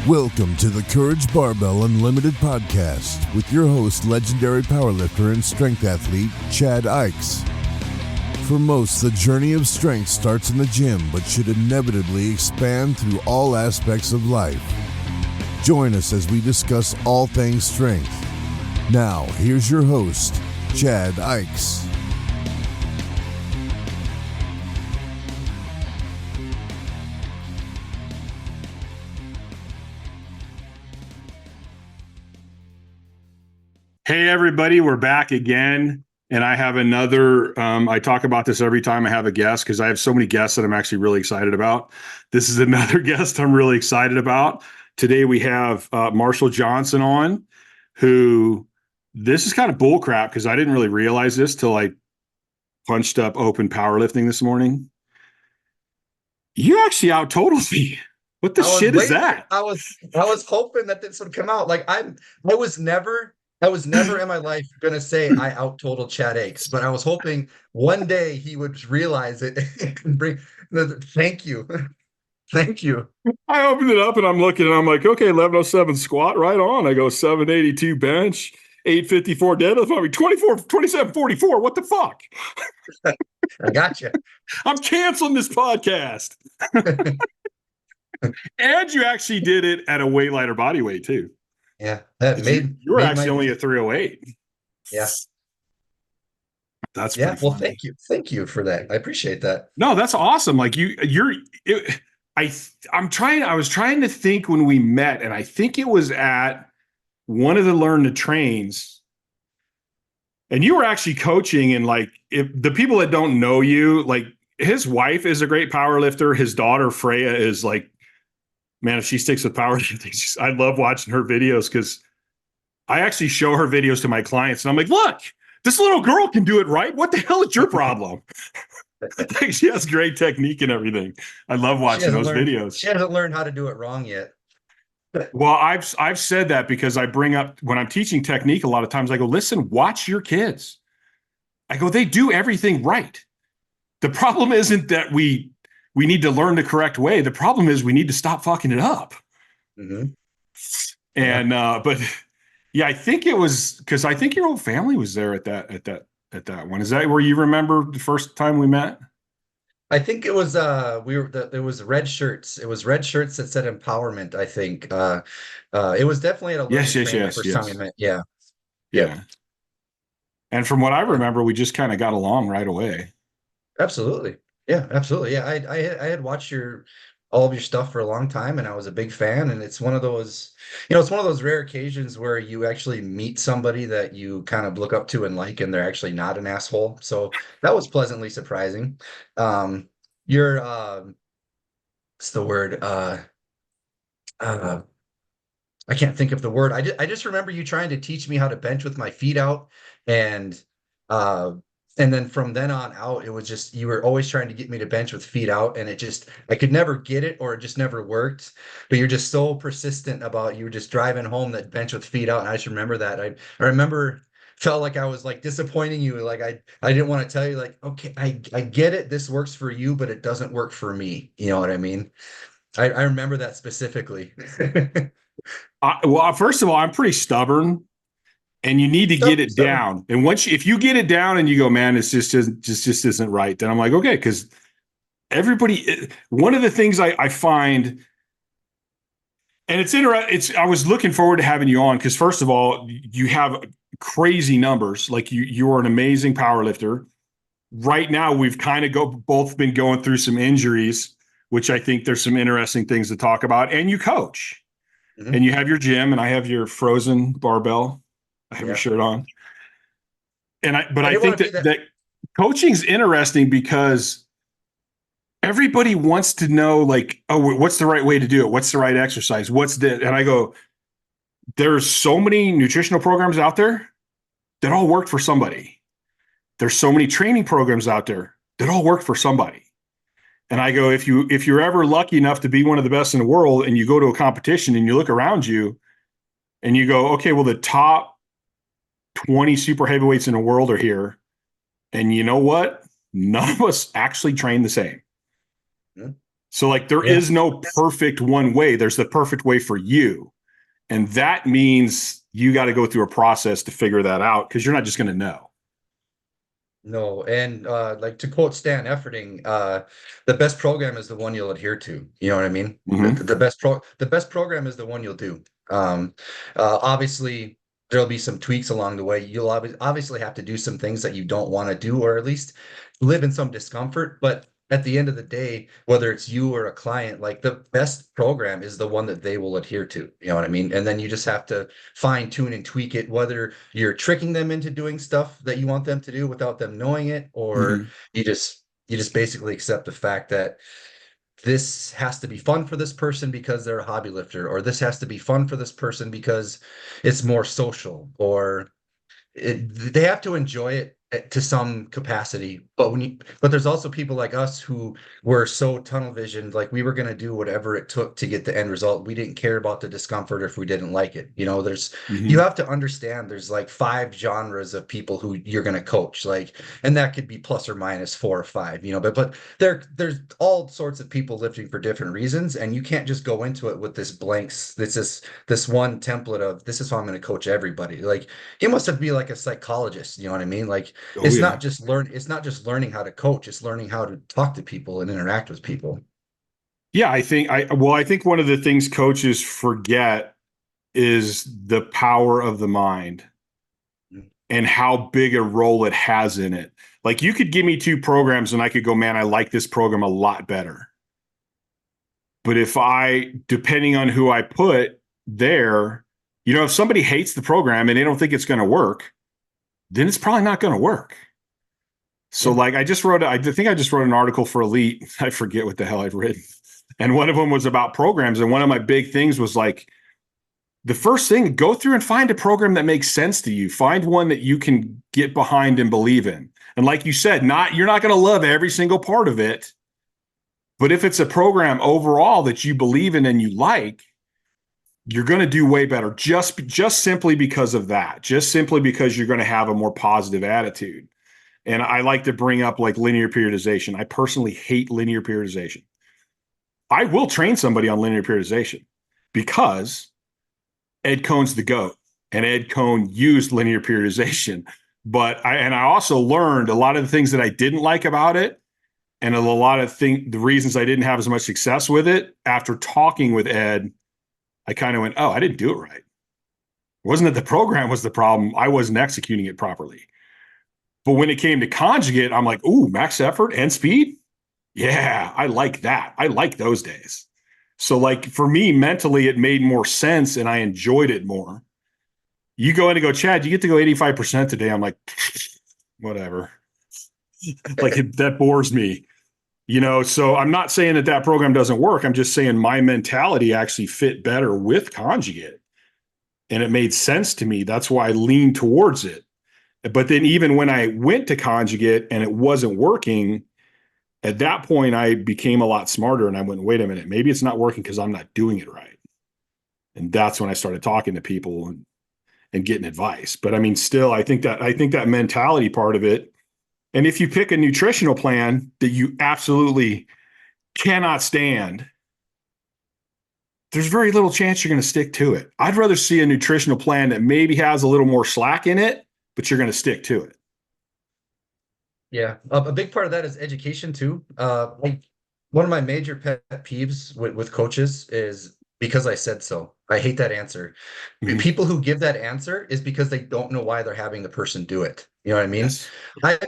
Welcome to the Courage Barbell Unlimited podcast with your host, legendary powerlifter and strength athlete, Chad Ikes. For most, the journey of strength starts in the gym, but should inevitably expand through all aspects of life. Join us as we discuss all things strength. Now, here's your host, Chad Ikes. Hey, everybody, we're back again. And I have another, I talk about this every time I have a guest because I have so many guests that I'm actually really excited about. This is another guest I'm really excited about. Today we have Marshall Johnson on, who, this is kind of bull crap because I didn't really realize this till I punched up open powerlifting this morning. You actually out-totaled me. What the shit is that? I was hoping that this would come out. Like I was never in my life gonna say I out-totaled Chad Ikes, but I was hoping one day he would realize it and bring thank you. Thank you. I opened it up and I'm looking and I'm like, okay, 1107 squat, right on. I go 782 bench, 854 deadlift. I mean, 2744. What the fuck? I got you. I'm canceling this podcast. And you actually did it at a way lighter body weight too. Yeah, that you were actually only at 308. Yeah, that's well. Thank you for that. I appreciate that. No, that's awesome. Like I was trying to think when we met, and I think it was at one of the Learn to Trains, and you were actually coaching. And like, if the people that don't know you, like his wife is a great power lifter. His daughter Freya is like, man, if she sticks with powerlifting, I love watching her videos because I actually show her videos to my clients and I'm like, look, this little girl can do it right. What the hell is your problem? Like, she has great technique and everything. I love watching those videos. She hasn't learned how to do it wrong yet. Well, I've said that because I bring up when I'm teaching technique, a lot of times I go, listen, watch your kids. I go, they do everything right. The problem isn't that we need to learn the correct way. The problem is we need to stop fucking it up. Mm-hmm. And, but yeah, I think it was, cause I think your whole family was there at that one. Is that where you remember the first time we met? I think it was, it was red shirts. It was red shirts that said empowerment. I think, it was definitely at a yes. first time we met. Yeah. And from what I remember, we just kind of got along right away. Absolutely. Yeah, absolutely. Yeah, I had watched all of your stuff for a long time, and I was a big fan. And it's one of those, it's one of those rare occasions where you actually meet somebody that you kind of look up to and like, and they're actually not an asshole. So that was pleasantly surprising. You're what's the word? I can't think of the word. I just remember you trying to teach me how to bench with my feet out, and then from then on out, it was just, you were always trying to get me to bench with feet out, and I could never get it, or it just never worked. But you're just so persistent about, you were just driving home that bench with feet out. And I just remember that. I remember, felt like I was like disappointing you. Like I didn't want to tell you, like, okay, I get it. This works for you, but it doesn't work for me. You know what I mean? I remember that specifically. Well, first of all, I'm pretty stubborn. And you need to get it down. And if you get it down and you go, man, it's just isn't right, then I'm like, okay, because everybody, one of the things I find, and it's interesting, I was looking forward to having you on because first of all, you have crazy numbers. Like you are an amazing power lifter. Right now, we've kind of both been going through some injuries, which I think there's some interesting things to talk about. And you coach, and you have your gym, and I have your frozen barbell. I have your shirt on. But I think that coaching's interesting because everybody wants to know, like, oh, what's the right way to do it? What's the right exercise? And I go, there's so many nutritional programs out there that all work for somebody. There's so many training programs out there that all work for somebody. And I go, if you're ever lucky enough to be one of the best in the world and you go to a competition and you look around you and you go, okay, well, the top 20 super heavyweights in the world are here. And you know what? None of us actually train the same. So like there Yeah. is no perfect one way. There's the perfect way for you. And that means you got to go through a process to figure that out because you're not just going to know. No, and like to quote Stan Efferding, the best program is the one you'll adhere to. You know what I mean? Mm-hmm. The best program is the one you'll do. Um, Obviously, there'll be some tweaks along the way. You'll obviously have to do some things that you don't want to do, or at least live in some discomfort. But at the end of the day, whether it's you or a client, like the best program is the one that they will adhere to. You know what I mean? And then you just have to fine tune and tweak it, whether you're tricking them into doing stuff that you want them to do without them knowing it, or Mm-hmm. you just basically accept the fact that this has to be fun for this person because they're a hobby lifter, or this has to be fun for this person because it's more social, or they have to enjoy it to some capacity. But there's also people like us who were so tunnel visioned, like we were going to do whatever it took to get the end result. We didn't care about the discomfort if we didn't like it. You Mm-hmm. have to understand there's like 5 genres of people who you're going to coach, like, and that could be plus or minus 4 or 5, but there's all sorts of people lifting for different reasons, and you can't just go into it with this blanks. This one template of this is how I'm going to coach everybody. Like, he must have to be like a psychologist, you know what I mean? Like, Oh yeah. it's not just learning how to coach, it's learning how to talk to people and interact with people. Yeah, I think one of the things coaches forget is the power of the mind and how big a role it has in it. Like you could give me 2 programs and I could go, man, I like this program a lot better. But depending on who I put there, if somebody hates the program and they don't think it's going to work, then it's probably not going to work. So Yeah. like I think I just wrote an article for Elite. I forget what the hell I've written. And one of them was about programs. And one of my big things was like, the first thing, go through and find a program that makes sense to you. Find one that you can get behind and believe in. And like you said, you're not going to love every single part of it. But if it's a program overall that you believe in and you like, you're going to do way better just simply because of that. Just simply because you're going to have a more positive attitude. And I like to bring up like linear periodization. I personally hate linear periodization. I will train somebody on linear periodization because Ed Cohn's the GOAT, and Ed Cohn used linear periodization. But I also learned a lot of the things that I didn't like about it, and a lot of the reasons I didn't have as much success with it. After talking with Ed, I kind of went, oh, I didn't do it right. It wasn't that the program was the problem. I wasn't executing it properly. But when it came to conjugate, I'm like, ooh, max effort and speed. Yeah, I like that. I like those days. So like for me, mentally, it made more sense and I enjoyed it more. You go in and go, Chad, you get to go 85% today. I'm like, whatever. That bores me. So I'm not saying that program doesn't work. I'm just saying my mentality actually fit better with conjugate. And it made sense to me. That's why I leaned towards it. But then even when I went to conjugate and it wasn't working, at that point, I became a lot smarter and I went, wait a minute, maybe it's not working because I'm not doing it right. And that's when I started talking to people and getting advice. But I mean, still, I think that mentality part of it. And if you pick a nutritional plan that you absolutely cannot stand, there's very little chance you're going to stick to it. I'd rather see a nutritional plan that maybe has a little more slack in it, but you're going to stick to it. Yeah, a big part of that is education too. Like one of my major pet peeves with coaches is because I said so. I hate that answer. Mm-hmm. People who give that answer is because they don't know why they're having the person do it. You know what I mean? Yes.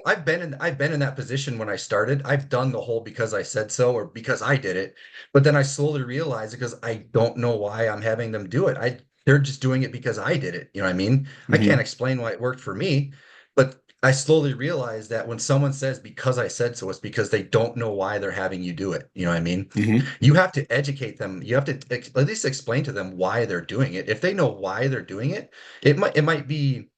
I've been in that position when I started. I've done the whole because I said so or because I did it, but then I slowly realized because I don't know why I'm having them do it. They're just doing it because I did it. You know what I mean? I Mm-hmm. can't explain why it worked for me, but I slowly realized that when someone says because I said so, it's because they don't know why they're having you do it. You know what I mean? Mm-hmm. You have to educate them. You have to at least explain to them why they're doing it. If they know why they're doing it, it might be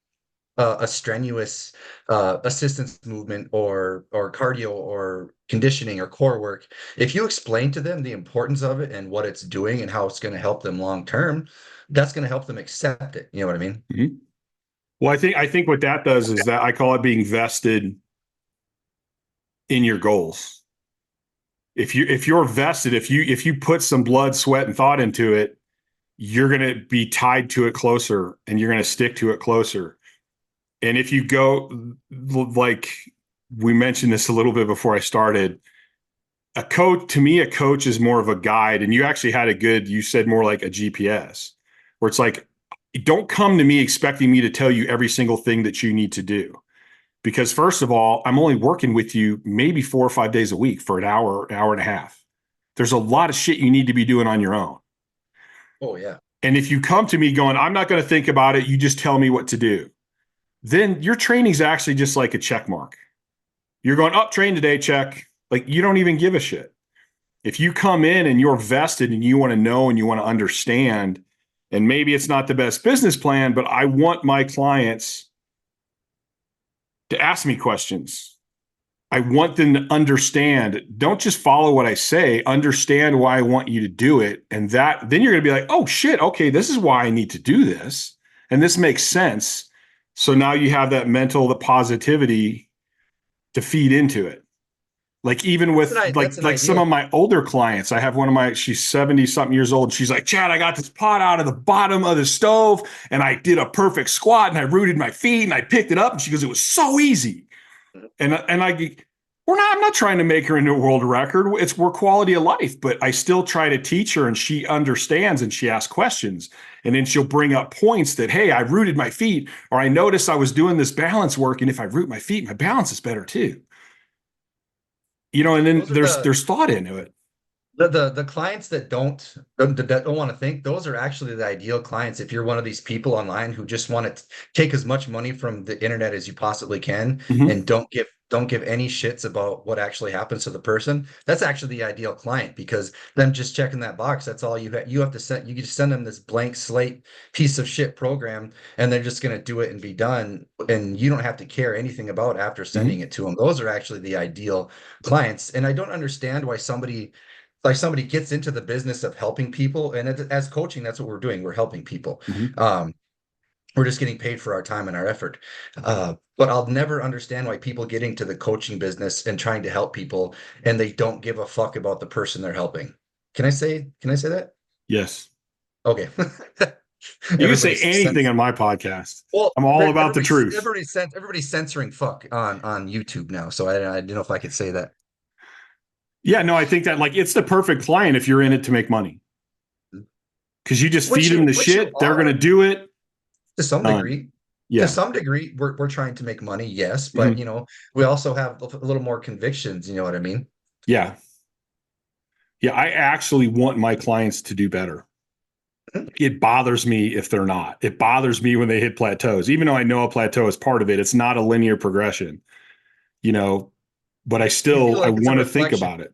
a strenuous assistance movement or cardio or conditioning or core work. If you explain to them the importance of it and what it's doing and how it's going to help them long term, that's going to help them accept it. You know what I mean? Mm-hmm. Well, I think what that does is that I call it being vested in your goals. If you're vested, if you put some blood, sweat, and thought into it, you're going to be tied to it closer, and you're going to stick to it closer. And if you go, like we mentioned this a little bit before I started, a coach is more of a guide. And you actually had you said more like a GPS, where it's like, don't come to me expecting me to tell you every single thing that you need to do. Because first of all, I'm only working with you maybe 4 or 5 days a week for an hour and a half. There's a lot of shit you need to be doing on your own. Oh yeah. And if you come to me going, I'm not going to think about it, you just tell me what to do, then your training is actually just like a check mark. You're going, up, train today, check. Like, you don't even give a shit. If you come in and you're vested and you want to know and you want to understand, and maybe it's not the best business plan, but I want my clients to ask me questions. I want them to understand. Don't just follow what I say. Understand why I want you to do it. And then you're going to be like, oh shit, okay, this is why I need to do this. And this makes sense. So now you have the positivity to feed into it. Like, even with like some of my older clients, I have she's 70 something years old. She's like, Chad, I got this pot out of the bottom of the stove and I did a perfect squat and I rooted my feet and I picked it up. And she goes, it was so easy. And I'm not trying to make her into a world record. We're quality of life, but I still try to teach her, and she understands and she asks questions. And then she'll bring up points that, hey, I rooted my feet, or I noticed I was doing this balance work. And if I root my feet, my balance is better too. And then there's thought into it. The clients that don't want to think, those are actually the ideal clients. If you're one of these people online who just want to take as much money from the internet as you possibly can, Mm-hmm. and don't give any shits about what actually happens to the person, that's actually the ideal client, because them just checking that box, that's all you have to send. You just send them this blank slate piece of shit program, and they're just going to do it and be done, and you don't have to care anything about after sending it to them. Those are actually the ideal clients. And I don't understand why somebody gets into the business of helping people. And as coaching, that's what we're doing. We're helping people. Mm-hmm. We're just getting paid for our time and our effort. But I'll never understand why people get into the coaching business and trying to help people, and they don't give a fuck about the person they're helping. Can I say that? Yes. Okay. You can say anything on my podcast. Well, I'm all about the truth. Everybody's censoring fuck on YouTube now. So I didn't know if I could say that. Yeah, no, I think that, like, it's the perfect client if you're in it to make money. Because you just feed them the shit, they're going to do it. To some degree. Yeah. To some degree, we're trying to make money, yes. But, we also have a little more convictions, you know what I mean? Yeah. Yeah, I actually want my clients to do better. It bothers me if they're not. It bothers me when they hit plateaus. Even though I know a plateau is part of it, it's not a linear progression, but I want to think about it.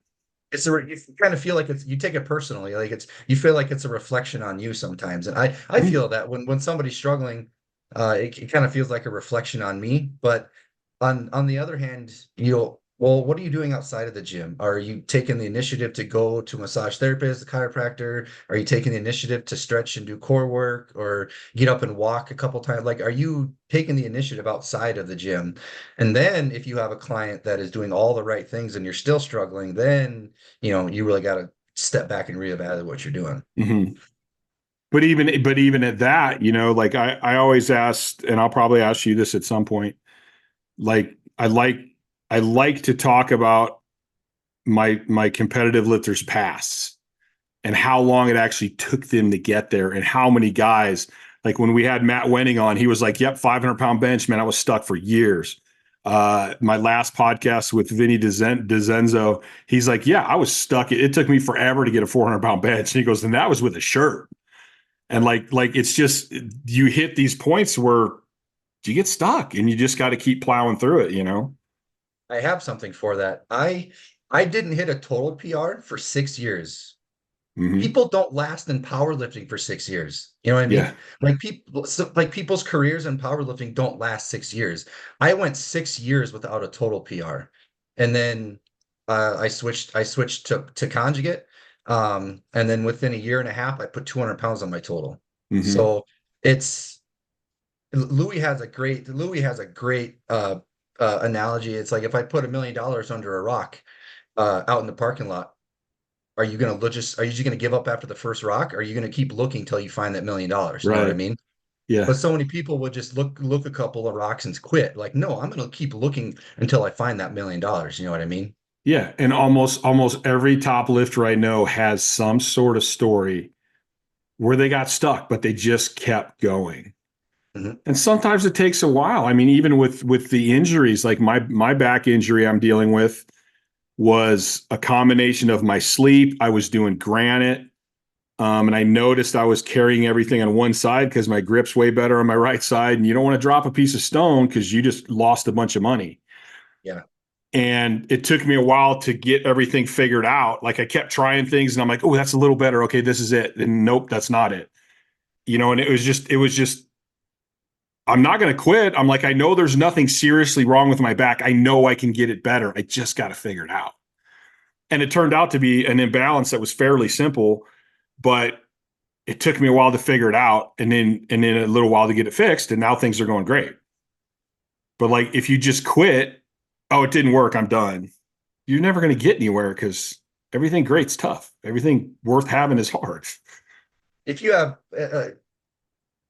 You kind of feel like you take it personally, like you feel like it's a reflection on you sometimes. And I feel that when somebody's struggling, it kind of feels like a reflection on me. But on the other hand, well, what are you doing outside of the gym? Are you taking the initiative to go to a massage therapist, a chiropractor? Are you taking the initiative to stretch and do core work, or get up and walk a couple times? Like, are you taking the initiative outside of the gym? And then if you have a client that is doing all the right things and you're still struggling, then, you really got to step back and reevaluate what you're doing. Mm-hmm. But even at that, like I always ask, and I'll probably ask you this at some point, like, I like to talk about my competitive lifters' pasts and how long it actually took them to get there, and how many guys, like when we had Matt Wenning on, he was like, yep, 500-pound bench, man, I was stuck for years. My last podcast with Vinny DeZenzo, he's like, yeah, I was stuck. It took me forever to get a 400-pound bench. And he goes, and that was with a shirt. And like it's just, you hit these points where you get stuck and you just got to keep plowing through it, I have something for that. I didn't hit a total PR for 6 years. Mm-hmm. People don't last in powerlifting for 6 years. You know what I mean? Yeah. Like people's careers in powerlifting don't last 6 years. I went 6 years without a total PR. And then I switched to conjugate. And then within a year and a half, I put 200 pounds on my total. Mm-hmm. So Louis has a great analogy. It's like, if I put $1 million under a rock, out in the parking lot, are you just gonna give up after the first rock? Or are you gonna keep looking till you find that $1,000,000? You know what I Right. mean? Yeah. But so many people would just look a couple of rocks and quit. Like, no, I'm gonna keep looking until I find that $1,000,000. You know what I mean? Yeah. And almost every top lifter I know has some sort of story where they got stuck, but they just kept going. Mhm. And sometimes it takes a while. I mean, even with the injuries, like my back injury I'm dealing with was a combination of my sleep. I was doing granite. And I noticed I was carrying everything on one side because my grip's way better on my right side. And you don't want to drop a piece of stone because you just lost a bunch of money. Yeah. And it took me a while to get everything figured out. Like I kept trying things and I'm like, oh, that's a little better. Okay, this is it. And nope, that's not it. And it was just, I'm not going to quit. I'm like, I know there's nothing seriously wrong with my back. I know I can get it better. I just got to figure it out. And it turned out to be an imbalance that was fairly simple, but it took me a while to figure it out and then a little while to get it fixed. And now things are going great. But like, if you just quit, oh, it didn't work, I'm done. You're never going to get anywhere because everything great's tough. Everything worth having is hard. If you have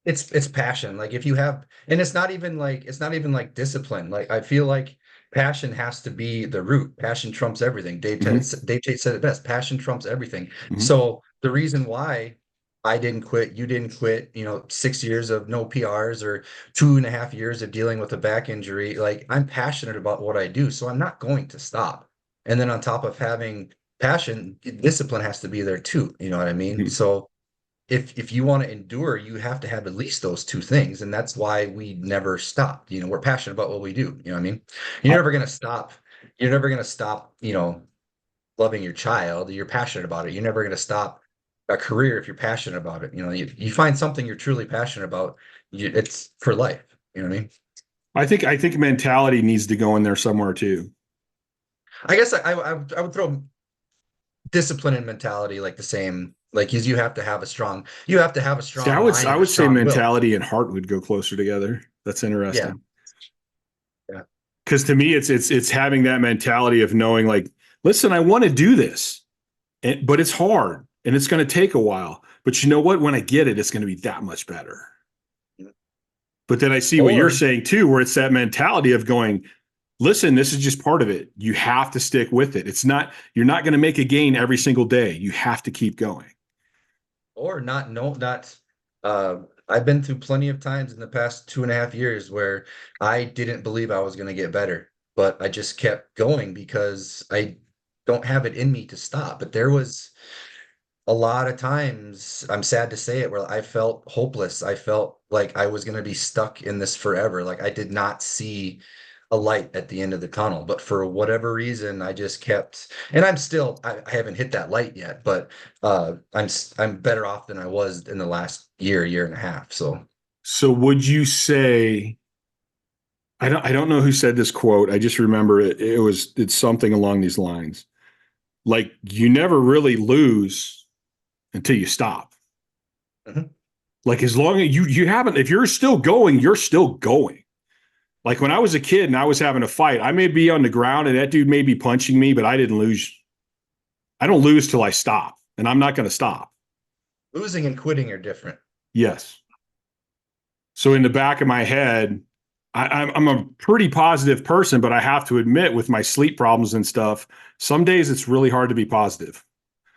it's passion. Like if you have, and it's not even like discipline. Like I feel like passion has to be the root. Passion trumps everything. Mm-hmm. Dave Tate said it best. Passion trumps everything. Mm-hmm. So the reason why I didn't quit, you didn't quit, 6 years of no PRs or 2.5 years of dealing with a back injury. Like I'm passionate about what I do, so I'm not going to stop. And then on top of having passion, discipline has to be there too. You know what I mean? Mm-hmm. So if you want to endure, you have to have at least those two things. And that's why we never stopped. We're passionate about what we do. You know what I mean? You're never gonna stop. You're never gonna stop, loving your child. You're passionate about it. You're never gonna stop a career if you're passionate about it. You find something you're truly passionate about, it's for life. You know what I mean? I think mentality needs to go in there somewhere too. I guess I would throw discipline and mentality like the same. Like you have to have a See, strong mind I and a would say strong will. mentality and heart would go closer together. That's Yeah. interesting. Yeah. Because to me, it's having that mentality of knowing, like, listen, I want to do this, but it's hard and it's going to take a while. But you know what? When I get it, it's going to be that much better. But then I see what you're Or saying too, where it's that mentality of going, listen, this is just part of it. You have to stick with it. You're not going to make a gain every single day. You have to keep going. or not no not I've been through plenty of times in the past 2.5 years where I didn't believe I was going to get better, but I just kept going because I don't have it in me to stop. But there was a lot of times, I'm sad to say it, where I felt hopeless. I felt like I was going to be stuck in this forever. Like I did not see a light at the end of the tunnel. But for whatever reason, I just kept, and I haven't hit that light yet, but I'm better off than I was in the last year and a half. So So would you say, I don't know who said this quote. I just remember it's something along these lines. Like, you never really lose until you stop. mhm. Like, as long as you haven't, if you're still going, you're still going. Like when I was a kid and I was having a fight, I may be on the ground and that dude may be punching me, but I didn't lose. I don't lose till I stop, and I'm not going to stop. Losing and quitting are different. Yes. So in the back of my head, I'm a pretty positive person, but I have to admit, with my sleep problems and stuff, some days it's really hard to be positive.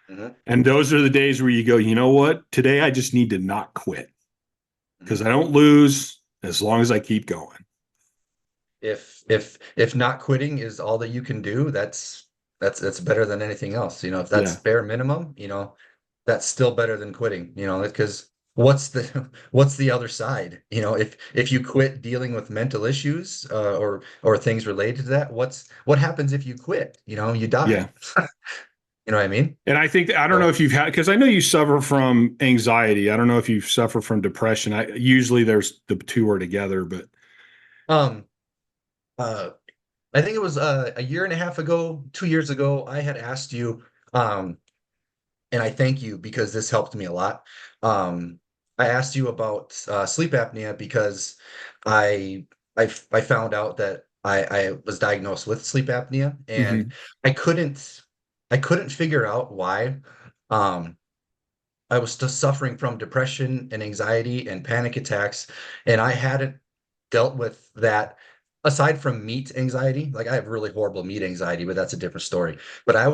Mhm, And those are the days where you go, you know what? Today I just need to not quit because mhm. I don't lose as long as I keep going. If not quitting is all that you can do, that's better than anything else. If that's Yeah. bare minimum, that's still better than quitting, because what's the other side? If you quit dealing with mental issues or things related to that, what happens if you quit? You Yeah. die. You know what I mean? And I don't know So, if you've had, because I know you suffer from anxiety. I don't know if you suffer from depression. Usually there's the two are together, but um, uh, I think it was a year and a half ago, 2 years ago, I had asked you, um, and I thank you because this helped me a lot. I asked you about sleep apnea because I I found out that I was diagnosed with sleep apnea, and Hmm. I couldn't I couldn't figure out why. Um, I was still suffering from depression and anxiety and panic attacks, and I hadn't dealt with that aside from meat anxiety. Like I have really horrible meat anxiety, but that's a different story. But I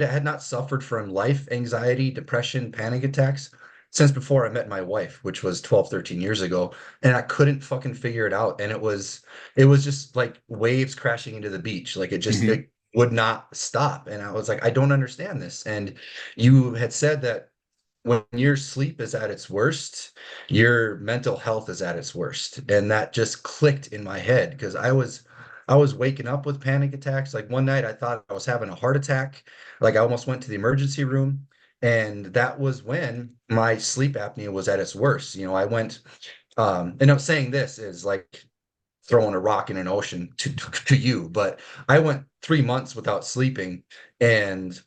had not suffered from life anxiety, depression, panic attacks since before I met my wife, which was 12, 13 years ago, and I couldn't fucking figure it out. And it was just like waves crashing into the beach. Like Hmm. it would not stop. And I was like, I don't understand this. And you had said that when your sleep is at its worst, your mental health is at its worst. And that just clicked in my head because I was waking up with panic attacks. Like one night I thought I was having a heart attack. Like I almost went to the emergency room. And that was when my sleep apnea was at its worst. I went, and I'm saying this is like throwing a rock in an ocean to you, but I went 3 months without sleeping, and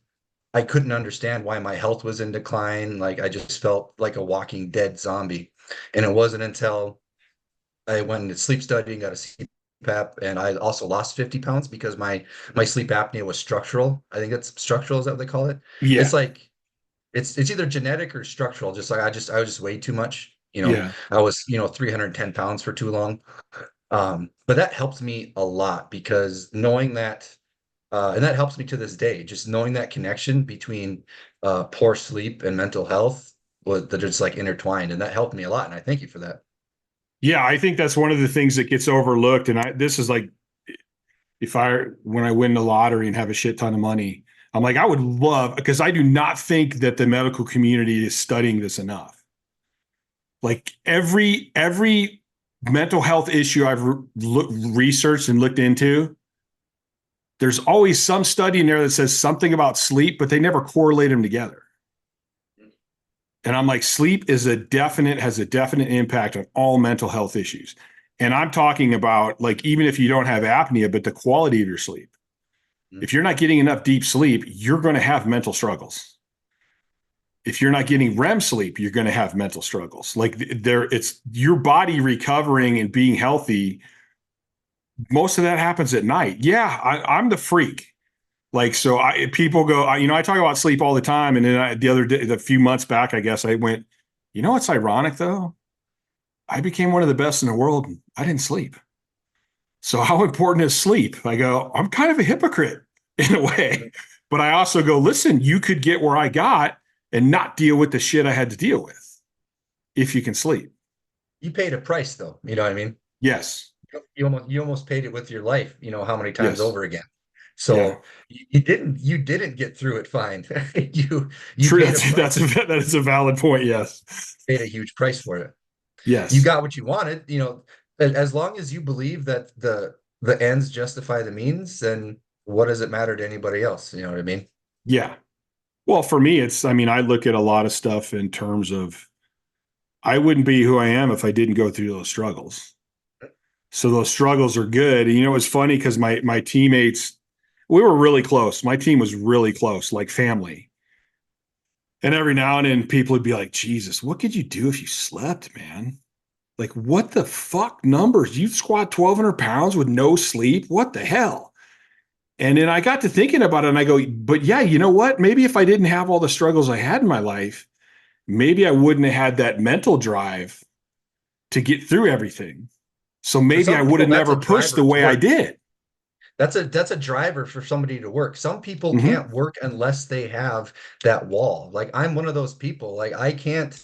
I couldn't understand why my health was in decline. Like I just felt like a walking dead zombie. And it wasn't until I went into sleep study and got a CPAP, and I also lost 50 pounds because my sleep apnea was structural. I think it's structural, is that what they call it? It's Yeah. like it's either genetic or structural. Just like I was just way too much. Yeah. I was, 310 pounds for too long. But that helped me a lot because knowing that, and that helps me to this day, just knowing that connection between poor sleep and mental health was that it's like intertwined, and that helped me a lot. And I thank you for that. Yeah. I think that's one of the things that gets overlooked. And this is like, when I win the lottery and have a shit ton of money, I'm like, I would love, because I do not think that the medical community is studying this enough. Like every mental health issue I've researched and looked into, there's always some study in there that says something about sleep, but they never correlate them together. And I'm like, sleep has a definite impact on all mental health issues. And I'm talking about like, even if you don't have apnea, but the quality of your sleep. Mhm. If you're not getting enough deep sleep, you're going to have mental struggles. If you're not getting REM sleep, you're going to have mental struggles. Like it's your body recovering and being healthy. Most of that happens at night. Yeah, I'm the freak. Like, so people go, I talk about sleep all the time. And then the other day, a few months back, I guess I went, what's ironic though? I became one of the best in the world. And I didn't sleep. So how important is sleep? I go, I'm kind of a hypocrite in a way, but I also go, listen, you could get where I got and not deal with the shit I had to deal with if you can sleep. You paid a price, though. You know what I mean? Yes. You almost paid it with your life. How many times Yes. over again? Yeah. So you didn't get through it fine. You True. paid a price, That is a valid point. Yes. paid a huge price for it. You Yes. got what you wanted. As long as you believe that the ends justify the means, then what does it matter to anybody else? You know what I mean? Yeah. Well, for me, I look at a lot of stuff in terms of I wouldn't be who I am if I didn't go through those struggles. So those struggles are good. And it's funny because my teammates, we were really close. My team was really close, like family. And every now and then people would be like, Jesus, what could you do if you slept, man? Like, what the fuck numbers? You squat 1,200 pounds with no sleep? What the hell? And then I got to thinking about it and I go, but yeah, you know what? Maybe if I didn't have all the struggles I had in my life, maybe I wouldn't have had that mental drive to get through everything. So For maybe I some would people, have that's never a pushed the driver to way I work. did. That's a driver for somebody to work. Some people Mm-hmm. can't work unless they have that wall. Like I'm one of those people. Like I can't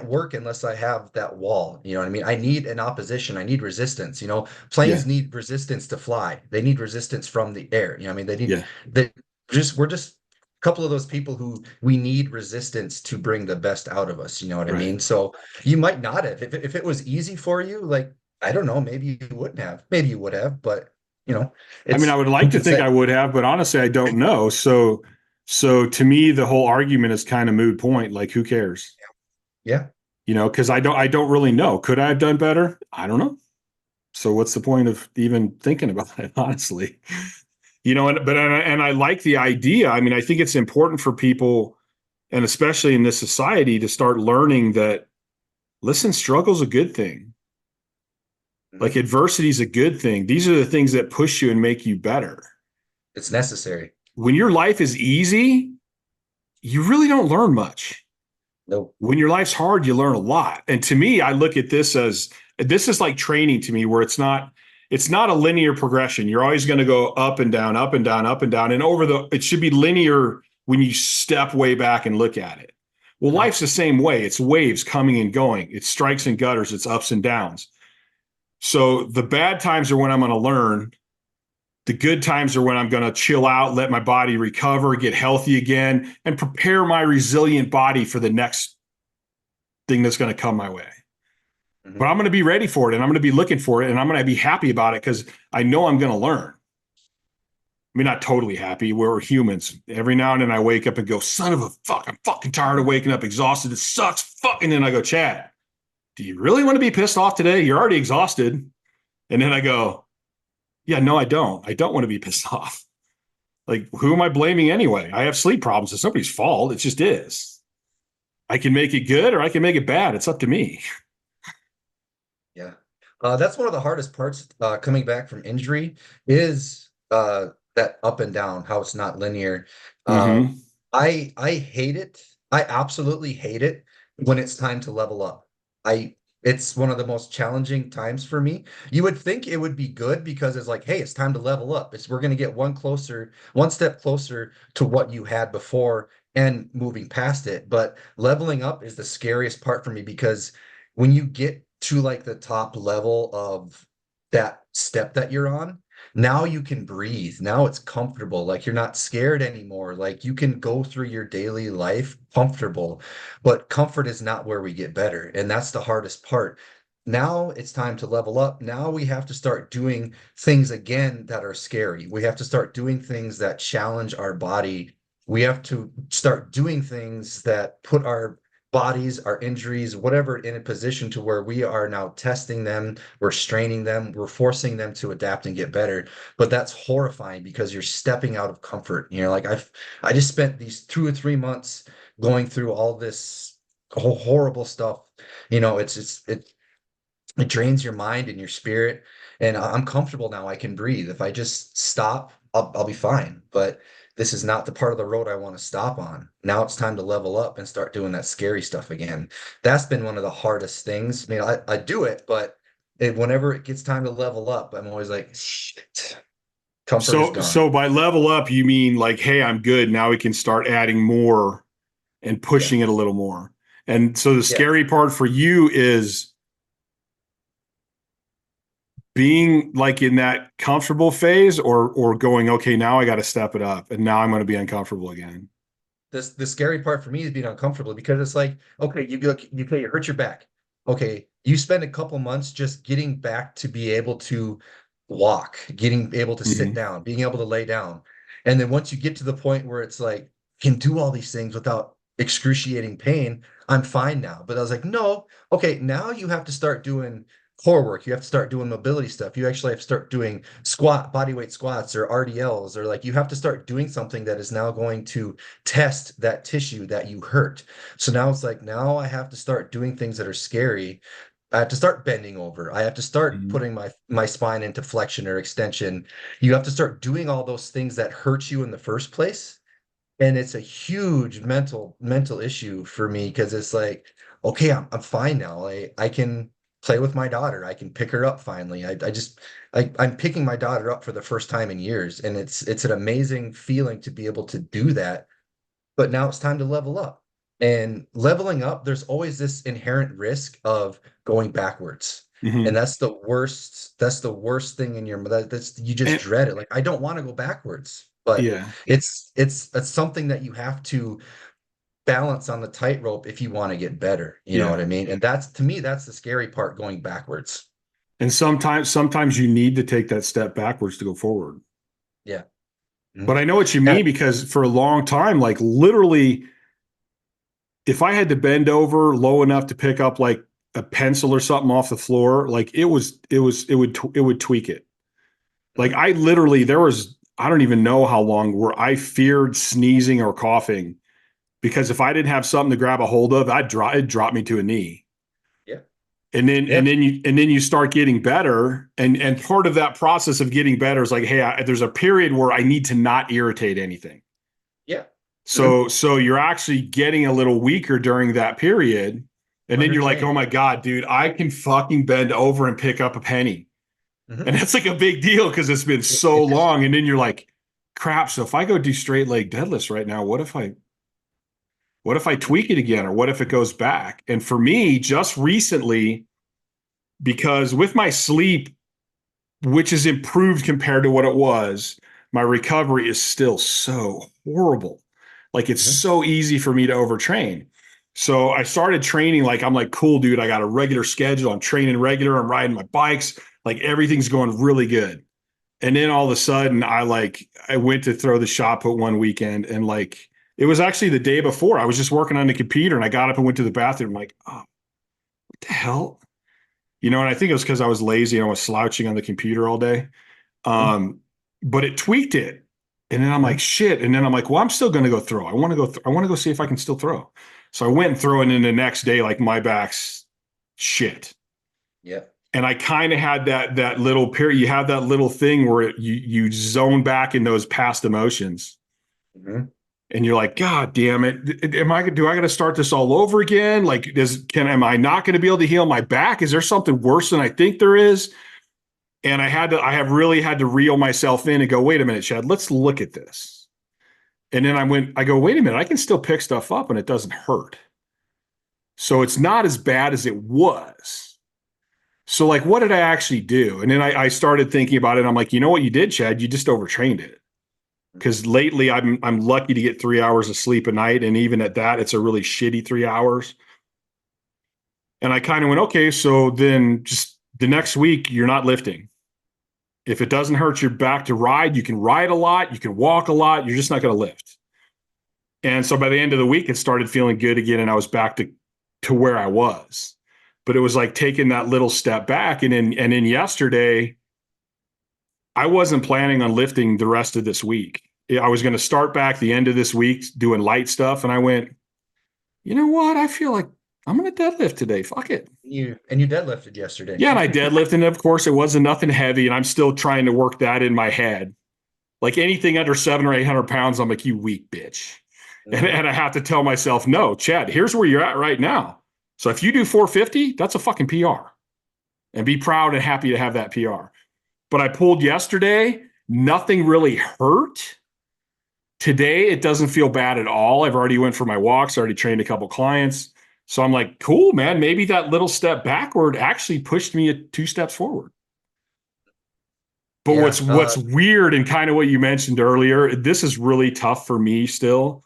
work unless I have that wall. You know what I mean? I need an opposition. I need resistance. Yeah. Planes need resistance to fly. They need resistance from the air. You know what I mean? Yeah. We're just a couple of those people who we need resistance to bring the best out of us. You know what I Right. mean? So you might not have. If it was easy for you, like I don't know, maybe you wouldn't have. Maybe you would have, but I it's would who like to can think say? I would have, but honestly, I don't know. So to me, the whole argument is kind of moot point. Like, who cares? Yeah. Because I don't really know. Could I have done better? I don't know. So what's the point of even thinking about it, honestly? And I like the idea. I think it's important for people, and especially in this society, to start learning that, listen, struggle's a good thing. Like adversity is a good thing. These are the things that push you and make you better. It's necessary. When your life is easy, you really don't learn much. Nope. When your life's hard, you learn a lot. And to me, I look at this as this is like training to me, where it's not a linear progression. You're always going to go up and down, up and down, up and down. And it should be linear when you step way back and look at it. Well, life's the same way. It's waves coming and going. It's strikes and gutters. It's ups and downs. So the bad times are when I'm going to learn. The good times are when I'm going to chill out, let my body recover, get healthy again, and prepare my resilient body for the next thing that's going to come my way. Mm-hmm. But I'm going to be ready for it, and I'm going to be looking for it, and I'm going to be happy about it because I know I'm going to learn. I mean, not totally happy. We're humans. Every now and then I wake up and go, son of a fuck, I'm fucking tired of waking up exhausted. It sucks. Fucking. And then I go, Chad, do you really want to be pissed off today? You're already exhausted. And then I go, yeah, no, I don't. I don't want to be pissed off. Like, who am I blaming anyway? I have sleep problems. It's nobody's fault. It just is. I can make it good or I can make it bad. It's up to me. Yeah. That's one of the hardest parts coming back from injury is that up and down, how it's not linear. I hate it. I absolutely hate it when it's time to level up. It's one of the most challenging times for me. You would think it would be good because it's like, hey, it's time to level up. We're going to get one step closer to what you had before and moving past it. But leveling up is the scariest part for me because when you get to like the top level of that step that you're on, now you can breathe. Now it's comfortable. Like you're not scared anymore. Like you can go through your daily life comfortable, but comfort is not where we get better. And that's the hardest part. Now it's time to level up. Now we have to start doing things again that are scary. We have to start doing things that challenge our body. We have to start doing things that put our bodies, our injuries, whatever, in a position to where we are now testing them, we're straining them, we're forcing them to adapt and get better. But that's horrifying because you're stepping out of comfort. You know, like I just spent these 2 or 3 months going through all this horrible stuff. You know, it drains your mind and your spirit. And I'm comfortable now. I can breathe. If I just stop, I'll be fine. But this is not the part of the road I want to stop on. Now it's time to level up and start doing that scary stuff again. That's been one of the hardest things. I mean, I do it, but whenever it gets time to level up, I'm always like, shit, comfort is gone. So by level up, you mean like, hey, I'm good. Now we can start adding more and pushing it a little more. And so the scary part for you is being like in that comfortable phase or going, okay, now I got to step it up and now I'm going to be uncomfortable again. The scary part for me is being uncomfortable because it's like, okay, you hurt your back. Okay, you spend a couple months just getting back to be able to walk, getting able to sit down, being able to lay down. And then once you get to the point where it's like, can do all these things without excruciating pain, I'm fine now. But I was like, no, okay, now you have to start doing core work. You have to start doing mobility stuff. You actually have to start doing bodyweight squats or RDLs, or like you have to start doing something that is now going to test that tissue that you hurt. So now it's like, now I have to start doing things that are scary. I have to start bending over. I have to start putting my spine into flexion or extension. You have to start doing all those things that hurt you in the first place. And it's a huge mental issue for me because it's like, okay, I'm fine now. I can play with my daughter. I can pick her up finally. I'm picking my daughter up for the first time in years, and it's an amazing feeling to be able to do that. But now it's time to level up. And leveling up, there's always this inherent risk of going backwards. And that's the worst thing in your that's you just dread it. Like, I don't want to go backwards, but it's something that you have to balance on the tightrope if you want to get better. You know what I mean? And that's, to me, that's the scary part, going backwards. And sometimes you need to take that step backwards to go forward. Yeah. But I know what you mean, because for a long time, like literally, if I had to bend over low enough to pick up like a pencil or something off the floor, like it would tweak it. Like I literally, I don't even know how long where I feared sneezing or coughing, because if I didn't have something to grab a hold of, it'd drop me to a knee. Yeah. And then you start getting better. And part of that process of getting better is like, hey, there's a period where I need to not irritate anything. Yeah. So you're actually getting a little weaker during that period. And then you're like, Undertrained. oh my God, dude, I can fucking bend over and pick up a penny. Mhm. And that's like a big deal because it's been so long. And then you're like, crap. So if I go do straight leg deadlifts right now, what if I tweak it again? Or what if it goes back? And for me, just recently, because with my sleep, which is improved compared to what it was, my recovery is still so horrible. Like it's so easy for me to overtrain. So I started training like I'm like, cool, dude. I got a regular schedule. I'm training regular. I'm riding my bikes. Like everything's going really good. And then all of a sudden, I went to throw the shot put one weekend, and like it was actually the day before. I was just working on the computer, and I got up and went to the bathroom. I'm like, oh, what the hell? And I think it was because I was lazy and I was slouching on the computer all day. But it tweaked it. And then I'm like, shit. And then I'm like, well, I'm still going to go throw. I want to go see if I can still throw. So I went and threw, and then the next day, like my back's shit. Yeah. And I kind of had that little period. You have that little thing where you zone back in those past emotions. Mm-hmm. And you're like, God damn it. Do I got to start this all over again? Like, am I not going to be able to heal my back? Is there something worse than I think there is? And I have really had to reel myself in and go, wait a minute, Chad, let's look at this. And then I go, wait a minute, I can still pick stuff up and it doesn't hurt. So it's not as bad as it was. So like, what did I actually do? And then I started thinking about it. And I'm like, you know what you did, Chad? You just overtrained it. Because lately I'm lucky to get 3 hours of sleep a night. And even at that, it's a really shitty 3 hours. And I kind of went, okay, so then just the next week, you're not lifting. If it doesn't hurt your back to ride, you can ride a lot, you can walk a lot, you're just not going to lift. And so by the end of the week, it started feeling good again. And I was back to where I was. But it was like taking that little step back. And then yesterday, I wasn't planning on lifting the rest of this week. I was going to start back the end of this week doing light stuff. And I went, you know what? I feel like I'm going to deadlift today. Fuck it. You deadlifted yesterday. Yeah. And I deadlifted. And of course, it wasn't nothing heavy. And I'm still trying to work that in my head. Like anything under 700 or 800 pounds, I'm like, you weak bitch. Mm-hmm. And I have to tell myself, no, Chad, here's where you're at right now. So if you do 450, that's a fucking PR. And be proud and happy to have that PR. But I pulled yesterday. Nothing really hurt. Today, it doesn't feel bad at all. I've already went for my walks. I already trained a couple clients. So I'm like, cool, man. Maybe that little step backward actually pushed me 2 steps forward. But what's weird and kind of what you mentioned earlier, this is really tough for me still.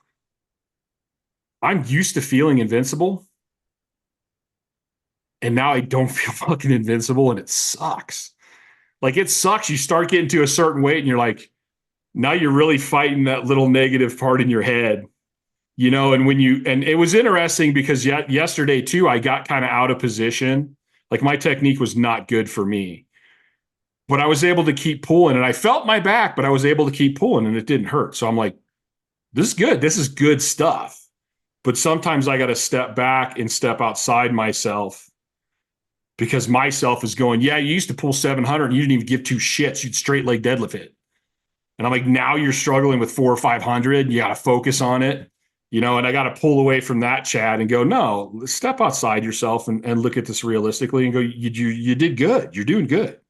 I'm used to feeling invincible. And now I don't feel fucking invincible, and it sucks. Like, it sucks. You start getting to a certain weight and you're like, now you're really fighting that little negative part in your head, and it was interesting because yesterday too, I got kind of out of position. Like my technique was not good for me, but I was able to keep pulling, and I felt my back, but I was able to keep pulling and it didn't hurt. So I'm like, this is good. This is good stuff. But sometimes I got to step back and step outside myself. Because myself is going, yeah, you used to pull 700 and you didn't even give 2 shits. You'd straight leg deadlift it. And I'm like, now you're struggling with 400 or 500. You got to focus on it, and I got to pull away from that, Chad, and go, no, step outside yourself and look at this realistically and go, you did good. You're doing good.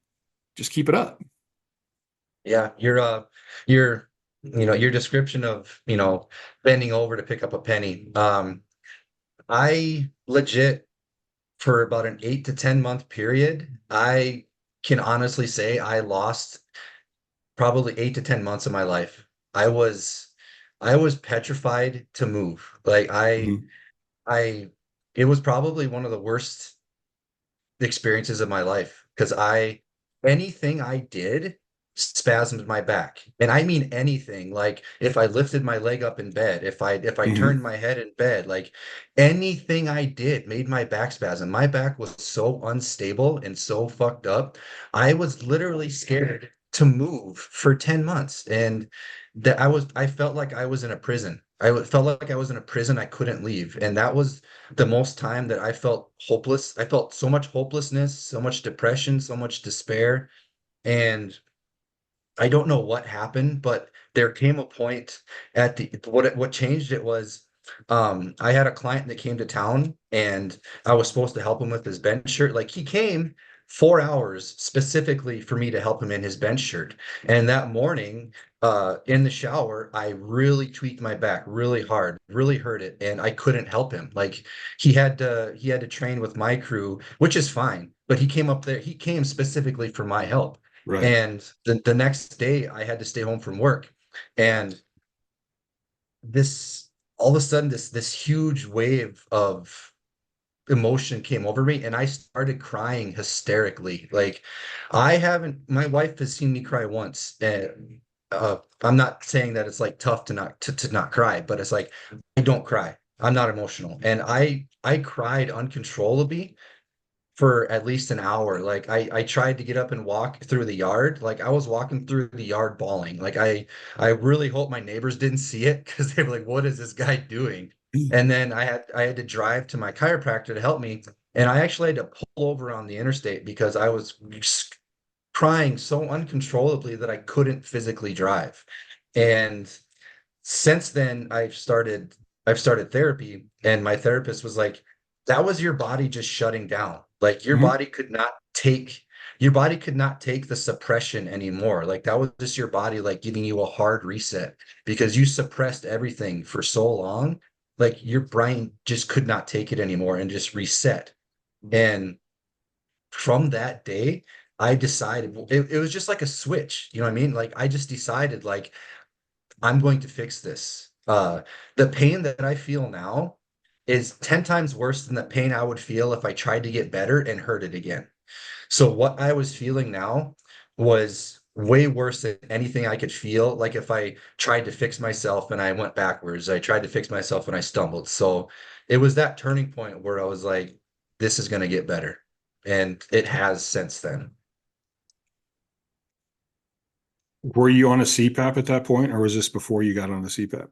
Just keep it up. Yeah. Your description of, bending over to pick up a penny. I legit, for about an 8 to 10 month period, I can honestly say I lost probably 8 to 10 months of my life. I was petrified to move. Like it was probably one of the worst experiences of my life because anything I did spasmed my back. And I mean anything. Like if I lifted my leg up in bed, if I turned my head in bed, like anything I did made my back spasm. My back was so unstable and so fucked up. I was literally scared to move for 10 months. And I felt like I was in a prison. felt like I was in a prison I couldn't leave. And that was the most time that I felt hopeless. I felt so much hopelessness, so much depression, so much despair. And I don't know what happened, but there came a point at the what changed it was I had a client that came to town and I was supposed to help him with his bench shirt. Like he came 4 hours specifically for me to help him in his bench shirt. And that morning, in the shower, I really tweaked my back really hard, really hurt it, and I couldn't help him. Like he had to train with my crew, which is fine, but he came up there, he came specifically for my help. Right. And the next day I had to stay home from work. And this all of a sudden this huge wave of emotion came over me and I started crying hysterically. Like I haven't my wife has seen me cry once. And I'm not saying that it's like tough to not cry, but it's like I don't cry. I'm not emotional. And I cried uncontrollably for at least an hour. Like I tried to get up and walk through the yard. Like I was walking through the yard bawling. Like I really hope my neighbors didn't see it because they were like, what is this guy doing? And then I had to drive to my chiropractor to help me. And I actually had to pull over on the interstate because I was crying so uncontrollably that I couldn't physically drive. And since then I've started therapy, and my therapist was like, that was your body just shutting down. Like Mhm. your body could not take the suppression anymore. Like that was just your body like giving you a hard reset because you suppressed everything for so long. Like your brain just could not take it anymore and just reset. And from that day, I decided it was just like a switch. You know what I mean? Like I just decided like I'm going to fix this. The pain that I feel now is 10 times worse than the pain I would feel if I tried to get better and hurt it again. So what I was feeling now was way worse than anything I could feel. Like if I tried to fix myself and I went backwards, I tried to fix myself and I stumbled. So it was that turning point where I was like, this is going to get better. And it has since then. Were you on a CPAP at that point, or was this before you got on the CPAP?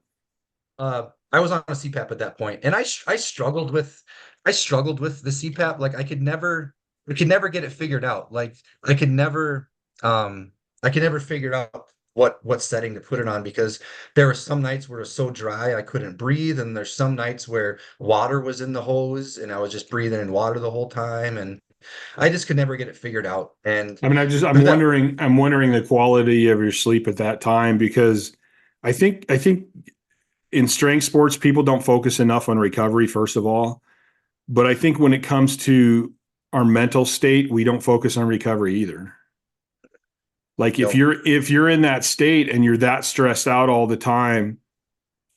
I was on a CPAP at that point, and I struggled with the CPAP. Like I could never get it figured out. Like I could never um I could never figure out what setting to put it on because there were some nights where it was so dry I couldn't breathe, and there's some nights where water was in the hose and I was just breathing in water the whole time, and I just could never get it figured out. And I mean, I'm for that, wondering the quality of your sleep at that time because I think in strength sports, people don't focus enough on recovery, first of all. But I think when it comes to our mental state, we don't focus on recovery either. Like no, if you're in that state and you're that stressed out all the time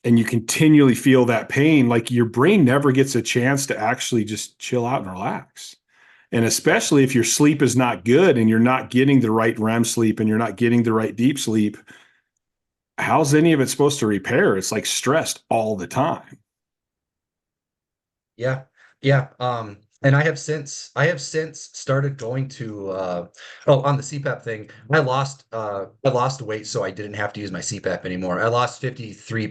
and you continually feel that pain, like your brain never gets a chance to actually just chill out and relax. And especially if your sleep is not good and you're not getting the right REM sleep and you're not getting the right deep sleep, how's any of it supposed to repair? It's like stressed all the time. yeah, yeah. And I have since started going to on the CPAP thing, I lost weight so I didn't have to use my CPAP anymore. I lost 53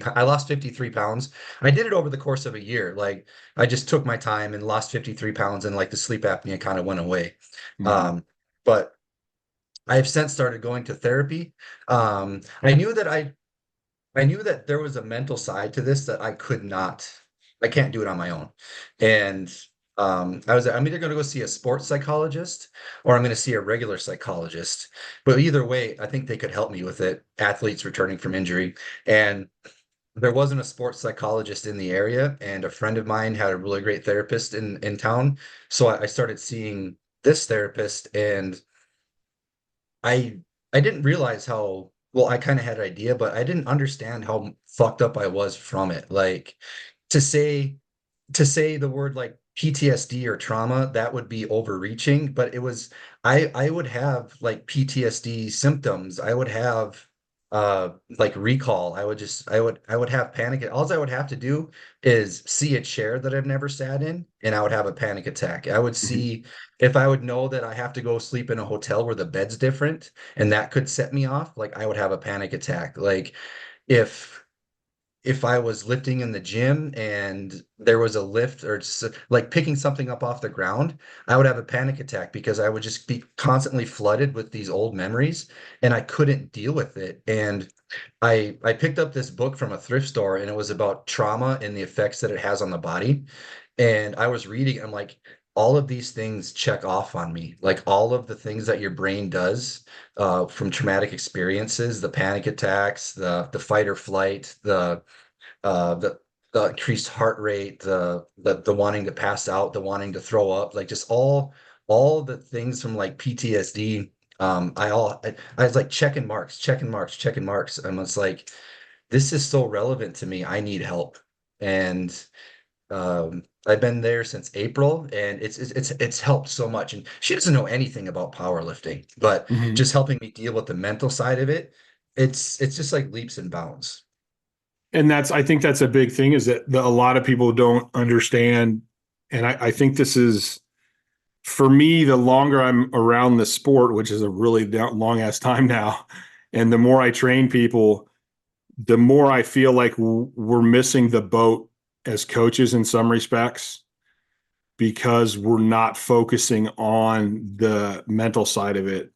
pounds. I did it over the course of a year. Like I just took my time and lost 53 pounds and like the sleep apnea kind of went away. Mhm. But I have since started going to therapy. I knew that there was a mental side to this that I can't do it on my own. And I'm either going to go see a sports psychologist or I'm going to see a regular psychologist. But either way, I think they could help me with it. Athletes returning from injury. And there wasn't a sports psychologist in the area, and a friend of mine had a really great therapist in town. So I started seeing this therapist, and I I didn't realize how well I kind of had an idea, but I didn't understand how fucked up I was from it. Like to say to say the word like PTSD or trauma, that would be overreaching, but I would have like PTSD symptoms. I would have like recall. I would have panic. All I would have to do is see a chair that I've never sat in and I would have a panic attack. I would Mhm. see if I would know that I have to go sleep in a hotel where the bed's different and that could set me off, like I would have a panic attack. Like if if I was lifting in the gym and there was a lift or just like picking something up off the ground, I would have a panic attack because I would just be constantly flooded with these old memories and I couldn't deal with it. And I picked up this book from a thrift store and it was about trauma and the effects that it has on the body. And I was reading, I'm like, all of these things check off on me. Like all of the things that your brain does from traumatic experiences, the panic attacks, the fight or flight, uh, the the increased heart rate, the wanting to pass out, the wanting to throw up, like just all the things from like PTSD. I was like checking marks, checking marks, checking marks. And it's like, this is so relevant to me. I need help. And I've been there since April, and it's helped so much. And she doesn't know anything about powerlifting, but Mhm. just helping me deal with the mental side of it, it's just like leaps and bounds. And I think that's a big thing is that a lot of people don't understand. And I think this is, for me, the longer I'm around the sport, which is a really long ass time now, and the more I train people, the more I feel like we're missing the boat as coaches in some respects because we're not focusing on the mental side of it.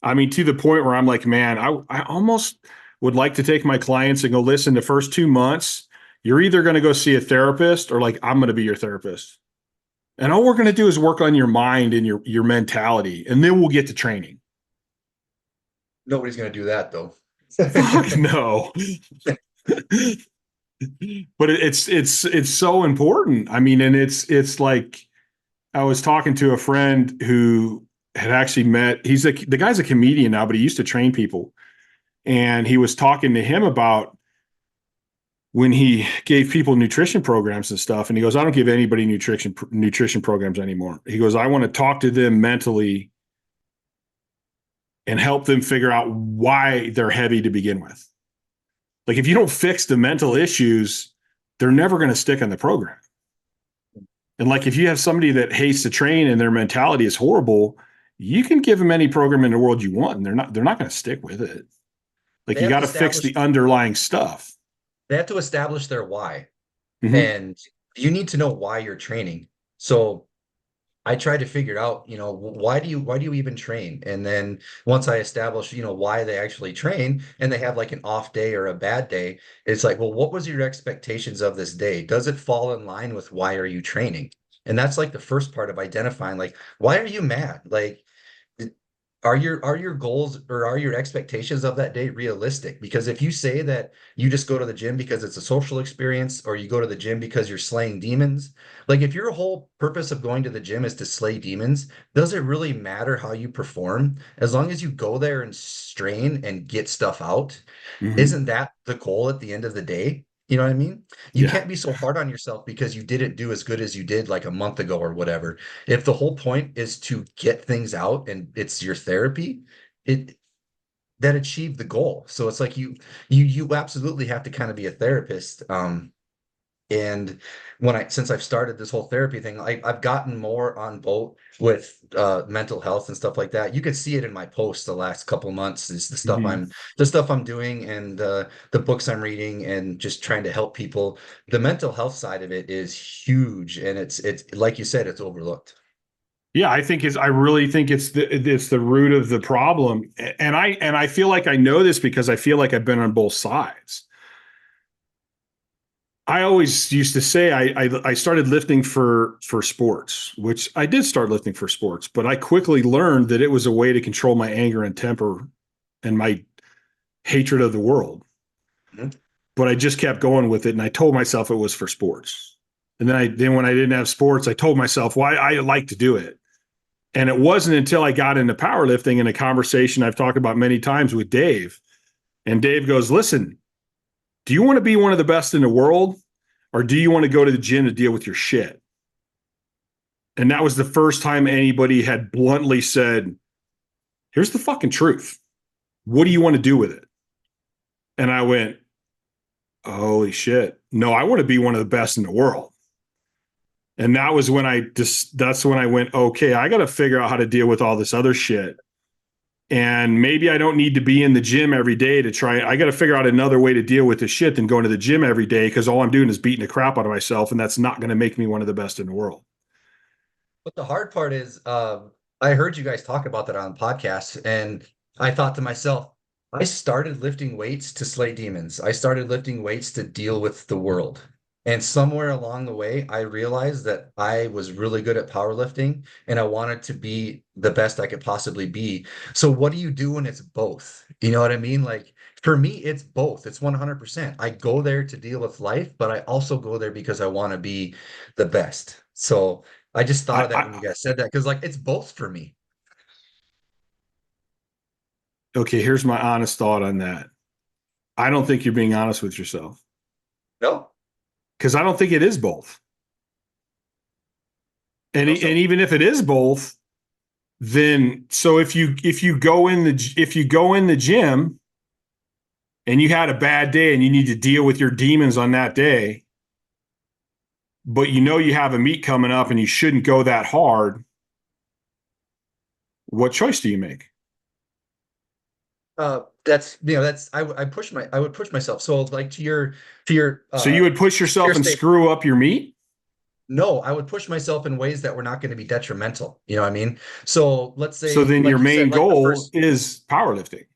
I mean, to the point where I'm like, man, I almost would like to take my clients and go, listen, the first 2 months, you're either going to go see a therapist or like, I'm going to be your therapist. And all we're going to do is work on your mind and your mentality. And then we'll get to training. Nobody's going to do that though. Fuck no. But it's so important. I mean, and it's like I was talking to a friend who had actually met, the guy's a comedian now, but he used to train people. And he was talking to him about when he gave people nutrition programs and stuff. And he goes, I don't give anybody nutrition programs anymore. He goes, I want to talk to them mentally and help them figure out why they're heavy to begin with. Like if you don't fix the mental issues, they're never going to stick on the program. And like if you have somebody that hates to train and their mentality is horrible, you can give them any program in the world you want, and they're not going to stick with it. Like They you have got to to fix establish the underlying stuff. they have to establish their why. Mm-hmm. And you need to know why you're training. So I try to figure out, why do you even train? And then once I establish, why they actually train and they have like an off day or a bad day, it's like, well, what was your expectations of this day? Does it fall in line with why are you training? And that's like the first part of identifying, like, why are you mad? Like, are your goals or are your expectations of that day realistic? Because if you say that you just go to the gym because it's a social experience or you go to the gym because you're slaying demons, like if your whole purpose of going to the gym is to slay demons, does it really matter how you perform? As long as you go there and strain and get stuff out, Mm-hmm. isn't that the goal at the end of the day? You know what I mean? You Yeah. can't be so hard on yourself because you didn't do as good as you did like a month ago or whatever. If the whole point is to get things out and it's your therapy, it that achieved the goal. So it's like you absolutely have to kind of be a therapist. And since I've started this whole therapy thing, I've gotten more on boat with mental health and stuff like that. You could see it in my posts the last couple months is Mm-hmm. the stuff I'm doing and the books I'm reading and just trying to help people. The mental health side of it is huge, and it's like you said, it's overlooked. Yeah, I really think it's the root of the problem. And I feel like I know this because I feel like I've been on both sides. I always used to say I started lifting for sports, which I did start lifting for sports, but I quickly learned that it was a way to control my anger and temper and my hatred of the world. Mhm. But I just kept going with it, and I told myself it was for sports. And then when I didn't have sports, I told myself why I like to do it. And it wasn't until I got into powerlifting in a conversation I've talked about many times with Dave. And Dave goes, listen, do you want to be one of the best in the world? Or do you want to go to the gym to deal with your shit? And that was the first time anybody had bluntly said, here's the fucking truth. What do you want to do with it? And I went, holy shit. No, I want to be one of the best in the world. And that was when that's when I went, okay, I got to figure out how to deal with all this other shit. And maybe I don't need to be in the gym every day to try. I got to figure out another way to deal with this shit than going to the gym every day, because all I'm doing is beating the crap out of myself, and that's not going to make me one of the best in the world. But the hard part is, I heard you guys talk about that on podcasts, and I thought to myself, I started lifting weights to slay demons. I started lifting weights to deal with the world. And somewhere along the way, I realized that I was really good at powerlifting and I wanted to be the best I could possibly be. So what do you do when it's both? You know what I mean? Like for me, it's both. It's 100%. I go there to deal with life, but I also go there because I want to be the best. So I just thought of that when you guys said that, because like it's both for me. Okay, here's my honest thought on that. I don't think you're being honest with yourself, No? because I don't think it is both. And Also, and even if it is both, then so if you go in the gym and you had a bad day and you need to deal with your demons on that day, but you know you have a meet coming up and you shouldn't go that hard, what choice do you make? that's I would push myself. So like to your So you would push yourself and statement. screw up your meet? No, I would push myself in ways that were not going to be detrimental. You know what I mean? So let's So say, then your like you main said, like the goal first, is powerlifting.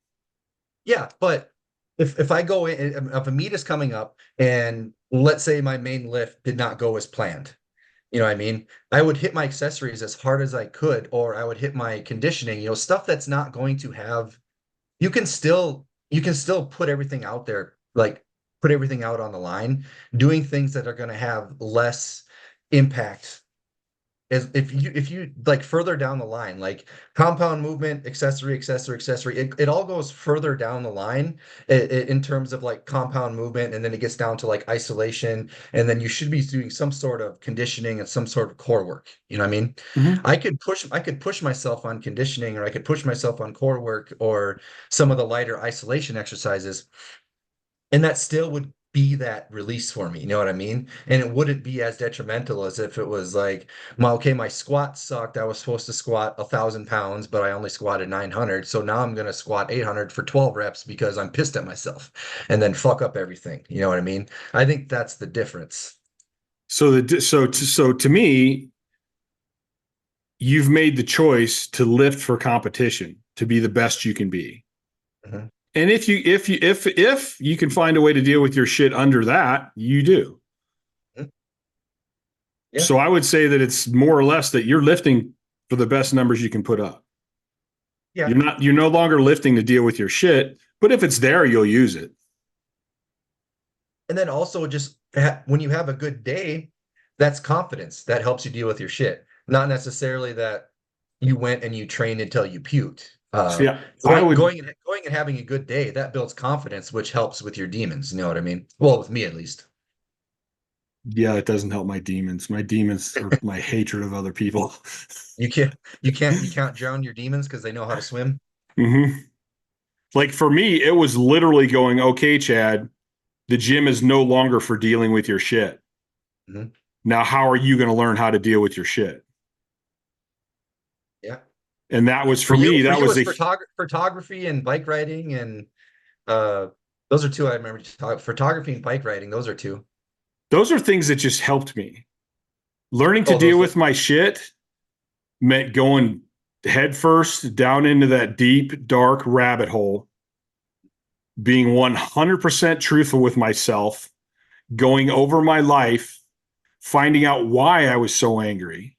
yeah, but if I go in, if a meet is coming up and let's say my main lift did not go as planned, you know what I mean? I would hit my accessories as hard as I could, or I would hit my conditioning, stuff that's not going to have, you can still put everything out there, like put everything out on the line, doing things that are going to have less impact as if you like further down the line, like compound movement, accessory, it all goes further down the line in terms of like compound movement, and then it gets down to like isolation, and then you should be doing some sort of conditioning and some sort of core work. You know what I mean? Mm-hmm. I could push myself on conditioning, or I could push myself on core work or some of the lighter isolation exercises, and that still would be that release for me. You know what I mean? And it wouldn't be as detrimental as if it was like, my squat sucked. I was supposed to squat 1,000 pounds, but I only squatted 900. So now I'm going to squat 800 for 12 reps because I'm pissed at myself and then fuck up everything. You know what I mean? I think that's the difference. So to me, you've made the choice to lift for competition, to be the best you can be. Mhm. And if you can find a way to deal with your shit under that, you do. Mhm. Yeah. So I would say that it's more or less that you're lifting for the best numbers you can put up. Yeah. You're no longer lifting to deal with your shit, but if it's there, you'll use it. And then also just when you have a good day, that's confidence that helps you deal with your shit. Not necessarily that you went and you trained until you puked. So yeah, I Going, would, going and going and having a good day, that builds confidence, which helps with your demons. You know what I mean? Well, with me at least. yeah, it doesn't help my demons. My demons are my hatred of other people. You can't drown your demons because they know how to swim. Mm-hmm. Like for me, it was literally going, okay, Chad, the gym is no longer for dealing with your shit. Mhm. Now, how are you going to learn how to deal with your shit? Yeah. And that was For for you, me, for that you, was it's a, photography and bike riding, and uh, those are two I remember. Photography and bike riding, those are two. those are things that just helped me. Learning to Oh, deal those. with my shit meant going head first down into that deep, dark rabbit hole, being 100% truthful with myself, going over my life, finding out why I was so angry,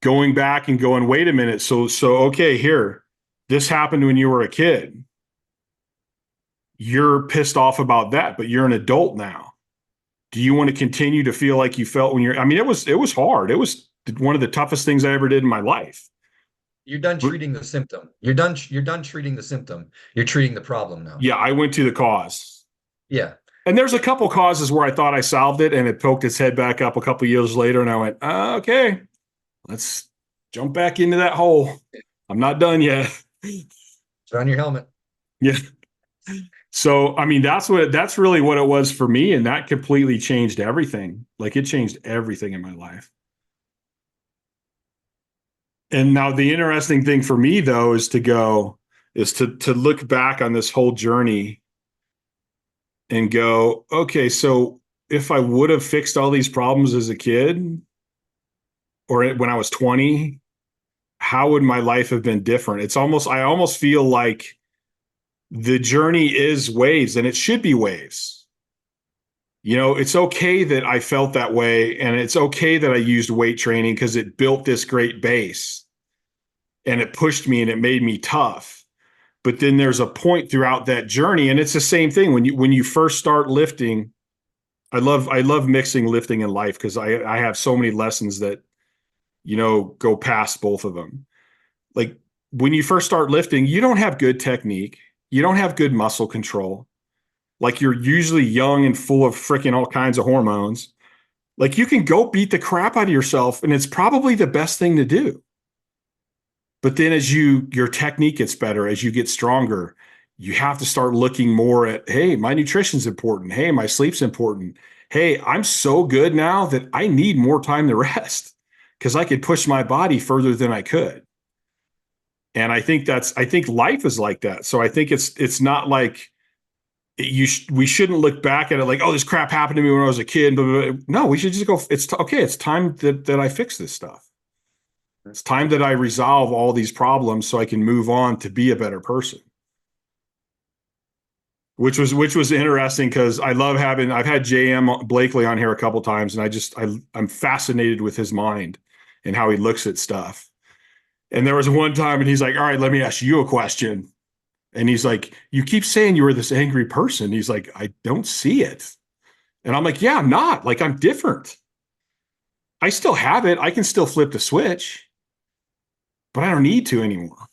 going back and going, wait a minute. So okay, here, this happened when you were a kid. You're pissed off about that, but you're an adult now. Do you want to continue to feel like you felt when I mean, it was hard. It was one of the toughest things I ever did in my life. You're done But treating the symptom. You're done treating the symptom. You're treating the problem now. yeah, I went to the cause. Yeah. And there's a couple causes where I thought I solved it and it poked its head back up a couple years later. And I went, okay, let's jump back into that hole. I'm not done yet. Put on your helmet. Yeah. So, I mean, that's really what it was for me. And that completely changed everything. Like it changed everything in my life. And now the interesting thing for me though is to look back on this whole journey and go, okay, so if I would have fixed all these problems as a kid or when I was 20, how would my life have been different? I almost feel like the journey is waves, and it should be waves. It's okay that I felt that way, and it's okay that I used weight training because it built this great base and it pushed me and it made me tough. But then there's a point throughout that journey, and it's the same thing when you first start lifting. I love mixing lifting and life because I have so many lessons that go past both of them. Like when you first start lifting, you don't have good technique, you don't have good muscle control. Like you're usually young and full of freaking all kinds of hormones. Like you can go beat the crap out of yourself, and it's probably the best thing to do. But then as your technique gets better, as you get stronger, you have to start looking more at, hey, my nutrition's important. Hey, my sleep's important. Hey, I'm so good now that I need more time to rest because I could push my body further than I could. And I think life is like that. So I think it's not like we shouldn't look back at it like, oh, this crap happened to me when I was a kid. No, we should just go, it's okay. It's time that I fix this stuff. It's time that I resolve all these problems so I can move on to be a better person. Which was interesting because I've had JM Blakely on here a couple times, and I'm fascinated with his mind and how he looks at stuff. And there was one time and he's like, all right, let me ask you a question. And he's like, you keep saying you were this angry person. He's like, I don't see it. And I'm like, yeah, I'm not. Like, I'm different. I still have it. I can still flip the switch, but I don't need to anymore.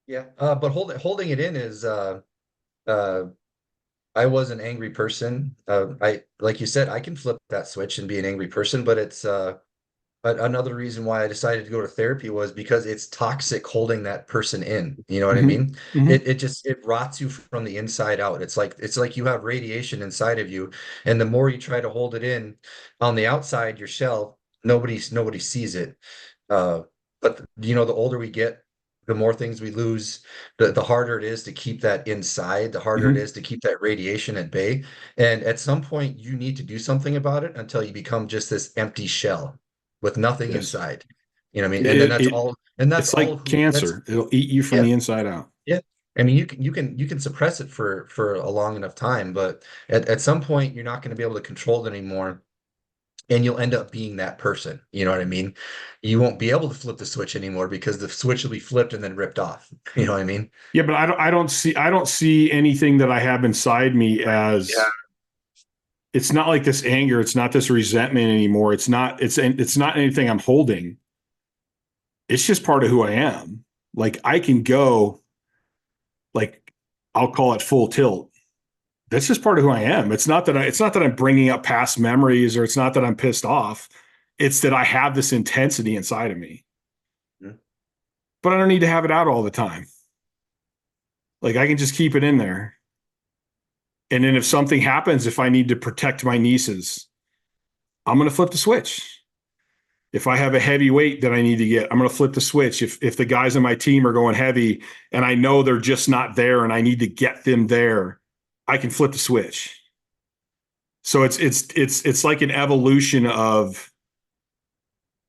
Yeah. But holding it in is I was an angry person. Like you said, I can flip that switch and be an angry person, but it's another reason why I decided to go to therapy was because it's toxic holding that person in. You know what I mean? It rots you from the inside out. It's like you have radiation inside of you, and the more you try to hold it in on the outside, your shell, nobody sees it. But the older we get, the more things we lose, the harder it is to keep that inside, the harder it is to keep that radiation at bay. And at some point, you need to do something about it until you become just this empty shell with nothing Yes. inside. You know what I mean? And then that's all. And that's it's all. Like cancer. It'll eat you from the inside out. Yeah. I mean, you can suppress it for a long enough time, but at some point, you're not going to be able to control it anymore. And you'll end up being that person. You know what I mean? You won't be able to flip the switch anymore because the switch will be flipped and then ripped off. You know what I mean? Yeah, but I don't see anything that I have inside me as it's not like this anger, it's not this resentment anymore. It's not anything I'm holding. It's just part of who I am. Like I can go, like I'll call it full tilt. That's just part of who I am. It's not that I'm bringing up past memories, or it's not that I'm pissed off. It's that I have this intensity inside of me, but I don't need to have it out all the time. Like I can just keep it in there. And then if something happens, if I need to protect my nieces, I'm going to flip the switch. If I have a heavy weight that I need to get, I'm going to flip the switch. If the guys on my team are going heavy and I know they're just not there and I need to get them there, I can flip the switch. So it's like an evolution of,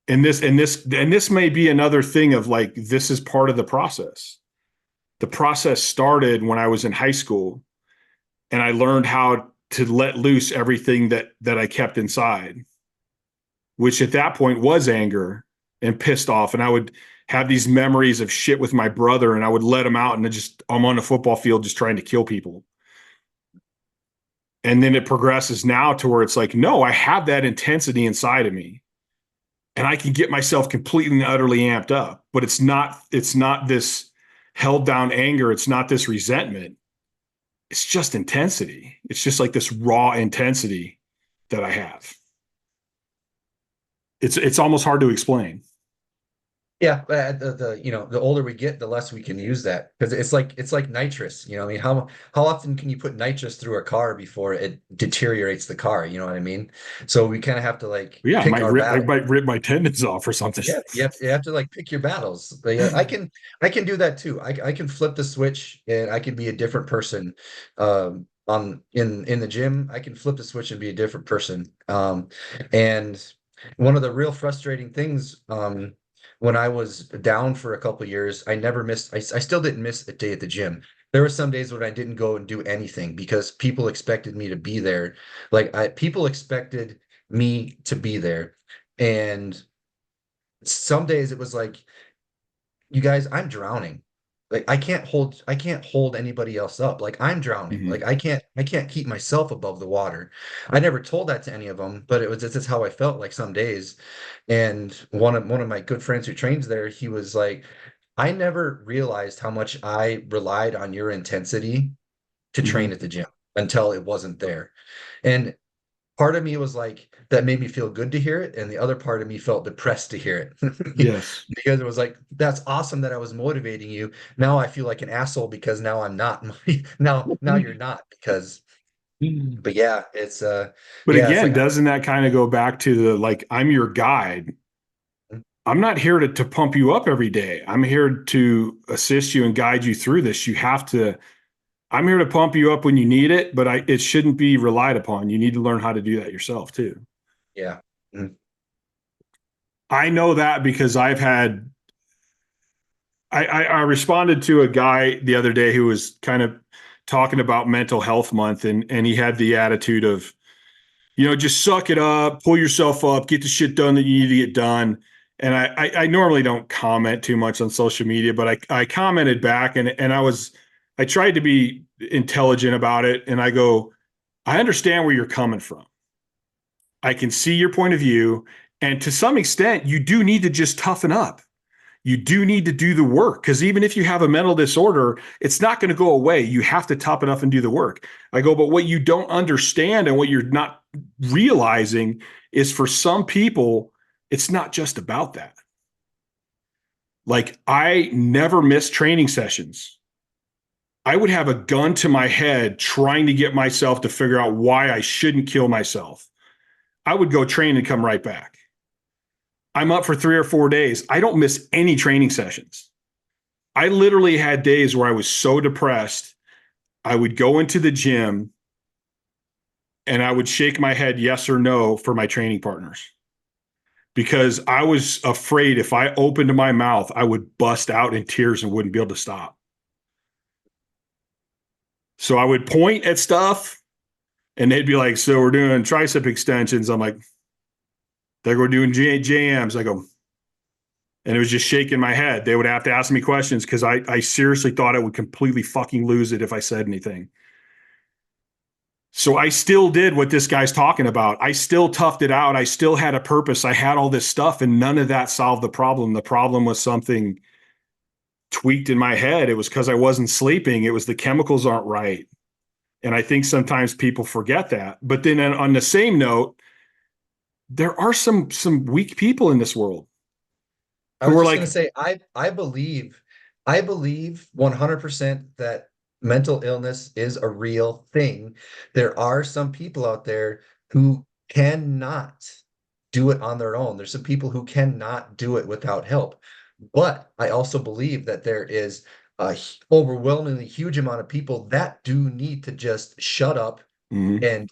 and this may be another thing of like, this is part of the process. The process started when I was in high school and I learned how to let loose everything that I kept inside, which at that point was anger and pissed off. And I would have these memories of shit with my brother and I would let him out and I'm on the football field just trying to kill people. And then it progresses now to where it's like, no, I have that intensity inside of me and I can get myself completely and utterly amped up, but it's not this held down anger. It's not this resentment. It's just intensity. It's just like this raw intensity that I have. It's almost hard to explain. Yeah, but the older we get, the less we can use that because it's like nitrous. I mean, how often can you put nitrous through a car before it deteriorates the car? You know what I mean? So we kind of have to like Yeah, pick our I battle. might rip my tendons off or something. Yeah, you have to like pick your battles. But, yeah, I can do that too. I can flip the switch and I can be a different person. In the gym, I can flip the switch and be a different person. And one of the real frustrating things, when I was down for a couple years, I never missed. I still didn't miss a day at the gym. There were some days when I didn't go and do anything because people expected me to be there. People expected me to be there, and some days it was like, you guys, I'm drowning. Like I can't hold anybody else up. Like I'm drowning. Mhm. Like I can't keep myself above the water. I never told that to any of them, but this is how I felt like some days. And one of my good friends who trains there, he was like, I never realized how much I relied on your intensity to train Mhm. at the gym until it wasn't there. And part of me was like, that made me feel good to hear it, and the other part of me felt depressed to hear it Yes. because it was like, that's awesome that I was motivating you. Now I feel like an asshole because now I'm not. Now you're not because. But yeah, But it's again, like, doesn't that kind of go back to the like, I'm your guide. I'm not here to pump you up every day. I'm here to assist you and guide you through this. I'm here to pump you up when you need it, but it shouldn't be relied upon. You need to learn how to do that yourself too. yeah. Mm. I know that because I responded to a guy the other day who was kind of talking about mental health month, and he had the attitude of, just suck it up, pull yourself up, get the shit done that you need to get done. And I normally don't comment too much on social media, but I commented back, and I tried to be intelligent about it. And I go, I understand where you're coming from. I can see your point of view. And to some extent, you do need to just toughen up. You do need to do the work, because even if you have a mental disorder, it's not going to go away. You have to toughen up and do the work. I go, but what you don't understand and what you're not realizing is, for some people, it's not just about that. Like, I never missed training sessions. I would have a gun to my head trying to get myself to figure out why I shouldn't kill myself. I would go train and come right back. I'm up for 3 or 4 days. I don't miss any training sessions. I literally had days where I was so depressed, I would go into the gym and I would shake my head yes or no for my training partners, because I was afraid if I opened my mouth, I would bust out in tears and wouldn't be able to stop. So I would point at stuff and they'd be like, so we're doing tricep extensions. I'm like, they're going doing JMs. I go, and it was just shaking my head. They would have to ask me questions because I seriously thought I would completely fucking lose it if I said anything. So I still did what this guy's talking about. I still toughed it out. I still had a purpose. I had all this stuff, and none of that solved the problem. The problem was something tweaked in my head. It was because I wasn't sleeping. It was the chemicals aren't right. And I think sometimes people forget that. But then on the same note, there are some weak people in this world I who was are just gonna like, say, I believe 100% that mental illness is a real thing. There are some people out there who cannot do it on their own. There's some people who cannot do it without help. But I also believe that there is a overwhelmingly huge amount of people that do need to just shut up mm-hmm, and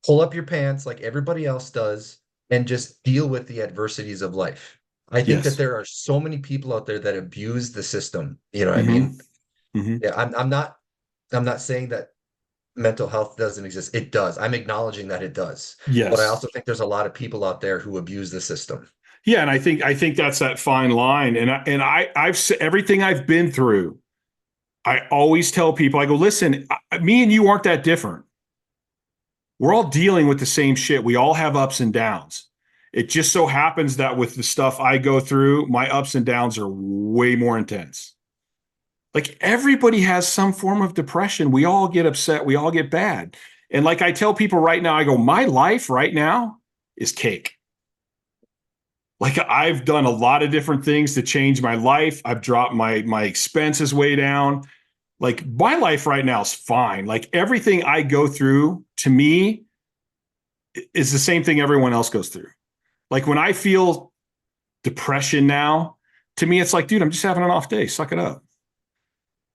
pull up your pants like everybody else does and just deal with the adversities of life. I think that yes, there are so many people out there that abuse the system. You know what I mm-hmm, mean? mm-hmm, Yeah, I'm not saying that mental health doesn't exist. It does. I'm acknowledging that it does. But I yes, also think there's a lot of people out there who abuse the system. yeah. And I think that's that fine line. I've everything I've been through, I always tell people, I go, listen, me and you aren't that different. We're all dealing with the same shit. We all have ups and downs. It just so happens that with the stuff I go through, my ups and downs are way more intense. Like, everybody has some form of depression. We all get upset. We all get bad. And like I tell people right now, I go, my life right now is cake. Like I've done a lot of different things to change my life. I've dropped my expenses way down. Like my life right now is fine. Like everything I go through to me is the same thing everyone else goes through. Like when I feel depression now, to me, it's like, dude, I'm just having an off day. Suck it up.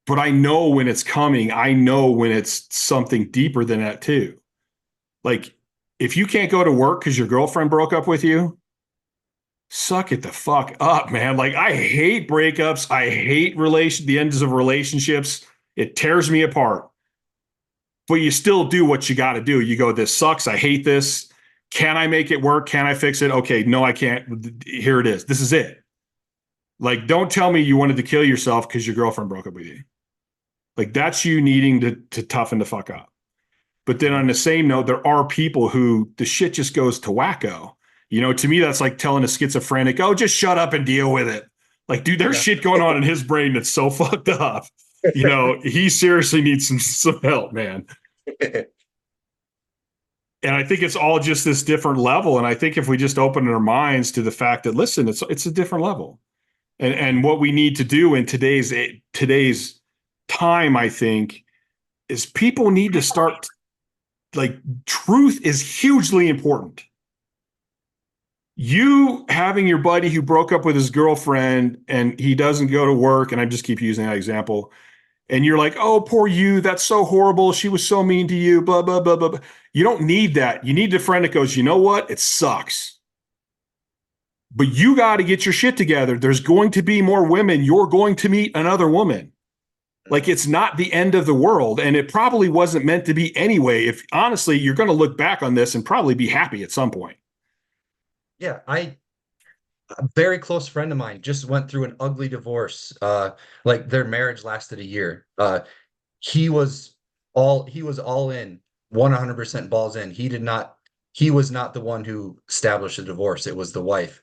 But I know when it's coming. I know when it's something deeper than that too. Like if you can't go to work because your girlfriend broke up with you, suck it the fuck up, man. Like I hate breakups. I hate the ends of relationships. It tears me apart. But you still do what you got to do. You go, this sucks. I hate this. Can I make it work? Can I fix it? Okay, no, I can't. Here it is. This is it. Like, don't tell me you wanted to kill yourself because your girlfriend broke up with you. Like, that's you needing to toughen the fuck up. But then on the same note, there are people who the shit just goes to wacko. You know, to me, that's like telling a schizophrenic, oh, just shut up and deal with it. Like, dude, there's shit going on in his brain that's so fucked up. You know, he seriously needs some help, man. And I think it's all just this different level. And I think if we just open our minds to the fact that, listen, it's a different level. And what we need to do in today's time, I think, is people need to start, like, truth is hugely important. You having your buddy who broke up with his girlfriend and he doesn't go to work, and I just keep using that example, and you're like, oh, poor you, that's so horrible. She was so mean to you, blah, blah, blah, blah, blah. You don't need that. You need a friend that goes, you know what? It sucks. But you got to get your shit together. There's going to be more women. You're going to meet another woman. Like, it's not the end of the world. And it probably wasn't meant to be anyway. If honestly, you're going to look back on this and probably be happy at some point. Yeah, a very close friend of mine just went through an ugly divorce. Like their marriage lasted a year. He was all in, 100% balls in. He was not the one who established the divorce. It was the wife.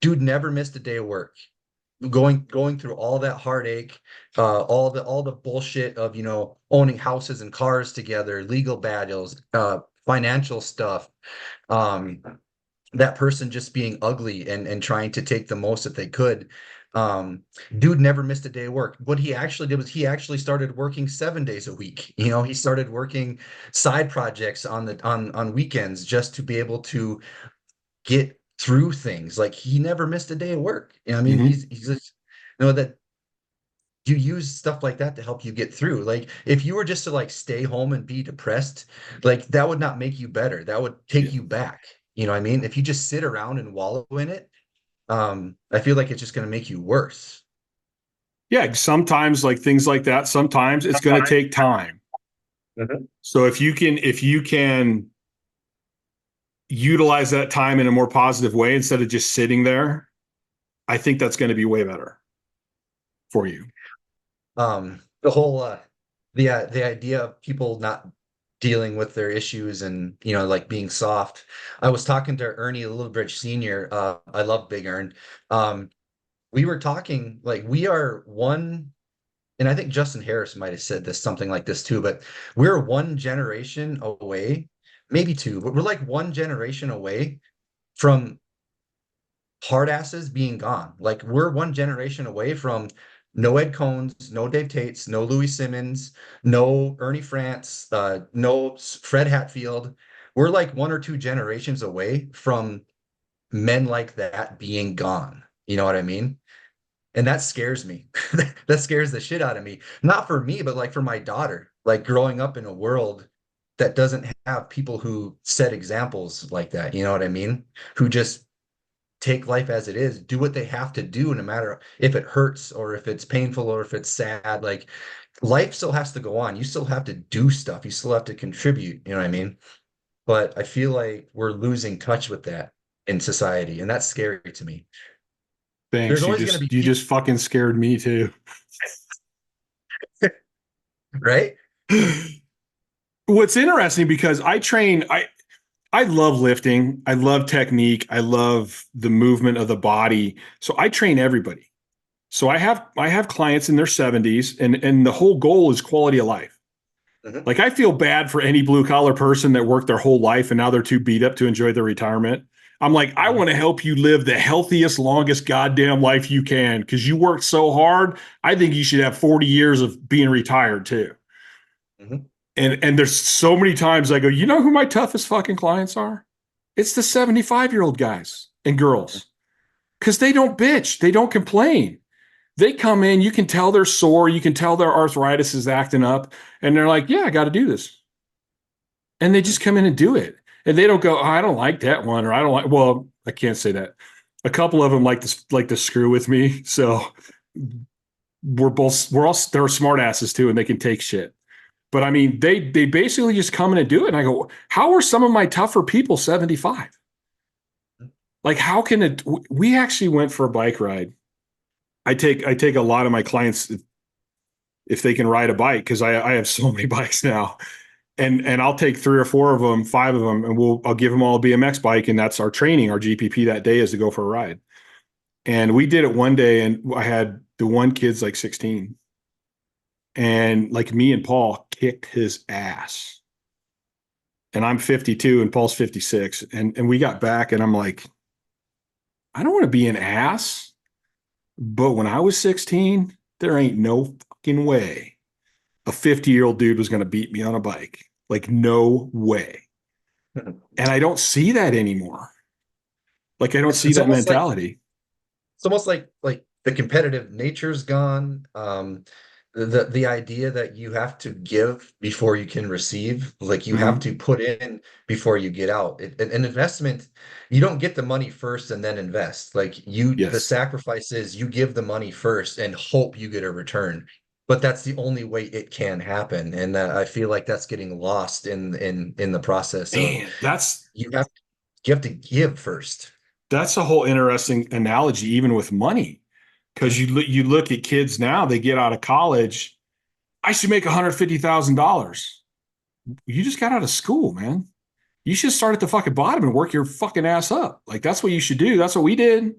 Dude never missed a day of work. Going through all that heartache, all the bullshit of, you know, owning houses and cars together, legal battles, financial stuff. That person just being ugly and trying to take the most that they could. Dude never missed a day of work. What he actually did was he actually started working 7 days a week. You know, he started working side projects on weekends just to be able to get through things. Like he never missed a day of work. You know, I mean, he's just, you know, that you use stuff like that to help you get through. Like if you were just to like stay home and be depressed, like that would not make you better. That would take you back. You know what I mean? If you just sit around and wallow in it, I feel like it's just going to make you worse. Yeah, sometimes like things like that, sometimes it's going to take time. So if you can utilize that time in a more positive way instead of just sitting there, I think that's going to be way better for you. The whole the idea of people not dealing with their issues and, you know, like being soft. I was talking to Ernie Littlebridge Sr. I love Big Ern. We were talking, like, we are one, and I think Justin Harris might have said this, something like this too, but we're one generation away, maybe two, but we're like one generation away from hard asses being gone. Like we're one generation away from no Ed Cones, no Dave Tates, no Louis Simmons, no Ernie France, no Fred Hatfield. We're like 1 or 2 generations away from men like that being gone. You know what I mean? And that scares me. That scares the shit out of me. Not for me, but like for my daughter, like growing up in a world that doesn't have people who set examples like that. You know what I mean? Who just take life as it is, do what they have to do, no matter if it hurts or if it's painful or if it's sad. Like life still has to go on. You still have to do stuff. You still have to contribute. You know what I mean? But I feel like we're losing touch with that in society, and that's scary to me. Thanks. There's always going to be You just fucking scared me too. Right? What's interesting, because I love lifting. I love technique. I love the movement of the body. So I train everybody. So I have clients in their 70s, and the whole goal is quality of life. Mm-hmm. Like I feel bad for any blue collar person that worked their whole life and now they're too beat up to enjoy their retirement. I'm like, I want to help you live the healthiest, longest goddamn life you can because you worked so hard. I think you should have 40 years of being retired too. Mm-hmm. And there's so many times I go, you know who my toughest fucking clients are? It's the 75-year-old guys and girls because they don't bitch. They don't complain. They come in, you can tell they're sore. You can tell their arthritis is acting up. And they're like, yeah, I got to do this. And they just come in and do it. And they don't go, oh, I don't like that one. Or I don't like, well, I can't say that. A couple of them like to screw with me. So they're smart asses too, and they can take shit. But I mean, they basically just come in and do it. And I go, how are some of my tougher people 75? Like, how can it? We actually went for a bike ride. I take a lot of my clients if they can ride a bike because I have so many bikes now, and I'll take 3 or 4 of them, 5 of them, and I'll give them all a BMX bike, and that's our training. Our GPP that day is to go for a ride. And we did it one day, and I had the one kid's like 16. And like me and Paul kicked his ass. And I'm 52 and Paul's 56. And we got back and I'm like, I don't want to be an ass. But when I was 16, there ain't no fucking way a 50-year-old dude was going to beat me on a bike. Like, no way. And I don't see that anymore. Like, I don't see that mentality. It's almost like the competitive nature's gone. The idea that you have to give before you can receive, like you have to put in before you get out. An investment, you don't get the money first and then invest. Like the sacrifice is you give the money first and hope you get a return. But that's the only way it can happen, and I feel like that's getting lost in the process. Man, You have to give first. That's a whole interesting analogy, even with money. Because you look at kids now, they get out of college. I should make $150,000. You just got out of school, man. You should start at the fucking bottom and work your fucking ass up. Like, that's what you should do. That's what we did.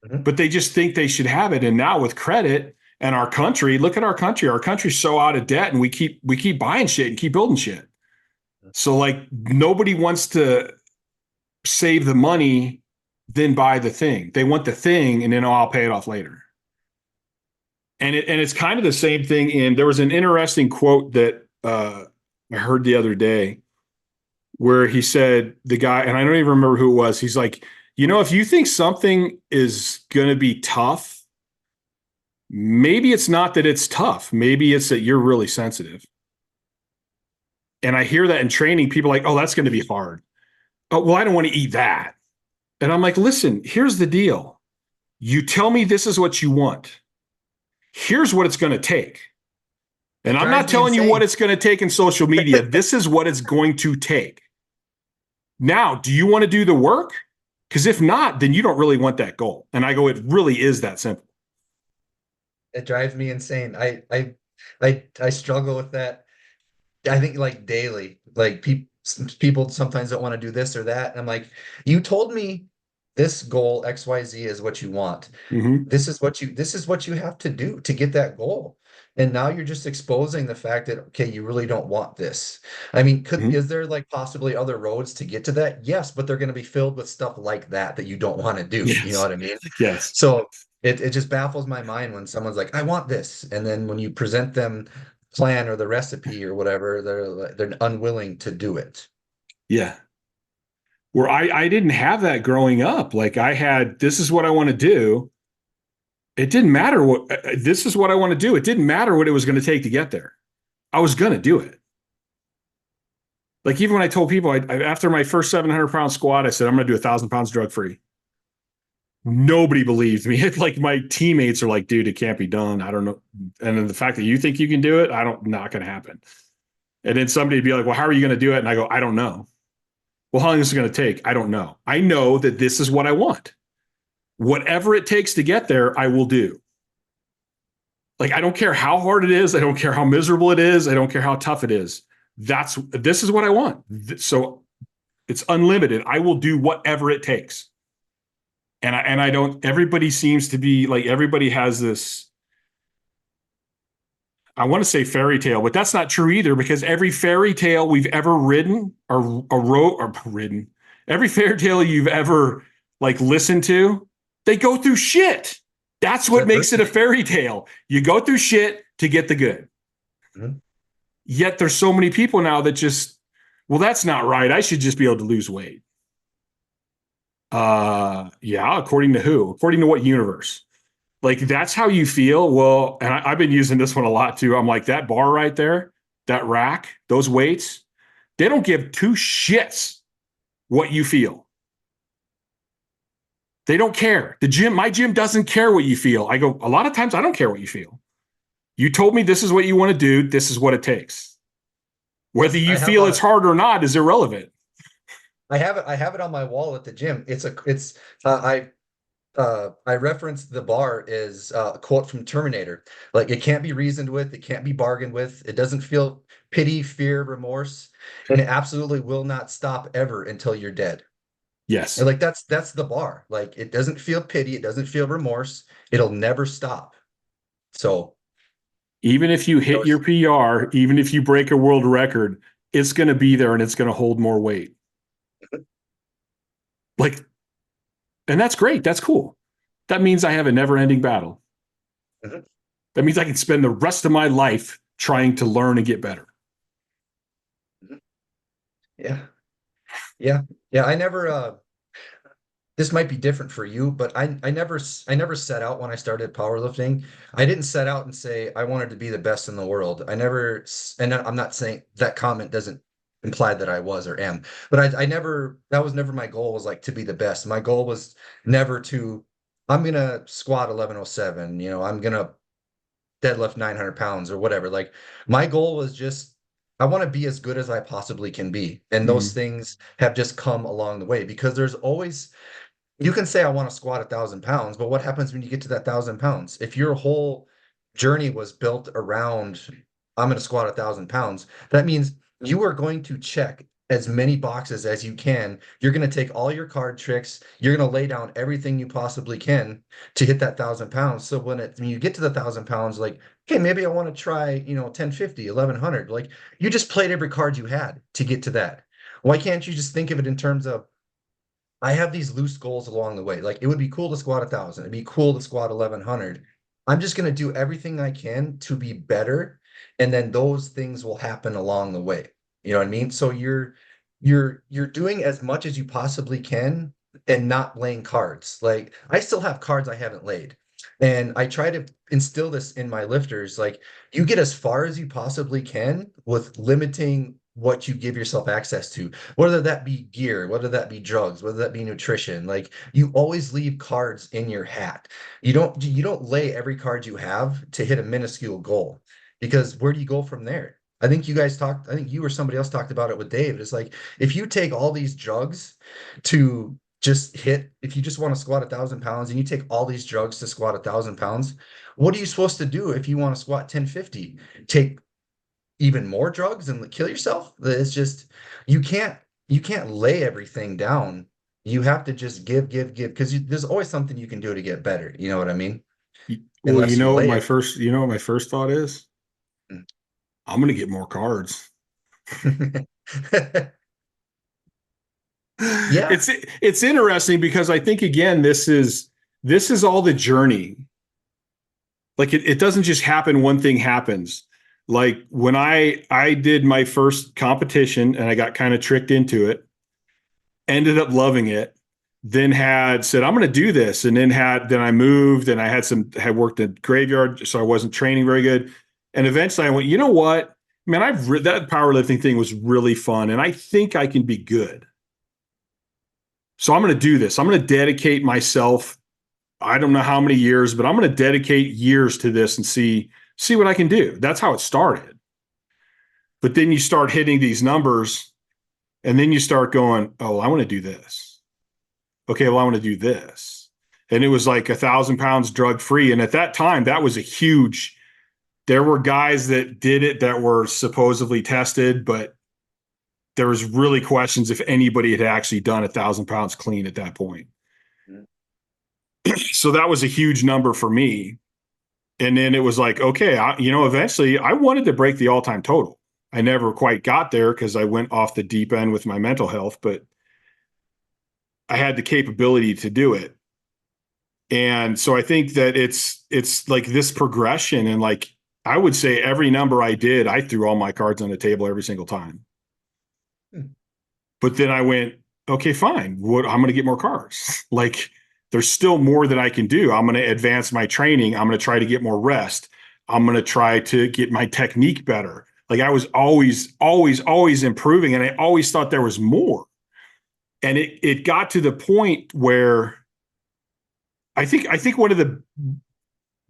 Mm-hmm. But they just think they should have it. And now with credit and our country, look at our country. Our country's so out of debt, and we keep buying shit and keep building shit. So like nobody wants to save the money then buy the thing. They want the thing, and then I'll pay it off later. And it's kind of the same thing. And there was an interesting quote that I heard the other day where he said, the guy, and I don't even remember who it was. He's like, if you think something is going to be tough, maybe it's not that it's tough. Maybe it's that you're really sensitive. And I hear that in training. People are like, oh, that's going to be hard. Oh, well, I don't want to eat that. And I'm like, listen, here's the deal. You tell me this is what you want. Here's what it's going to take. And I'm not telling you what it's going to take in social media. This is what it's going to take. Now, do you want to do the work? Because if not, then you don't really want that goal. And I go, it really is that simple. It drives me insane. I struggle with that. I think like daily, like people sometimes don't want to do this or that. And I'm like, you told me this goal XYZ is what you want. Mm-hmm. This is what you have to do to get that goal. And now you're just exposing the fact that, okay, you really don't want this. I mean, is there like possibly other roads to get to that? Yes, but they're going to be filled with stuff like that you don't want to do. Yes. You know what I mean? Yes. So it just baffles my mind when someone's like, I want this. And then when you present them plan or the recipe or whatever, they're unwilling to do it. Yeah. Where I didn't have that growing up. Like I had, this is what I want to do. It didn't matter what, this is what I want to do. It didn't matter what it was going to take to get there. I was going to do it. Like even when I told people, after my first 700-pound squat, I said, I'm going to do 1,000 pounds drug-free. Nobody believed me. Like my teammates are like, dude, it can't be done. I don't know. And then the fact that you think you can do it, not going to happen. And then somebody would be like, well, how are you going to do it? And I go, I don't know. Well, how long is this going to take? I don't know. I know that this is what I want. Whatever it takes to get there, I will do. Like, I don't care how hard it is. I don't care how miserable it is. I don't care how tough it is. This is what I want. So it's unlimited. I will do whatever it takes. And I don't, everybody seems to be like, everybody has this, I want to say fairy tale, but that's not true either, because every fairy tale we've ever written or Every fairy tale you've ever like listened to, they go through shit. That's what makes it a fairy tale. You go through shit to get the good. Mm-hmm. Yet there's so many people now that just, well, that's not right. I should just be able to lose weight. Yeah, according to who? According to what universe? Like, that's how you feel? Well, and I've been using this one a lot too. I'm like, that bar right there, that rack, those weights, they don't give two shits what you feel. They don't care. My gym doesn't care what you feel. I go, a lot of times I don't care what you feel. You told me this is what you want to do. This is what it takes. Whether you feel it's hard or not is irrelevant. I have it on my wall at the gym. I referenced the bar is a quote from Terminator. Like, it can't be reasoned with, it can't be bargained with. It doesn't feel pity, fear, remorse, and it absolutely will not stop ever until you're dead. Yes. And like that's the bar. Like, it doesn't feel pity, it doesn't feel remorse. It'll never stop. So even if you hit your PR, even if you break a world record, it's going to be there and it's going to hold more weight. Like, and that's great. That's cool. That means I have a never-ending battle. Mm-hmm. That means I can spend the rest of my life trying to learn and get better. Yeah. I never, this might be different for you, but I never set out when I started powerlifting. I didn't set out and say I wanted to be the best in the world. And I'm not saying that comment doesn't imply that I was or am, but that was never my goal, was like to be the best. My goal was never I'm going to squat 1107, I'm going to deadlift 900 pounds or whatever. Like, my goal was just, I want to be as good as I possibly can be. And those things have just come along the way, because there's always, you can say I want to squat 1,000 pounds, but what happens when you get to that 1,000 pounds? If your whole journey was built around, I'm going to squat 1,000 pounds, that means you are going to check as many boxes as you can. You're going to take all your card tricks. You're going to lay down everything you possibly can to hit that 1,000 pounds. So when you get to the 1,000 pounds, like, okay, maybe I want to try, 1050, 1100. Like, you just played every card you had to get to that. Why can't you just think of it in terms of, I have these loose goals along the way. Like, it would be cool to squat 1,000. It'd be cool to squat 1,100. I'm just going to do everything I can to be better. And then those things will happen along the way. You know what I mean? So you're doing as much as you possibly can and not laying cards. Like, I still have cards I haven't laid. And I try to instill this in my lifters. Like, you get as far as you possibly can with limiting what you give yourself access to, whether that be gear, whether that be drugs, whether that be nutrition. Like, you always leave cards in your hat. You don't lay every card you have to hit a minuscule goal, because where do you go from there? I think you or somebody else talked about it with Dave. It's like, if you take all these drugs to just hit, if you just want to squat 1,000 pounds and you take all these drugs to squat 1,000 pounds, what are you supposed to do if you want to squat 1050? Take even more drugs and kill yourself? It's just, you can't lay everything down. You have to just give, because there's always something you can do to get better. You know what I mean? Well, what my first thought is? I'm going to get more cards. Yeah. It's interesting, because I think, again, this is all the journey. Like, it doesn't just happen. One thing happens. Like, when I did my first competition and I got kind of tricked into it, ended up loving it, then said, I'm going to do this. And then I moved, and I had worked at graveyard, so I wasn't training very good. And eventually I went, you know what, man, that powerlifting thing was really fun, and I think I can be good. So I'm going to do this. I'm going to dedicate myself, I don't know how many years, but I'm going to dedicate years to this and see what I can do. That's how it started. But then you start hitting these numbers, and then you start going, oh, I want to do this. Okay, well, I want to do this. And it was like 1,000 pounds drug free. And at that time, that was there were guys that did it that were supposedly tested, but there was really questions if anybody had actually done 1,000 pounds clean at that point. So that was a huge number for me. And then it was like, okay, eventually I wanted to break the all-time total. I never quite got there because I went off the deep end with my mental health, but I had the capability to do it. And so I think that it's like this progression, and like I would say every number I did, I threw all my cards on the table every single time. But then I went, okay, fine. I'm going to get more cards. Like there's still more that I can do. I'm going to advance my training. I'm going to try to get more rest. I'm going to try to get my technique better. Like I was always improving, and I always thought there was more. And it got to the point where I think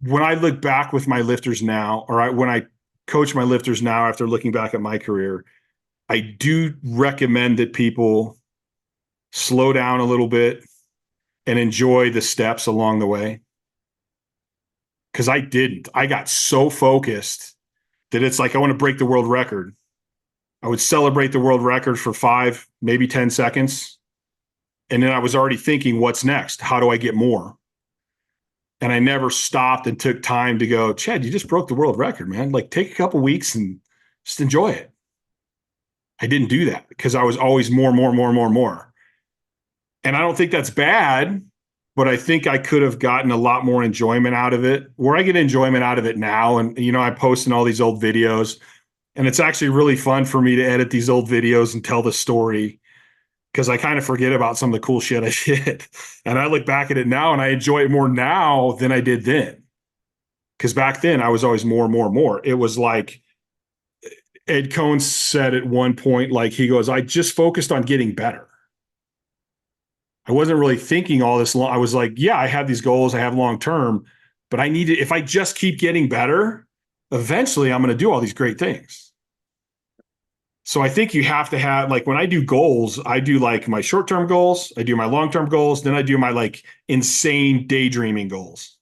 when I look back with my lifters now, when I coach my lifters now after looking back at my career, I do recommend that people slow down a little bit and enjoy the steps along the way. Because I didn't. I got so focused that it's like I want to break the world record. I would celebrate the world record for 5, maybe 10 seconds. And then I was already thinking, what's next? How do I get more? And I never stopped and took time to go, Chad, you just broke the world record, man. Like take a couple weeks and just enjoy it. I didn't do that because I was always more. And I don't think that's bad, but I think I could have gotten a lot more enjoyment out of it, where I get enjoyment out of it now. And, I post in all these old videos, and it's actually really fun for me to edit these old videos and tell the story, because I kind of forget about some of the cool shit I did. And I look back at it now and I enjoy it more now than I did then. Because back then I was always more. It was like Ed Cohn said at one point, like he goes, I just focused on getting better. I wasn't really thinking all this long. I was like, yeah, I have these goals, I have long-term, but I need to, if I just keep getting better, eventually I'm going to do all these great things. So I think you have to have, like when I do goals, I do like my short-term goals, I do my long-term goals, then I do my like insane daydreaming goals.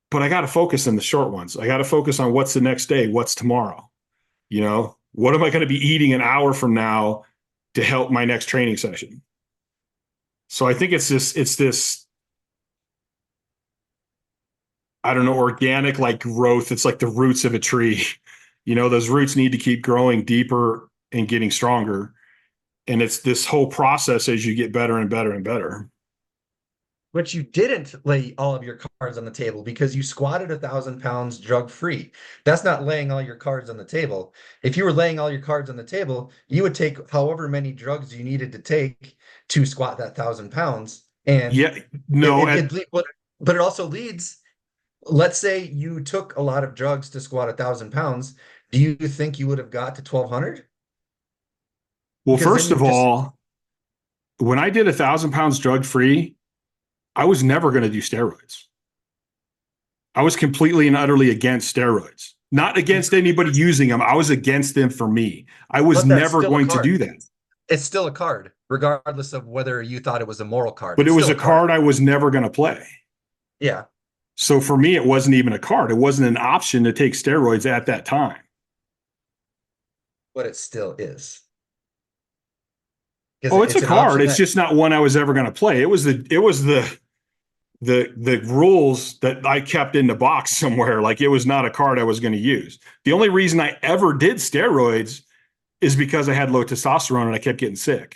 But I got to focus on the short ones. I got to focus on what's the next day, what's tomorrow. What am I going to be eating an hour from now to help my next training session? So I think it's this, I don't know, organic like growth. It's like the roots of a tree. Those roots need to keep growing deeper and getting stronger. And it's this whole process as you get better and better and better. But you didn't lay all of your cards on the table because you squatted 1,000 pounds drug-free. That's not laying all your cards on the table. If you were laying all your cards on the table, you would take however many drugs you needed to take to squat that 1,000 pounds. And yeah, no, but it also leads. Let's say you took a lot of drugs to squat 1,000 pounds. Do you think you would have got to 1,200? Well, first of all, when I did 1,000 pounds drug-free, I was never going to do steroids. I was completely and utterly against steroids. Not against anybody using them. I was against them for me. I was never going to do that. It's still a card, regardless of whether you thought it was a moral card. But it was a card I was never going to play. Yeah. So for me, it wasn't even a card. It wasn't an option to take steroids at that time. But it still is. Oh, it's a card. It's just not one I was ever going to play. It was the rules that I kept in the box somewhere. Like it was not a card I was going to use. The only reason I ever did steroids is because I had low testosterone and I kept getting sick.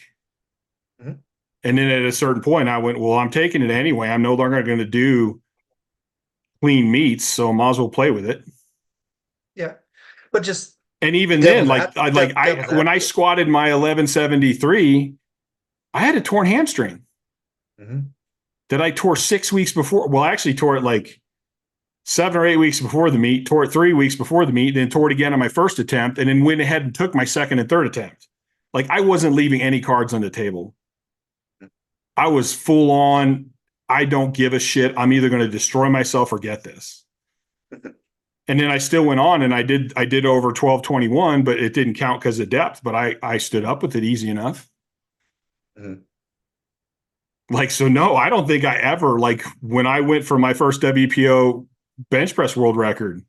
Mm-hmm. And then at a certain point I went, well, I'm taking it anyway. I'm no longer going to do clean meats, so I might as well play with it. Yeah. But just, and even then, when I squatted my 1173, I had a torn hamstring that I tore 6 weeks before. Well, I actually tore it like 7 or 8 weeks before the meet, tore it 3 weeks before the meet, then tore it again on my first attempt, and then went ahead and took my second and third attempt. Like I wasn't leaving any cards on the table. I was full on, I don't give a shit. I'm either going to destroy myself or get this. And then I still went on and I did over 1221, but it didn't count because of depth, but I stood up with it easy enough. Mm-hmm. Like, so no, I don't think I ever, like when I went for my first WPO bench press world record,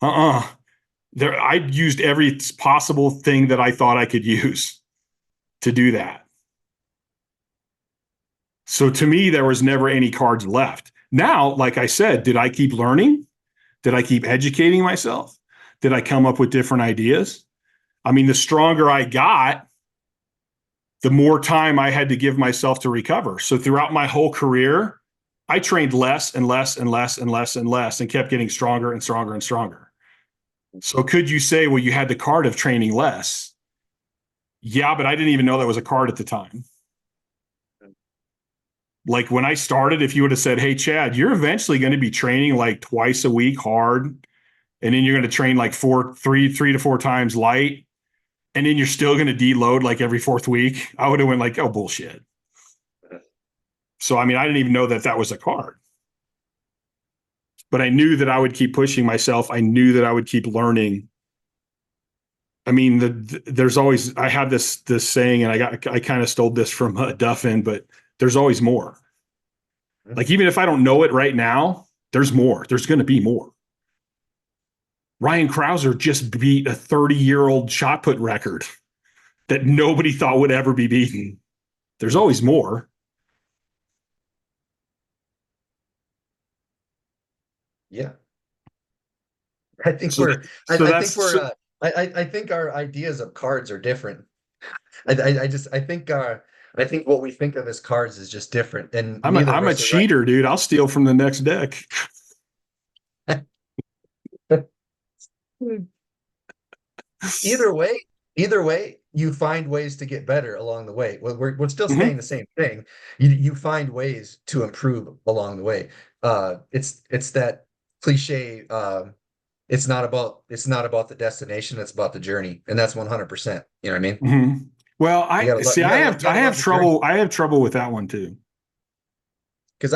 I used every possible thing that I thought I could use to do that. So to me, there was never any cards left. Now, like I said, did I keep learning? Did I keep educating myself? Did I come up with different ideas? I mean, the stronger I got, the more time I had to give myself to recover. So throughout my whole career, I trained less and less and less and less and less and kept getting stronger and stronger and stronger. So could you say, well, you had the card of training less? Yeah, but I didn't even know that was a card at the time. Like when I started, if you would have said, hey, Chad, you're eventually going to be training like twice a week hard, and then you're going to train like three to four times light, and then you're still going to deload like every fourth week, I would have went like, oh, bullshit. So, I mean, I didn't even know that that was a card. But I knew that I would keep pushing myself. I knew that I would keep learning. I mean, there's always, I have this saying, and I kind of stole this from Duffin, but there's always more. Like, even if I don't know it right now, there's more. There's going to be more. Ryan Krauser just beat a 30-year-old shot put record that nobody thought would ever be beaten. There's always more. Yeah. I think I think our ideas of cards are different. I think what we think of as cards is just different. And I'm a cheater, dude. I'll steal from the next deck. Either way, you find ways to get better along the way. Well, we're still saying the same thing. You find ways to improve along the way. It's that cliche. It's not about the destination. It's about the journey, and that's 100%. You know what I mean? Mm-hmm. Well, I have trouble with that one too. Because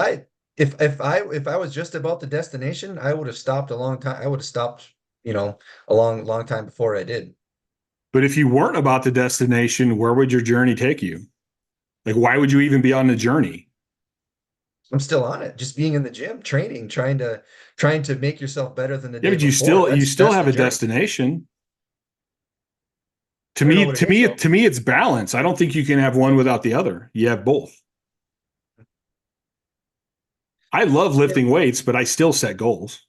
if I was just about the destination, I would have stopped a long time. I would have stopped, a long time before I did. But if you weren't about the destination, where would your journey take you? Like, why would you even be on the journey? I'm still on it. Just being in the gym, training, trying to make yourself better than the day but you still have a destination. To me, it's balance. I don't think you can have one without the other. You have both. I love lifting weights, but I still set goals.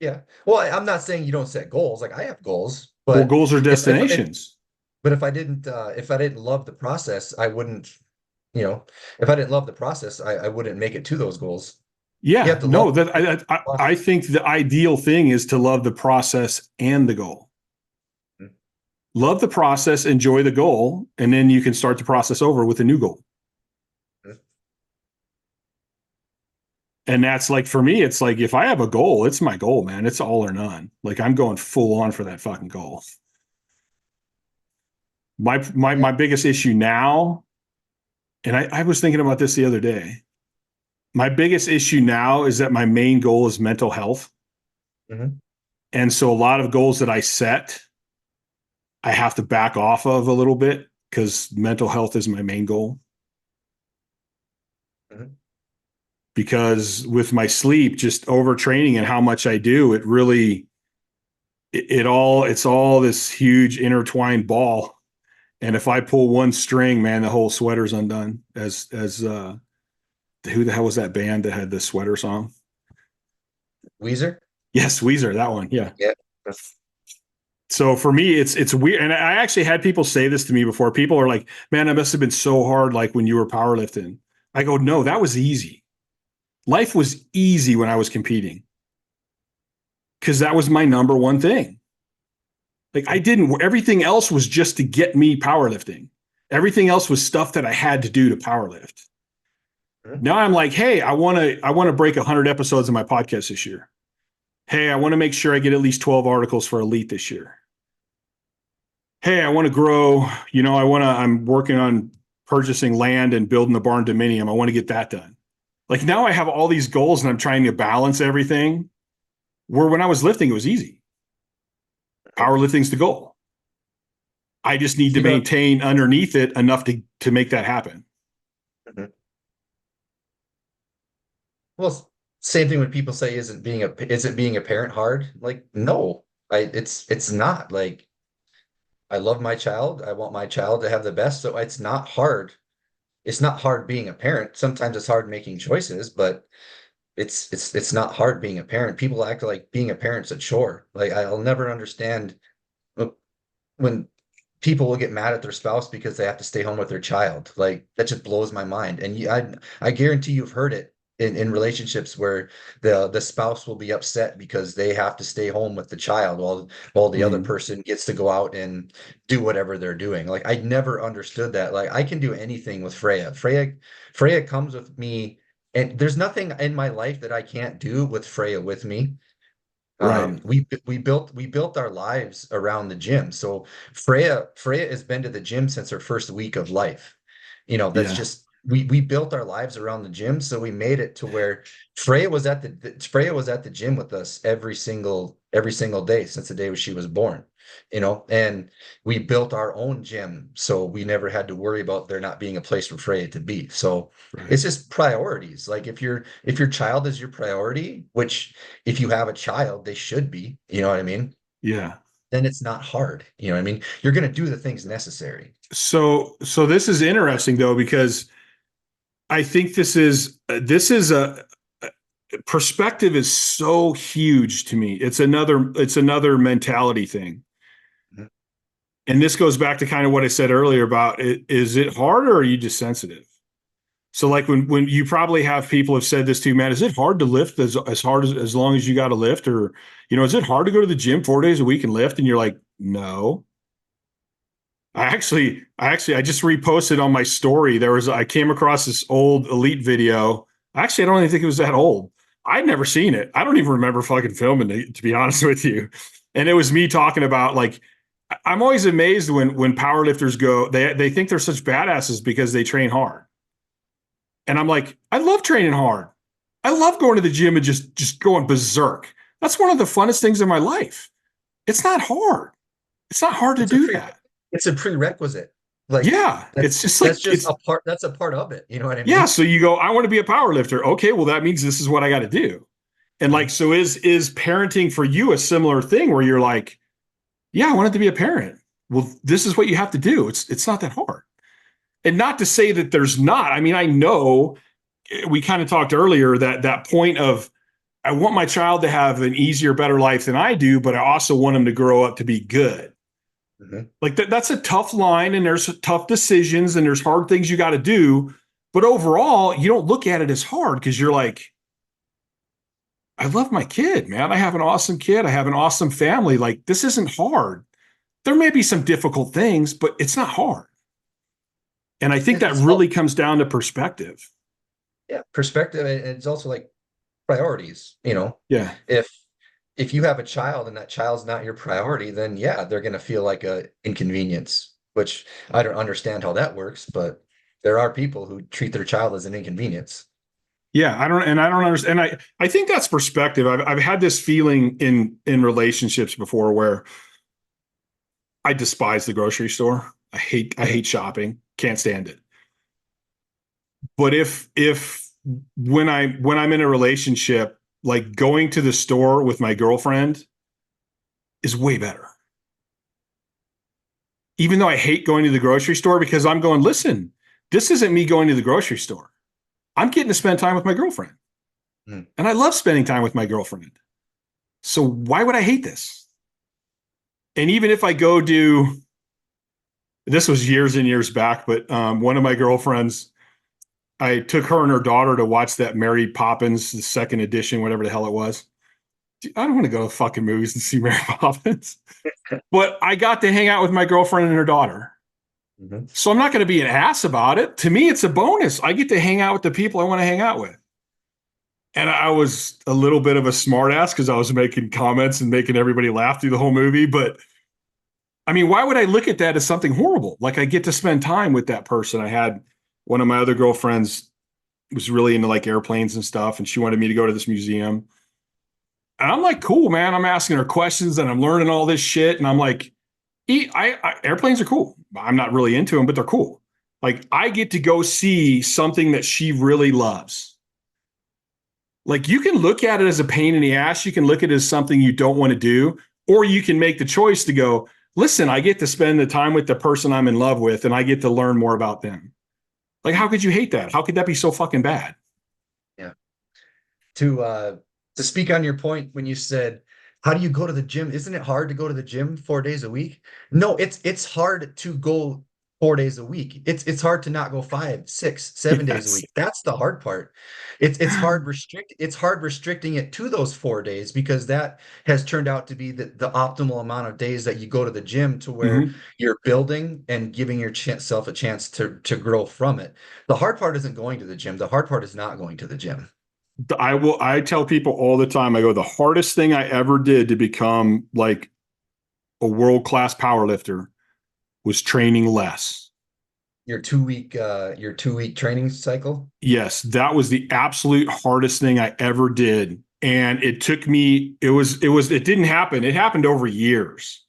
Yeah. Well, I'm not saying you don't set goals. Like I have goals, but well, goals are destinations. But if I didn't love the process, I wouldn't, if I didn't love the process, I wouldn't make it to those goals. Yeah, no, I think the ideal thing is to love the process and the goal. Mm-hmm. Love the process, enjoy the goal, and then you can start the process over with a new goal. Mm-hmm. And that's like, for me, it's like, if I have a goal, it's my goal, man. It's all or none. Like, I'm going full on for that fucking goal. My biggest issue now, and I was thinking about this the other day. My biggest issue now is that my main goal is mental health. Mm-hmm. And so a lot of goals that I set, I have to back off of a little bit because mental health is my main goal. Mm-hmm. Because with my sleep, just overtraining and how much I do, it really, it's all this huge intertwined ball. And if I pull one string, man, the whole sweater's undone. Who the hell was that band that had the sweater song? Weezer? Yes, Weezer, that one. Yeah. Yeah. So for me, it's weird. And I actually had people say this to me before. People are like, man, that must have been so hard, like when you were powerlifting. I go, no, that was easy. Life was easy when I was competing. Because that was my number one thing. Like everything else was just to get me powerlifting. Everything else was stuff that I had to do to powerlift. Now I'm like, hey, I want to break 100 episodes of my podcast this year. Hey, I want to make sure I get at least 12 articles for Elite this year. Hey, I want to grow, I'm working on purchasing land and building the barn dominium. I want to get that done. Like now I have all these goals and I'm trying to balance everything. Where when I was lifting, it was easy. Powerlifting's the goal. I just need to maintain underneath it enough to make that happen. Mm-hmm. Well, same thing when people say, isn't being a parent hard? Like, no, it's not. Like, I love my child. I want my child to have the best. So it's not hard. It's not hard being a parent. Sometimes it's hard making choices, but it's not hard being a parent. People act like being a parent's a chore. Like I'll never understand when people will get mad at their spouse because they have to stay home with their child. Like that just blows my mind. And I guarantee you've heard it in relationships where the spouse will be upset because they have to stay home with the child while the other Mhm. person gets to go out and do whatever they're doing. Like I never understood that. Like I can do anything with Freya. Freya comes with me, and there's nothing in my life that I can't do with Freya with me. Right. We built our lives around the gym. So Freya has been to the gym since her first week of life. That's Yeah. just we built our lives around the gym, so we made it to where Freya was at the gym with us every single day since the day she was born. And we built our own gym, so we never had to worry about there not being a place for Freya to be. So Right. it's just priorities. Like if your child is your priority, which if you have a child, they should be, you know what I mean? Yeah. Then it's not hard. You know what I mean? You're going to do the things necessary. So this is interesting though, because I think this is a perspective is so huge to me. It's another mentality thing. Mhm. And this goes back to kind of what I said earlier about is it harder or are you just sensitive? So like when you probably have people have said this to you, man, is it hard to lift as hard as long as you got to lift? Or, is it hard to go to the gym 4 days a week and lift? And you're like, no. I just reposted on my story. I came across this old Elite video. Actually, I don't even think it was that old. I'd never seen it. I don't even remember fucking filming it, to be honest with you. And it was me talking about like, I'm always amazed when powerlifters go, they think they're such badasses because they train hard. And I'm like, I love training hard. I love going to the gym and just going berserk. That's one of the funnest things in my life. It's not hard. It's not hard to It's a do pre that. it's a prerequisite. Like Yeah, that's it's just that's like just a part of it. You know what I yeah. mean? So you go, I want to be a power lifter. Okay, well that means this is what I got to do. And like, Mhm. so is parenting for you a similar thing where you're like, yeah, I wanted to be a parent. Well, this is what you have to do. It's not that hard. And not to say that there's not. I mean, I know we kind of talked earlier that point of I want my child to have an easier, better life than I do, but I also want him to grow up to be good. Mhm. Like that's a tough line, and there's tough decisions, and there's hard things you got to do. But overall, you don't look at it as hard because you're like, I love my kid, man. I have an awesome kid. I have an awesome family. Like this isn't hard. There may be some difficult things, but it's not hard. And I think that It's all really comes down to perspective. Yeah, perspective, and it's also like priorities. Yeah. If if you have a child and that child's not your priority, then yeah, they're going to feel like a inconvenience, which I don't understand how that works, but there are people who treat their child as an inconvenience. Yeah, I don't understand. I think that's perspective. I've had this feeling in relationships before where I despise the grocery store. I hate shopping. Can't stand it. But if when I'm in a relationship, like going to the store with my girlfriend is way better. Even though I hate going to the grocery store because I'm going, listen, this isn't me going to the grocery store. I'm getting to spend time with my girlfriend. Mm. And I love spending time with my girlfriend. So why would I hate this? And even if I go do, this was years and years back, but one of my girlfriends, I took her and her daughter to watch that Mary Poppins, the second edition, whatever the hell it was. Dude, I don't want to go to fucking movies and see Mary Poppins, but I got to hang out with my girlfriend and her daughter. Mhm. So I'm not going to be an ass about it. To me, it's a bonus. I get to hang out with the people I want to hang out with. And I was a little bit of a smartass because I was making comments and making everybody laugh through the whole movie. But I mean, why would I look at that as something horrible? Like I get to spend time with that person. I had one of my other girlfriends was really into like airplanes and stuff, and she wanted me to go to this museum. And I'm like, cool, man. I'm asking her questions and I'm learning all this shit. And I'm like, airplanes are cool. I'm not really into them, but they're cool. Like I get to go see something that she really loves. Like you can look at it as a pain in the ass. You can look at it as something you don't want to do, or you can make the choice to go, listen, I get to spend the time with the person I'm in love with and I get to learn more about them. Like, how could you hate that? How could that be so fucking bad? Yeah. To speak on your point when you said how do you go to the gym? Isn't it hard to go to the gym 4 days a week? No, it's hard to go 4 days a week. It's hard to not go 5, 6, 7 days a Yes. week. That's the hard part. It's hard restricting it to those 4 days because that has turned out to be the optimal amount of days that you go to the gym to where Mhm. you're building and giving yourself a chance to grow from it. The hard part isn't going to the gym. The hard part is not going to the gym. I tell people all the time, I go, the hardest thing I ever did to become like a world-class power lifter was training less. Your 2 week training cycle. Yes, that was the absolute hardest thing I ever did. And it took me, it didn't happen. It happened over years.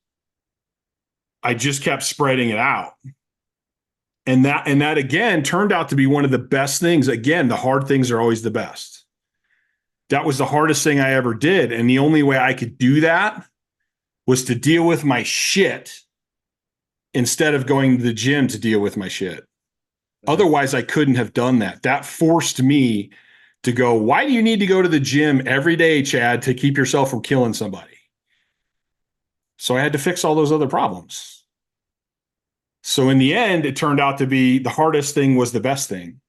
I just kept spreading it out. And that again turned out to be one of the best things. Again, the hard things are always the best. That was the hardest thing I ever did. And the only way I could do that was to deal with my shit instead of going to the gym to deal with my shit. Otherwise, I couldn't have done that. That forced me to go, why do you need to go to the gym every day, Chad, to keep yourself from killing somebody? So I had to fix all those other problems. So in the end, it turned out to be the hardest thing was the best thing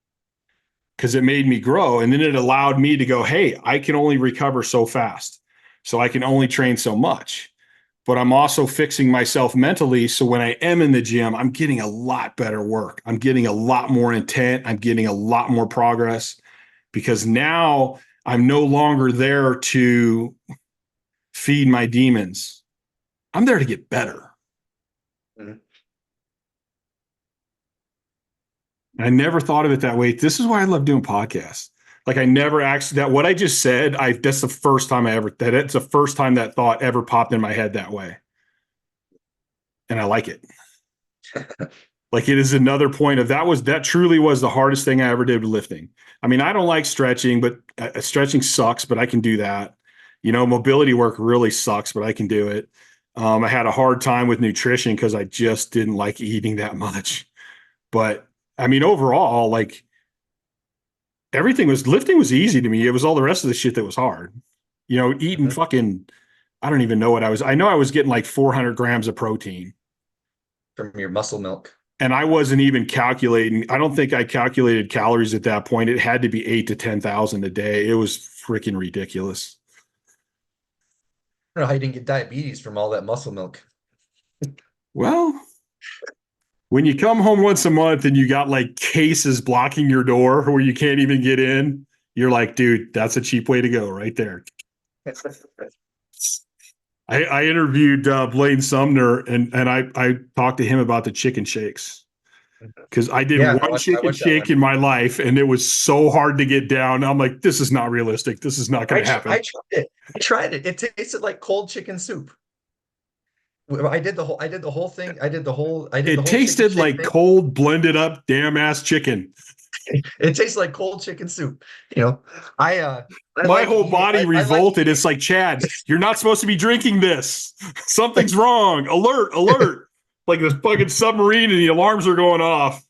because it made me grow. And then it allowed me to go, hey, I can only recover so fast. So I can only train so much. But I'm also fixing myself mentally. So when I am in the gym, I'm getting a lot better work. I'm getting a lot more intent. I'm getting a lot more progress because now I'm no longer there to feed my demons. I'm there to get better. Mhm. I never thought of it that way. This is why I love doing podcasts. Like I never actually that what I just said, that's the first time it's the first time that thought ever popped in my head that way. And I like it. Like it is another point of that truly was the hardest thing I ever did with lifting. I mean, I don't like stretching, but stretching sucks, but I can do that. Mobility work really sucks, but I can do it. I had a hard time with nutrition because I just didn't like eating that much. But I mean, overall, like lifting was easy to me. It was all the rest of the shit that was hard. Eating Mhm. fucking, I don't even know what I know I was getting like 400 grams of protein. From your muscle milk. And I wasn't even calculating. I don't think I calculated calories at that point. It had to be 8 to 10,000 a day. It was freaking ridiculous. I don't know how you didn't get diabetes from all that muscle milk. Well, when you come home once a month and you got like cases blocking your door where you can't even get in, you're like, dude, that's a cheap way to go right there. I interviewed Blaine Sumner and I talked to him about the chicken shakes because I did Yeah, one I chicken watched that shake one. in my life and it was so hard to get down. I'm like, this is not realistic. This is not going to happen. I tried it. I tried it. It tasted like cold chicken soup. I did the whole thing. I did the whole It chicken tasted shake like thing. cold, blended up, damn ass chicken. It tastes like cold chicken soup. I My like whole eating. body I like revolted. eating. It's like, Chad, you're not supposed to be drinking this. Something's wrong. Alert, alert. Like this fucking submarine and the alarms are going off.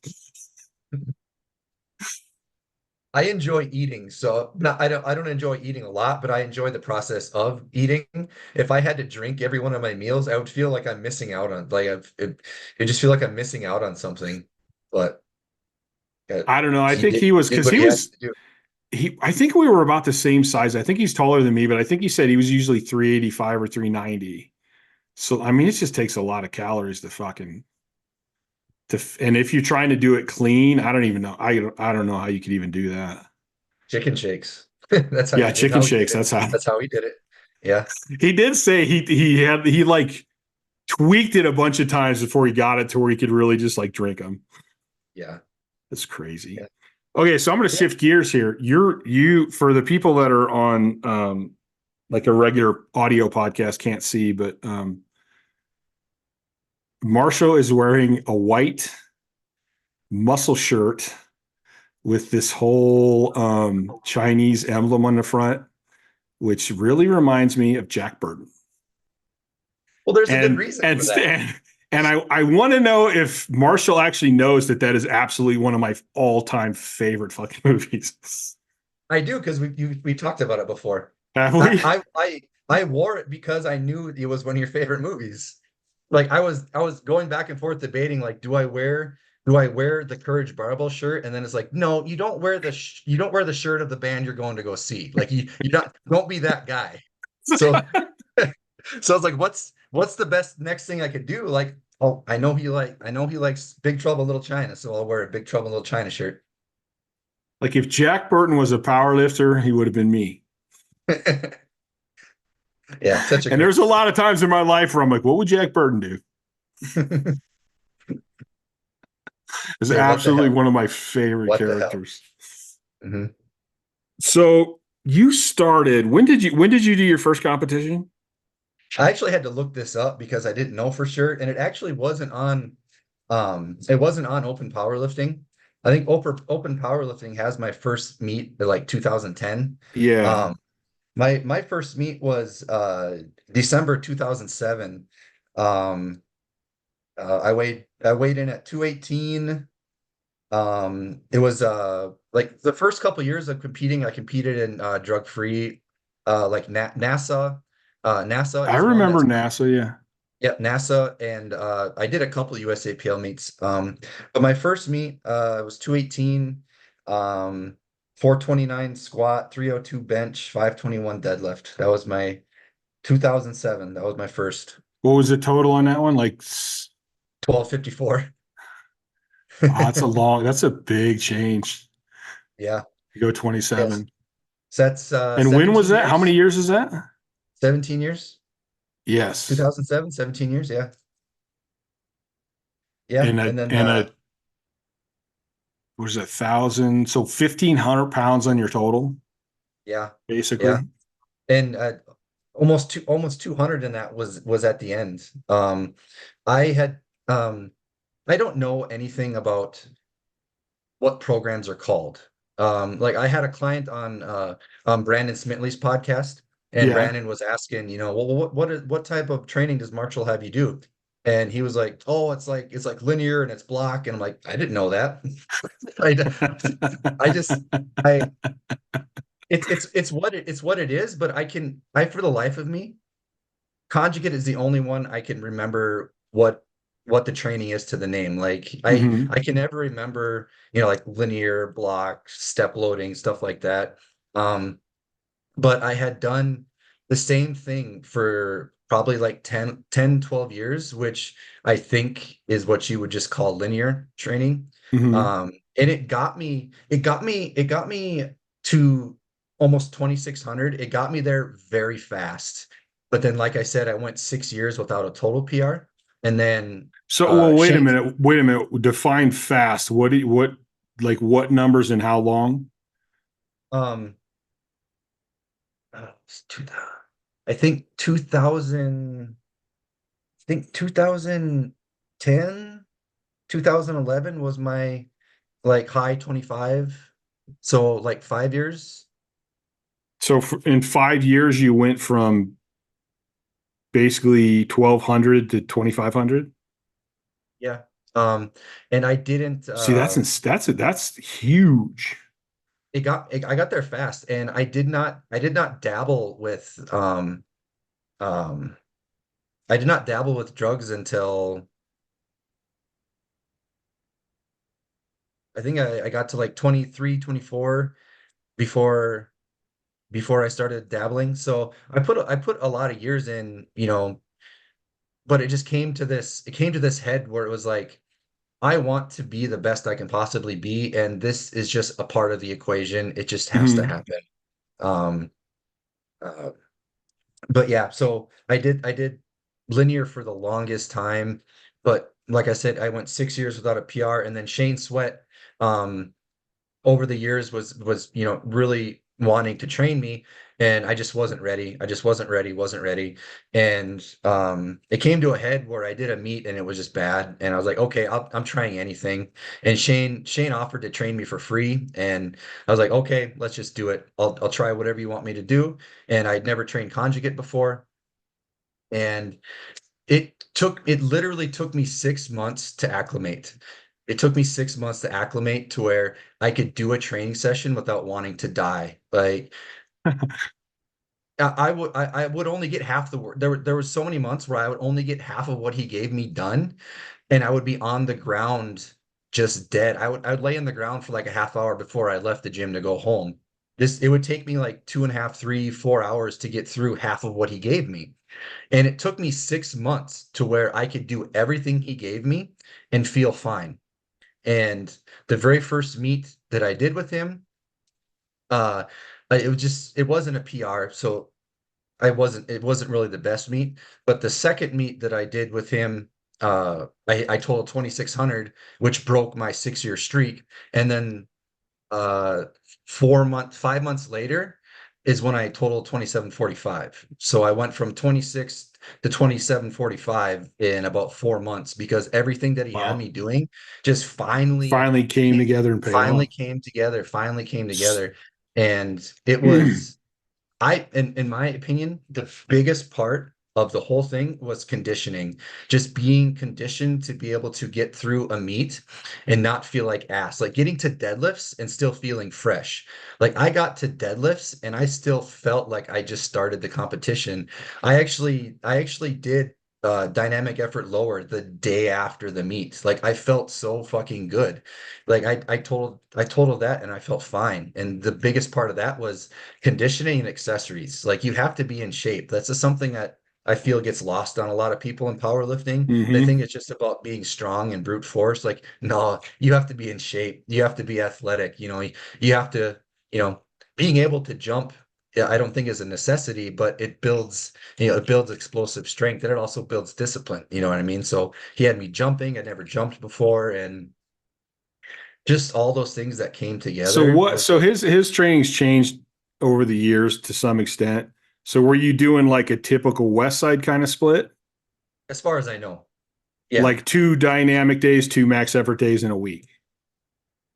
I enjoy eating, so I don't enjoy eating a lot, but I enjoy the process of eating. If I had to drink every one of my meals, I would feel like I'm missing out on it just feel like I'm missing out on something. But I don't know. I he think did he was did because what he had to do. I think we were about the same size. I think he's taller than me, but I think he said he was usually 385 or 390. So, I mean, it just takes a lot of calories and if you're trying to do it clean, I don't even know. I don't know how you could even do that. Chicken shakes. That's how Yeah, you did chicken how he did shakes. it. That's how That's how he did it. Yeah. he did say he like tweaked it a bunch of times before he got it to where he could really just like drink them. Yeah. That's crazy. Yeah. Okay, so I'm going to shift gears here. You for the people that are on like a regular audio podcast can't see, but Marshall is wearing a white muscle shirt with this whole Chinese emblem on the front, which really reminds me of Jack Burton. Well, there's a good And reason and for that. and I want to know if Marshall actually knows that is absolutely one of my all-time favorite fucking movies. I do because we talked about it before. Have we? I I wore it because I knew it was one of your favorite movies. Like I was going back and forth debating, like, do I wear the Courage Barbell shirt? And then it's like, no, you don't wear you don't wear the shirt of the band you're going to go see. Like you don't be that guy. So so I was like, what's the best next thing I could do? Like, oh, I know he likes Big Trouble in Little China, so I'll wear a Big Trouble in Little China shirt. Like if Jack Burton was a power lifter, he would have been me. Yeah, such a And great. there's a lot of times in my life where I'm like, what would Jack Burton do? It's Say what the absolutely hell? one of my favorite What the hell? characters. Mhm. So you started, when did you do your first competition? I actually had to look this up because I didn't know for sure, and it wasn't on Open Powerlifting. I think Open Powerlifting has my first meet in like 2010. Yeah. Um, my first meet was December 2007. Um, I weighed in at 218. It was like the first couple years of competing, I competed in drug free, like NASA. NASA I is one remember that's NASA, yeah. yeah, NASA, and I did a couple USAPL meets. But my first meet was 218, um, 429 squat, 302 bench, 521 deadlift. That was my 2007. That was my first What was the total on that one? Like, 1254. that's a big change. Yeah. You go Yes. 27. So that's And when was 17 that? How many years. years is that? 17 years. Yes. 2007, 17 years. Yeah. Yeah. And And a then and a what is it, 1,000? So 1,500 pounds on your total, yeah. Yeah. basically. And almost 200 in that was at the end. I had I don't know anything about what programs are called. Like I had a client on Brandon Smitley's podcast, and Yeah. Brandon was asking, well, what type of training does Marshall have you do? And he was like, oh, it's like linear and it's block. And I'm like, I didn't know that. I just I it's what it is, but I for the life of me, conjugate is the only one I can remember what the training is to the name. Like Hmm. I can never remember, like linear block, step loading, stuff like that. Um, but I had done the same thing for probably like 12 years, which I think is what you would just call linear training. Hmm. And it got me to almost 2,600. It got me there very fast. But then, like I said, I went 6 years without a total PR. And then So, well, wait a Shane, minute. Wait a minute. Define fast. What numbers and how long? um, it's 2000, I think 2000, I think 2010, 2011 was my like high 25. So like 5 years. So in 5 years, you went from basically 1,200 to 2,500. Yeah. And I didn't See, that's huge. I got there fast, and I did not dabble with um I did not dabble with drugs until I think I got to like 23, 24 before I started dabbling. So I put a lot of years in, but it came to this head where it was like I want to be the best I can possibly be, and this is just a part of the equation. It just has to Hmm. happen. Um, uh, but yeah, so I did linear for the longest time, but like I said, I went 6 years without a PR, and then Shane Sweat, um, over the years was really wanting to train me, and I just wasn't ready. I just wasn't ready. And it came to a head where I did a meet and it was just bad, and I was like, okay, I'm trying anything. And Shane offered to train me for free, and I was like, okay, let's just do it. I'll try whatever you want me to do. And I'd never trained conjugate before, and it literally took me 6 months to acclimate. It took me 6 months to acclimate to where I could do a training session without wanting to die. Like I would only get half the work. There was so many months where I would only get half of what he gave me done, and I would be on the ground just dead. I'd lay in the ground for like a half hour before I left the gym to go home. It would take me like 2.5, 3, 4 hours to get through half of what he gave me. And it took me 6 months to where I could do everything he gave me and feel fine. And the very first meet that I did with him, uh, it wasn't a PR, so it wasn't really the best meet. But the second meet that I did with him, I totaled 2,600, which broke my 6-year streak. And then 5 months later is when I totaled 2745. So I went from 26 to 2745 in about 4 months because everything that he had Wow. me doing just finally Finally came together and paid finally off. finally came together. And it was in my opinion, the biggest part of the whole thing was conditioning, just being conditioned to be able to get through a meet and not feel like ass, like getting to deadlifts and still feeling fresh. Like I got to deadlifts and I still felt like I just started the competition. I actually did dynamic effort lower the day after the meet. Like I felt so fucking good. Like I totaled that and I felt fine. And the biggest part of that was conditioning and accessories. Like you have to be in shape. That's just something that I feel gets lost on a lot of people in powerlifting. They think Hmm. it's just about being strong and brute force. Like, no, you have to be in shape. You have to be athletic. You have to, being able to jump, yeah, I don't think is a necessity, but it builds explosive strength and it also builds discipline. You know what I mean? So he had me jumping. I never jumped before. And just all those things that came So together what? was, So his training's changed over the years to some extent. So were you doing like a typical West Side kind of split, as far as I know. Yeah. like 2 dynamic days, 2 max effort days in a week?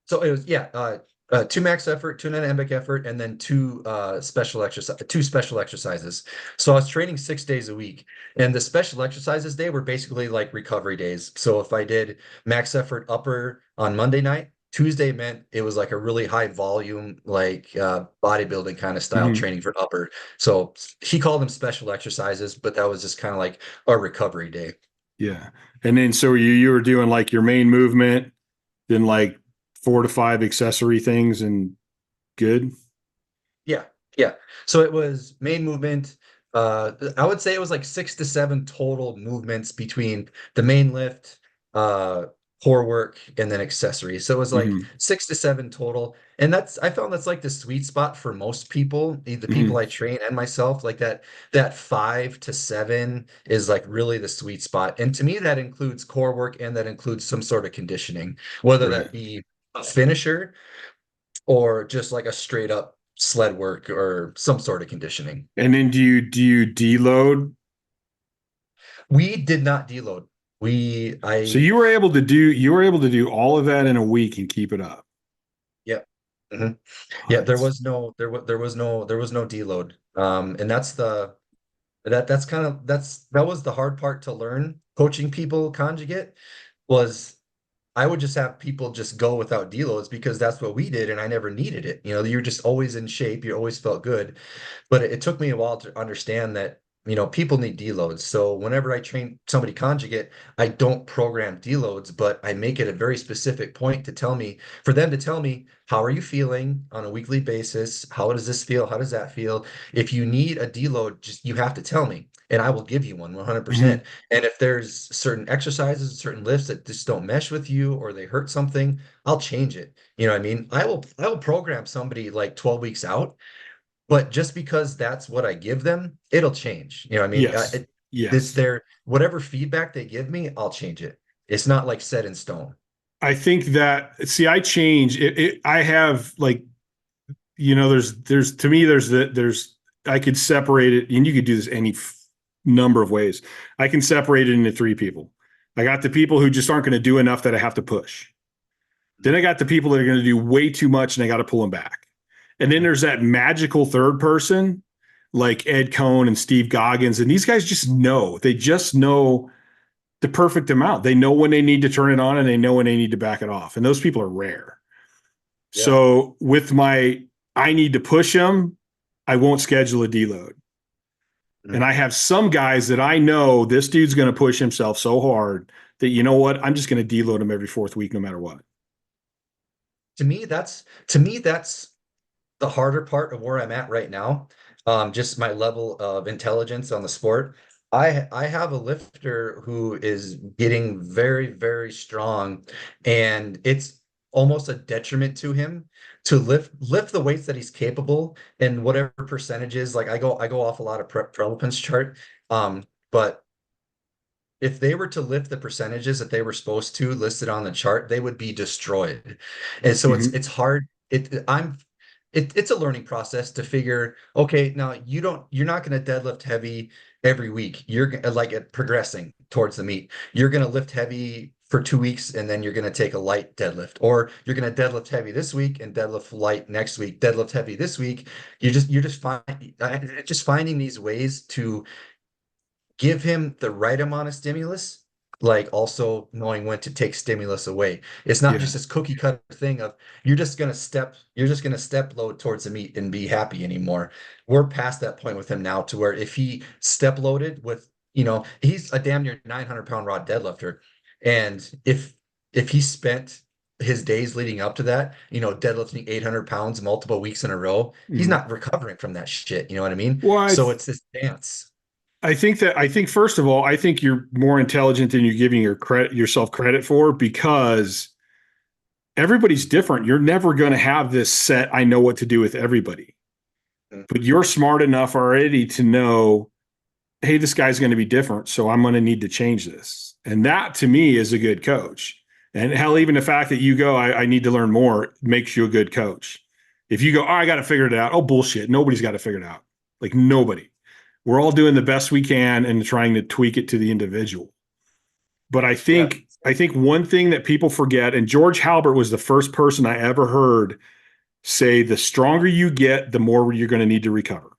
So it was, yeah, two max effort, two dynamic effort, and then two special exercises. So I was training 6 days a week, and the special exercises day were basically like recovery days. So if I did max effort upper on Monday night, Tuesday meant it was like a really high volume, like bodybuilding kind of style Hmm. training for upper. So he called them special exercises, but that was just kind of like a recovery day. Yeah. And then so you were doing like your main movement, then like 4 to 5 accessory things and good. Yeah, yeah. So it was main movement. I would say it was like 6 to 7 total movements between the main lift, uh, core work, and then accessories. So it was like Hmm. 6 to 7 total. And I found that's like the sweet spot for most people, the people Hmm. I train and myself, like that 5 to 7 is like really the sweet spot. And to me, that includes core work and that includes some sort of conditioning, whether Right. that be a finisher or just like a straight up sled work or some sort of conditioning. And then do you deload? We did not deload. We So I you were able to do all of that in a week and keep it up. Yeah. Mhm. Oh, Yeah, there was no deload. And that was the hard part to learn coaching people conjugate was I would just have people just go without deloads because that's what we did and I never needed it. You're just always in shape, you always felt good. But it took me a while to understand that, people need deloads. So whenever I train somebody conjugate, I don't program deloads, but I make it a very specific point for them to tell me, how are you feeling on a weekly basis? How does this feel? How does that feel? If you need a deload, just you have to tell me. And I will give you one 100%. mhm. And if there's certain exercises, certain lifts that just don't mesh with you or they hurt something, I'll change it. You know what I mean? I will program somebody like 12 weeks out, but just because that's what I give them, it'll change. You know what I mean? Yes. It's Yes. their whatever feedback they give me, I'll change it. It's not like set in stone. I think that see, I change it. I have like, there's to me, there's I could separate it, and you could do this any number of ways. I can separate it into 3 people. I got the people who just aren't going to do enough that I have to push. Then I got the people that are going to do way too much and I got to pull them back. And then there's that magical third person like Ed Cohn and Steve Goggins. And these guys they just know the perfect amount. They know when they need to turn it on and they know when they need to back it off. And those people are rare. Yeah. So with I need to push them, I won't schedule a deload. And I have some guys that I know this dude's going to push himself so hard that, you know what, I'm just going to deload him every fourth week, no matter what. To me, that's the harder part of where I'm at right now. Just my level of intelligence on the sport. I have a lifter who is getting very, very strong, and it's almost a detriment to him to lift the weights that he's capable and whatever percentages. Like I go off a lot of prevalence chart. But if they were to lift the percentages that they were supposed to listed on the chart, they would be destroyed. And so Mm-hmm. it's hard. It's a learning process to figure, okay, now you're not going to deadlift heavy every week. You're like progressing towards the meet. You're going to lift heavy for 2 weeks and then you're going to take a light deadlift, or you're going to deadlift heavy this week and deadlift light next week, deadlift heavy this week. Just finding these ways to give him the right amount of stimulus, like also knowing when to take stimulus away. It's not Yeah. just this cookie cutter thing of you're just gonna step load towards the meat and be happy anymore. We're past that point with him now to where if he step loaded with, he's a damn near 900-pound raw deadlifter. And if he spent his days leading up to that, deadlifting 800 pounds multiple weeks in a row, he's Mm-hmm. not recovering from that shit. You know what I mean? Well, So it's this dance. I think first of all, I think you're more intelligent than you're giving yourself credit for, because everybody's different. You're never going to have this set, I know what to do with everybody. But you're smart enough already to know, hey, this guy's going to be different, so I'm going to need to change this. And that to me is a good coach. And hell, even the fact that you go, I need to learn more, makes you a good coach. If you go, oh, I got to figure it out. Oh, bullshit. Nobody's got to figure it out. Like, nobody. We're all doing the best we can and trying to tweak it to the individual. But I Yeah. think one thing that people forget, and George Halbert was the first person I ever heard say, the stronger you get, the more you're going to need to recover.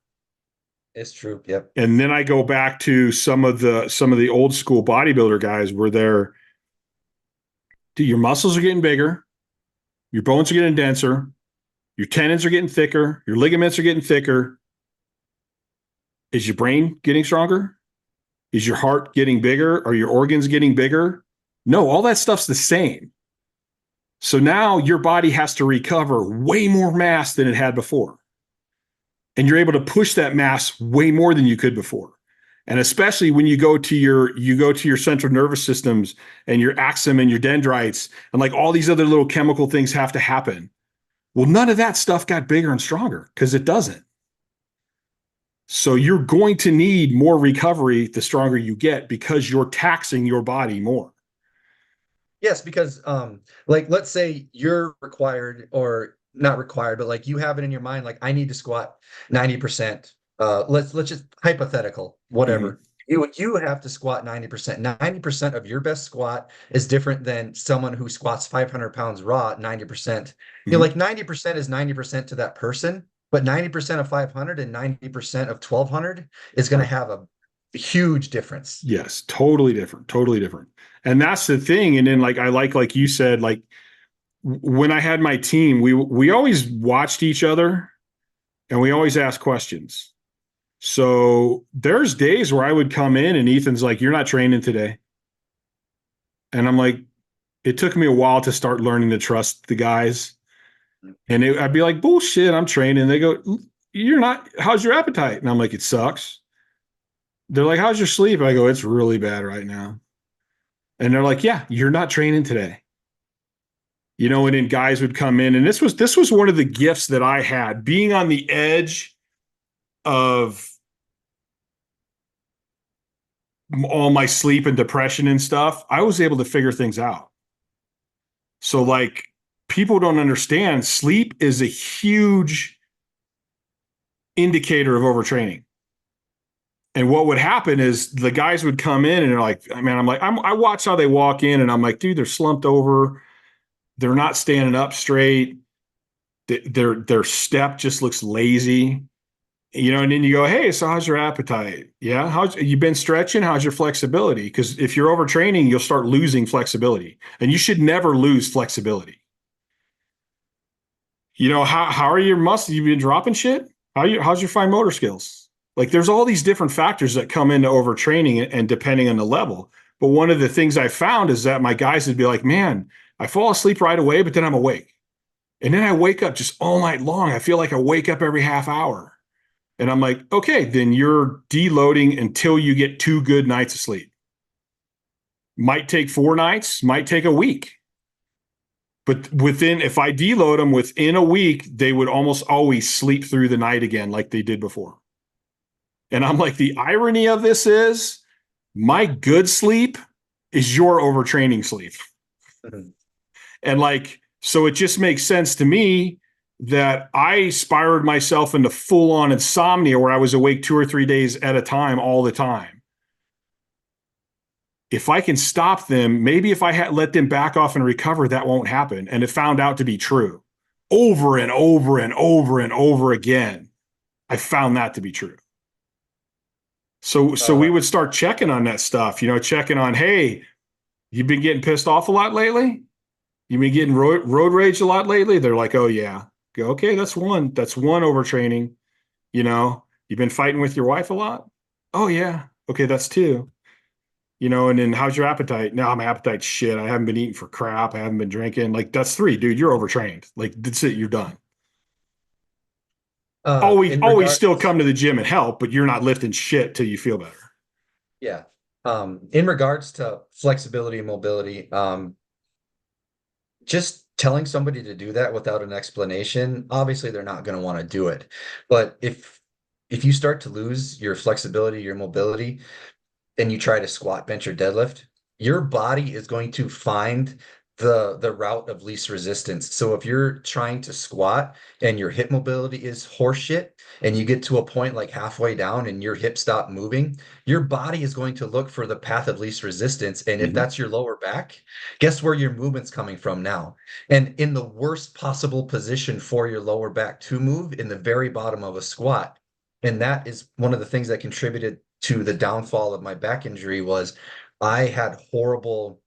It's true. Yep. And then I go back to some of the old school bodybuilder guys where they're, dude, your muscles are getting bigger, your bones are getting denser, your tendons are getting thicker, your ligaments are getting thicker. Is your brain getting stronger? Is your heart getting bigger? Are your organs getting bigger? No, all that stuff's the same. So now your body has to recover way more mass than it had before. And you're able to push that mass way more than you could before. And especially when you go to your central nervous systems and your axon and your dendrites and like all these other little chemical things have to happen. Well, none of that stuff got bigger and stronger because it doesn't. So you're going to need more recovery the stronger you get because you're taxing your body more. Yes, because like let's say you're required or not required, but like you have it in your mind, like I need to squat 90%. Let's just hypothetical, whatever. Mm-hmm. You have to squat 90%. 90% of your best squat is different than someone who squats 500 pounds raw at 90%. Mm-hmm. Like 90% is 90% to that person, but 90% of 500 and 90% of 1200 is going to have a huge difference. Yes, totally different, totally different. And that's the thing. And then like you said, like when I had my team, we always watched each other and we always asked questions. So there's days where I would come in and Ethan's like, you're not training today. And I'm like, it took me a while to start learning to trust the guys. And I'd be like, bullshit, I'm training. They go, you're not, how's your appetite? And I'm like, it sucks. They're like, how's your sleep? I go, it's really bad right now. And they're like, yeah, you're not training today. And then guys would come in, and this was one of the gifts that I had, being on the edge of all my sleep and depression and stuff. I was able to figure things out. So like people don't understand, sleep is a huge indicator of overtraining. And what would happen is the guys would come in and they're like, man, I watch how they walk in and I'm like, dude, they're slumped over. They're not standing up straight. Their step just looks lazy, and then you go, hey, so how's your appetite? Yeah. You been stretching? How's your flexibility? Because if you're overtraining, you'll start losing flexibility, and you should never lose flexibility. How are your muscles? You been dropping shit? How's your fine motor skills? Like there's all these different factors that come into overtraining and depending on the level. But one of the things I found is that my guys would be like, man, I fall asleep right away, but then I'm awake. And then I wake up just all night long. I feel like I wake up every half hour. And I'm like, okay, then you're deloading until you get 2 good nights of sleep. Might take 4 nights, might take a week. But if I deload them within a week, they would almost always sleep through the night again like they did before. And I'm like, the irony of this is my good sleep is your overtraining sleep. Mhm. And like, so it just makes sense to me that I spiraled myself into full on insomnia where I was awake 2 or 3 days at a time, all the time. If I can stop them, maybe if I had let them back off and recover, that won't happen. And it found out to be true over and over and over and over again. I found that to be true. So we would start checking on that stuff, checking on, hey, you've been getting pissed off a lot lately? You've been getting road rage a lot lately? They're like, oh yeah. Go, okay, that's one overtraining. You've been fighting with your wife a lot? Oh yeah. Okay, that's 2. And then how's your appetite? No, my appetite's shit. I haven't been eating for crap. I haven't been drinking. Like that's 3, dude. You're overtrained. Like that's it. You're done. Always still come to the gym and help, but you're not lifting shit till you feel better. Yeah. In regards to flexibility and mobility, just telling somebody to do that without an explanation, obviously they're not going to want to do it. But if you start to lose your flexibility, your mobility, and you try to squat, bench, or deadlift, your body is going to find the route of least resistance. So if you're trying to squat and your hip mobility is horseshit, and you get to a point like halfway down and your hips stop moving, your body is going to look for the path of least resistance. And if that's your lower back, guess where your movement's coming from now? And in the worst possible position for your lower back to move, in the very bottom of a squat. And that is one of the things that contributed to the downfall of my back injury. Was I had horrible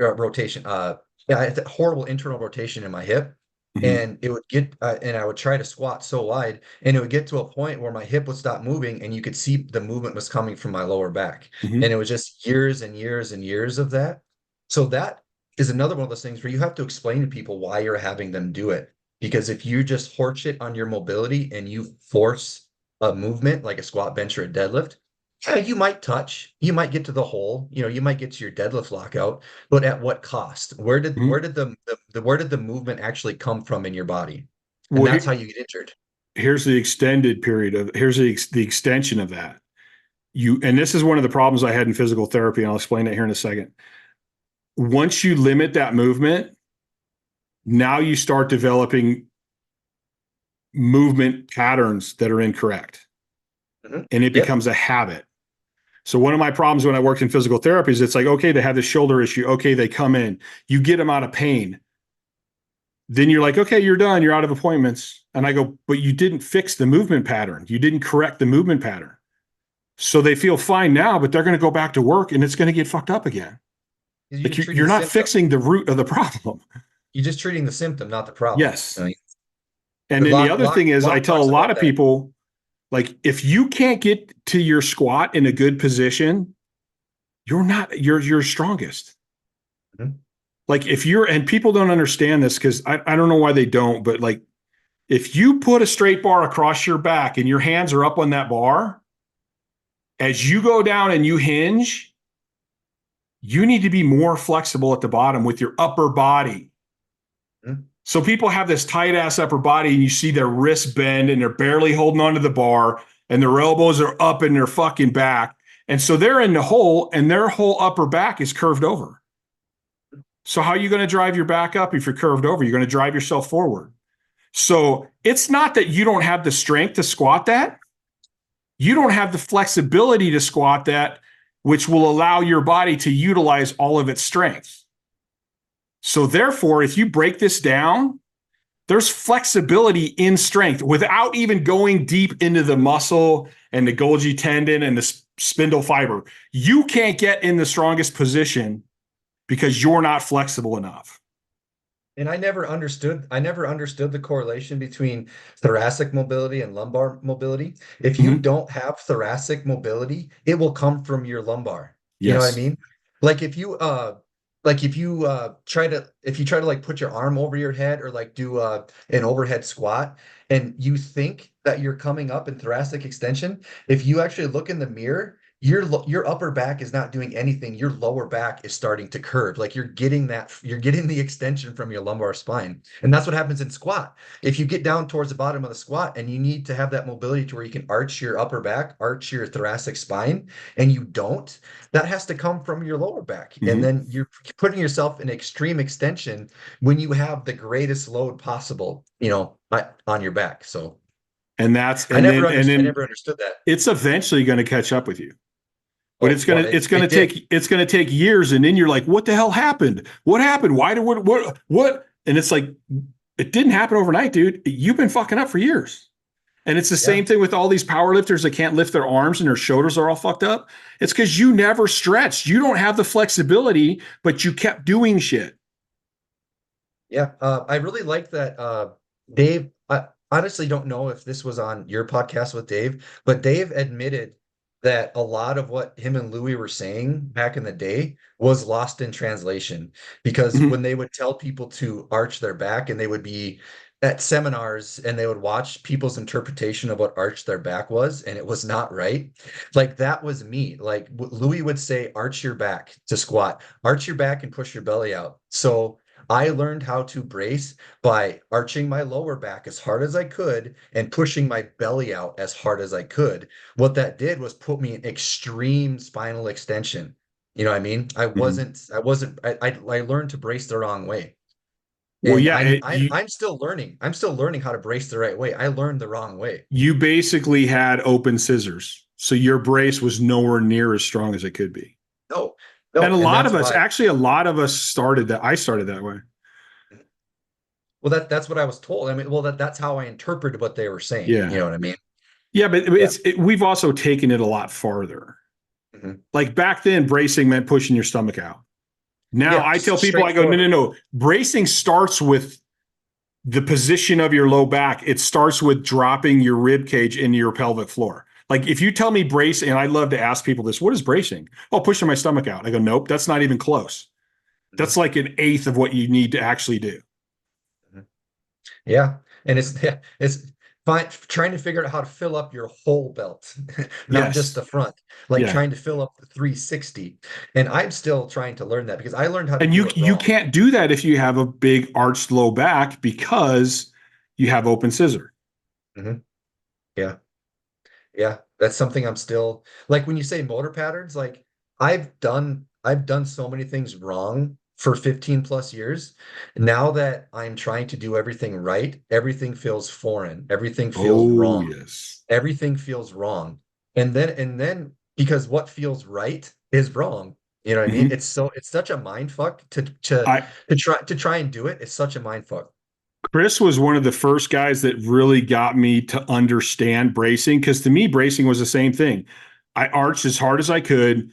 rotation. I had horrible internal rotation in my hip, and it would get and I would try to squat so wide, and it would get to a point where my hip would stop moving, and you could see the movement was coming from my lower back, and it was just years and years and years of that. So that is another one of those things where you have to explain to people why you're having them do it. Because if you just horse it on your mobility and you force a movement like a squat, bench, or a deadlift, you might touch, you might get to the hole, you might get to your deadlift lockout, but at what cost? Where did the movement actually come from in your body? And that's how you get injured. Here's the extended period of here's the extension of that. And this is one of the problems I had in physical therapy, and I'll explain it here in a second. Once you limit that movement, now you start developing movement patterns that are incorrect. And it becomes a habit. So one of my problems when I worked in physical therapy is it's like, okay, they have this shoulder issue. Okay, they come in. You get them out of pain. Then you're like, okay, you're done. You're out of appointments. And I go, but you didn't fix the movement pattern. You didn't correct the movement pattern. So they feel fine now, but they're going to go back to work and it's going to get fucked up again. Like you're not fixing the root of the problem. You're just treating the symptom, not the problem. Yes. And then the other thing is I tell a lot of people, like, if you can't get to your squat in a good position, you're not your strongest. Like and people don't understand this because I don't know why they don't, but like if you put a straight bar across your back and your hands are up on that bar, as you go down and you hinge, you need to be more flexible at the bottom with your upper body. So people have this tight ass upper body and you see their wrists bend and they're barely holding onto the bar and their elbows are up in their fucking back. And so they're in the hole and their whole upper back is curved over. So how are you going to drive your back up if you're curved over? You're going to drive yourself forward. So it's not that you don't have the strength to squat that. You don't have the flexibility to squat that, which will allow your body to utilize all of its strength. So therefore, if you break this down, there's flexibility in strength without even going deep into the muscle and the Golgi tendon and the spindle fiber. You can't get in the strongest position because you're not flexible enough. And I never understood the correlation between thoracic mobility and lumbar mobility. If you Mhm. don't have thoracic mobility, it will come from your lumbar. You know what I Yes. mean? Like if you try to like put your arm over your head or like do an overhead squat and you think that you're coming up in thoracic extension, if you actually look in the mirror, your upper back is not doing anything. Your lower back is starting to curve. Like you're getting the extension from your lumbar spine. And that's what happens in squat. If you get down towards the bottom of the squat and you need to have that mobility to where you can arch your upper back, arch your thoracic spine, and you don't, that has to come from your lower back. And Mhm. then you're putting yourself in extreme extension when you have the greatest load possible, on your back. So And that's I and then never understood that. it's eventually going to catch up with you. But Oh, well, it did. it's gonna take years, and then you're like, what the hell happened? What happened? Why did what? And it's like it didn't happen overnight, dude. You've been fucking up for years. And it's the Yeah. same thing with all these power lifters that can't lift their arms and their shoulders are all fucked up. It's because you never stretched. You don't have the flexibility, but you kept doing shit. Yeah, I really like that. Dave, I honestly don't know if this was on your podcast with Dave, but Dave admitted that a lot of what him and Louis were saying back in the day was lost in translation because Mhm. when they would tell people to arch their back and they would be at seminars and they would watch people's interpretation of what arch their back was and it was not right. Like that was me. Like Louis would say, arch your back to squat, arch your back and push your belly out. So I learned how to brace by arching my lower back as hard as I could and pushing my belly out as hard as I could. What that did was put me in extreme spinal extension. You know what I mean? Mhm. I learned to brace the wrong way. Well, And yeah, I'm still learning. I'm still learning how to brace the right way. I learned the wrong way. you basically had open scissors, so your brace was nowhere near as strong as it could be. No, And no, and that's why. a lot of us started that. I started that way. Well, that's what I was told. I mean, well, that's how I interpreted what they were saying. You Yeah, know what I mean? yeah, but Yeah. we've also taken it a lot farther. Mhm. Like back then, bracing meant pushing your stomach out. Now Yeah, I tell people, I go, no, no, straightforward. no. Bracing starts with the position of your low back. It starts with dropping your rib cage into your pelvic floor. Like if you tell me bracing, and I love to ask people this, what is bracing? Oh, pushing my stomach out. I go, nope, that's not even close. Mhm. That's like an eighth of what you need to actually do. Mhm. Yeah, and it's fine trying to figure out how to fill up your whole belt, not just Yes. the front. Like Yeah. trying to fill up the 360. And I'm still trying to learn that because I learned how to And do it you wrong. can't do that if you have a big arched low back because you have open scissor. Mhm. Yeah. Yeah, that's something I'm still like when you say motor patterns, like I've done so many things wrong for 15 plus years. Now that I'm trying to do everything right, everything feels foreign. Everything feels Oh, wrong. yes. Everything feels wrong. And then because what feels right is wrong. You know what I mean? Mhm. It's such a mind fuck I to try and do it. It's such a mind fuck. Chris was one of the first guys that really got me to understand bracing because to me, bracing was the same thing. I arched as hard as I could,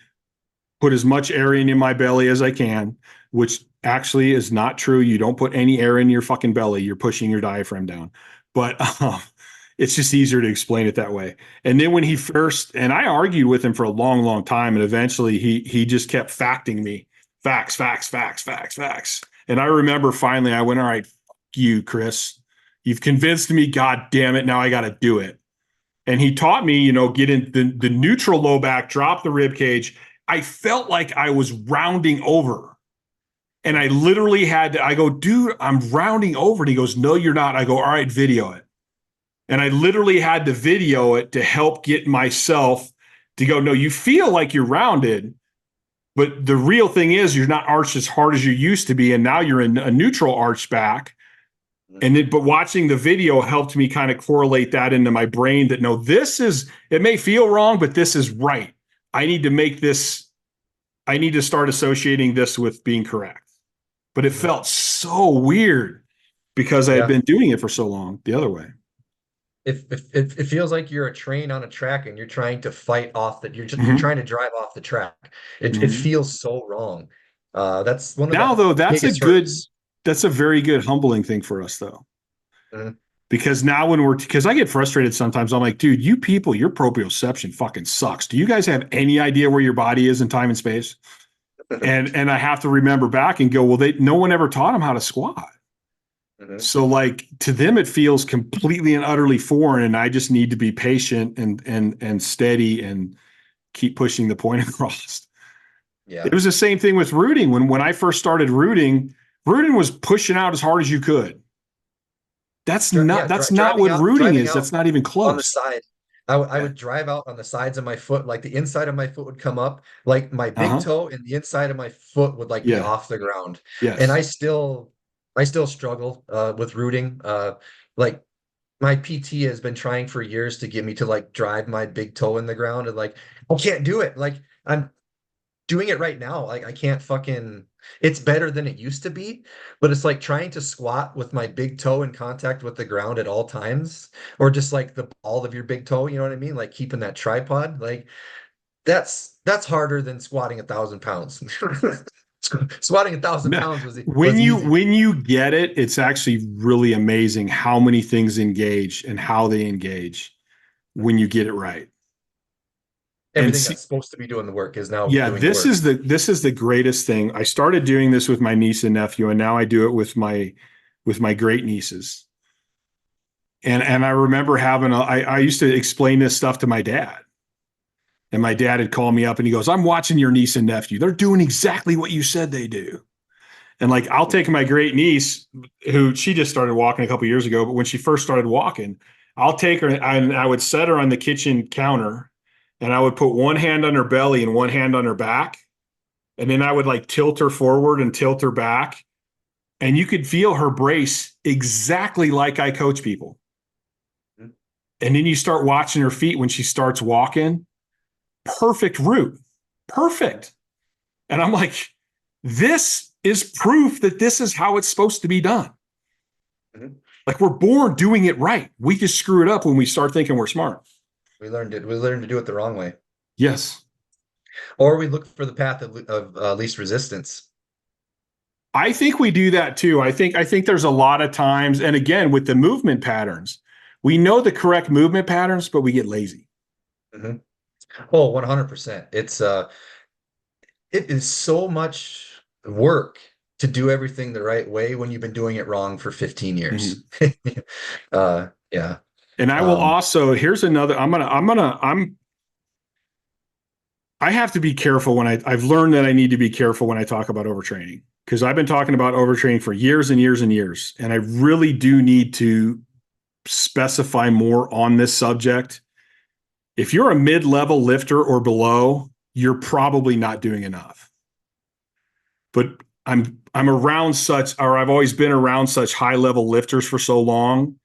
put as much air in my belly as I can, which actually is not true. You don't put any air in your fucking belly. You're pushing your diaphragm down. But it's just easier to explain it that way. And then when he first, and I argued with him for a long, long time, and eventually he just kept facting me, facts, facts, facts, facts, facts. And I remember finally I went, all right, fuck you, Chris. You've convinced me. God damn it. Now I got to do it. And he taught me, get in the neutral low back, drop the rib cage. I felt like I was rounding over. And I literally I go, dude, I'm rounding over. And he goes, no, you're not. I go, all right, video it. And I literally had to video it to help get myself to go, no, you feel like you're rounded, but the real thing is you're not arched as hard as you used to be. And now you're in a neutral arch back. But watching the video helped me kind of correlate that into my brain that no, it may feel wrong, but this is right. I need to make this, I need to start associating this with being correct. But it Mhm. felt so weird because I had Yeah. been doing it for so long the other way. It feels like you're a train on a track and you're trying to fight off that you're Mm-hmm. trying to drive off the track. It Mm-hmm. feels so wrong. That's one of Now the though, biggest hurdles. that's a very good humbling thing for us though. Mhm. Because now because I get frustrated sometimes. I'm like, dude, you people, your proprioception fucking sucks. Do you guys have any idea where your body is in time and space? And I have to remember back and go, well, no one ever taught them how to squat. Mhm. So like to them, it feels completely and utterly foreign. And I just need to be patient and steady and keep pushing the point across. Yeah. It was the same thing with rooting. When I first started rooting was pushing out as hard as you could. That's not what rooting is. That's not even close. On the side. I would drive out on the sides of my foot, like the inside of my foot would come up, like my big toe and the inside of my foot would like be off the ground. Yes. And I still struggle with rooting. Like my PT has been trying for years to get me to like drive my big toe in the ground, and like I can't do it. Like I'm doing it right now. Like I can't fucking, it's better than it used to be, but it's like trying to squat with my big toe in contact with the ground at all times, or just like the ball of your big toe, you know what I mean? Like keeping that tripod, like that's harder than squatting 1,000 pounds. Squatting 1,000 pounds was when easy. you get it, it's actually really amazing how many things engage and how they engage when you get it right. Everything that's supposed to be doing the work is now doing this the work. this is the greatest thing. I started doing this with my niece and nephew, and now I do it with my great nieces. And I remember I used to explain this stuff to my dad. And my dad had called me up and he goes, I'm watching your niece and nephew. They're doing exactly what you said they do. And like, I'll take my great niece, who she just started walking a couple years ago, but when she first started walking, I'll take her and I would set her on the kitchen counter and I would put one hand on her belly and one hand on her back. And then I would like tilt her forward and tilt her back. And you could feel her brace exactly like I coach people. And then you start watching her feet when she starts walking. Perfect root. Perfect. And I'm like, this is proof that this is how it's supposed to be done. Mm-hmm. Like we're born doing it right. We just screw it up when we start thinking we're smart. We learned to do it the wrong way. Yes. Or we look for the path of least resistance. I think we do that too. I think there's a lot of times, and again, with the movement patterns, we know the correct movement patterns, but we get lazy. Mm-hmm. Oh, 100%. It is so much work to do everything the right way when you've been doing it wrong for 15 years. Mm-hmm. Yeah. And I will also, here's another, I have to be careful when I've learned that I need to be careful when I talk about overtraining, because I've been talking about overtraining for years and years and years. And I really do need to specify more on this subject. If you're a mid-level lifter or below, you're probably not doing enough. But I'm around I've always been around such high-level lifters for so long.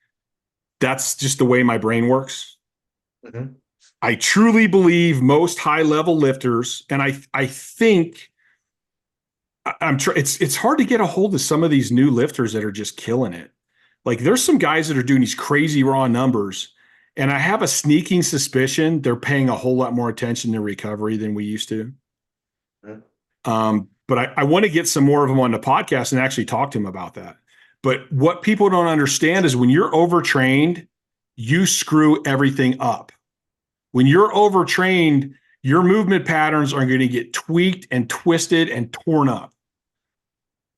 That's just the way my brain works. Mm-hmm. I truly believe most high-level lifters, and I think it's hard to get a hold of some of these new lifters that are just killing it. Like there's some guys that are doing these crazy raw numbers, and I have a sneaking suspicion they're paying a whole lot more attention to recovery than we used to. Mm-hmm. But I want to get some more of them on the podcast and actually talk to them about that. But what people don't understand is when you're overtrained, you screw everything up. When you're overtrained, your movement patterns are going to get tweaked and twisted and torn up.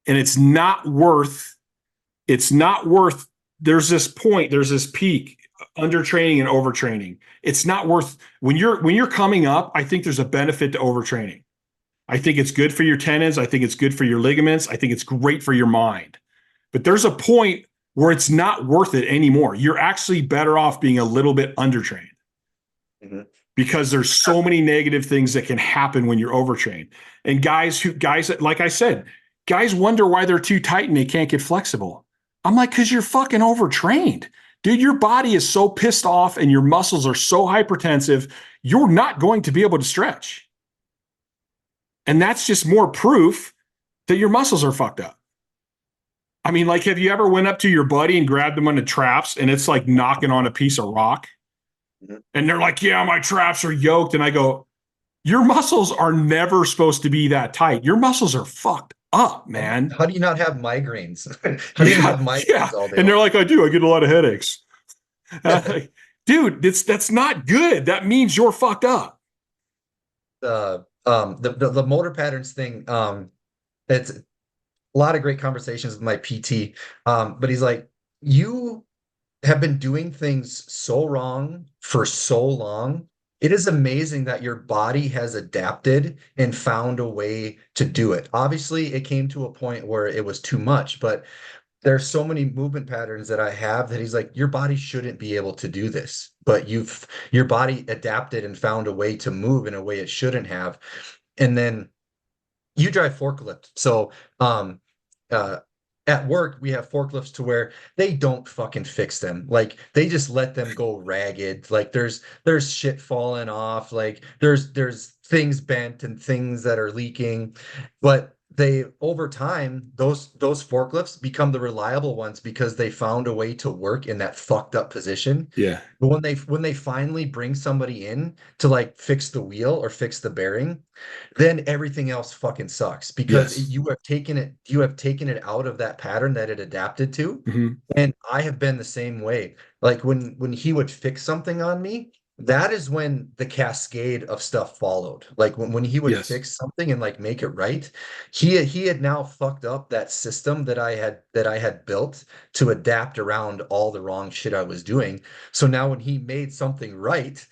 And it's not worth, there's this peak, undertraining and overtraining. It's not worth, when you're coming up, I think there's a benefit to overtraining. I think it's good for your tendons. I think it's good for your ligaments. I think it's great for your mind. But there's a point where it's not worth it anymore. You're actually better off being a little bit undertrained. Mm-hmm. Because there's so many negative things that can happen when you're overtrained. And guys, like I said, guys wonder why they're too tight and they can't get flexible. I'm like, because you're fucking overtrained. Dude, your body is so pissed off and your muscles are so hypertensive, you're not going to be able to stretch. And that's just more proof that your muscles are fucked up. I mean, like, have you ever went up to your buddy and grabbed them on the traps and it's like knocking on a piece of rock? And they're like, yeah, my traps are yoked. And I go, your muscles are never supposed to be that tight. Your muscles are fucked up, man. How do you not have migraines? How do you not have migraines all day And they're long? like, I do. I get a lot of headaches. Like, dude, that's not good. That means you're fucked up. The motor patterns thing, it's a lot of great conversations with my PT. But he's like, you have been doing things so wrong for so long. It is amazing that your body has adapted and found a way to do it. Obviously, it came to a point where it was too much, but there's so many movement patterns that I have that he's like, your body shouldn't be able to do this, but your body adapted and found a way to move in a way it shouldn't have. And then you drive forklift. So uh at work we have forklifts to where they don't fucking fix them. Like they just let them go ragged. Like there's shit falling off, like there's things bent and things that are leaking. But they over time, those forklifts become the reliable ones because they found a way to work in that fucked up position. Yeah. But when they finally bring somebody in to like fix the wheel or fix the bearing, then everything else fucking sucks because Yes. you have taken it out of that pattern that it adapted to. Mm-hmm. And I have been the same way. Like when he would fix something on me, that is when the cascade of stuff followed. Like when he would Yes. fix something and like make it right, he had now fucked up that system that I had built to adapt around all the wrong shit I was doing. So now when he made something right,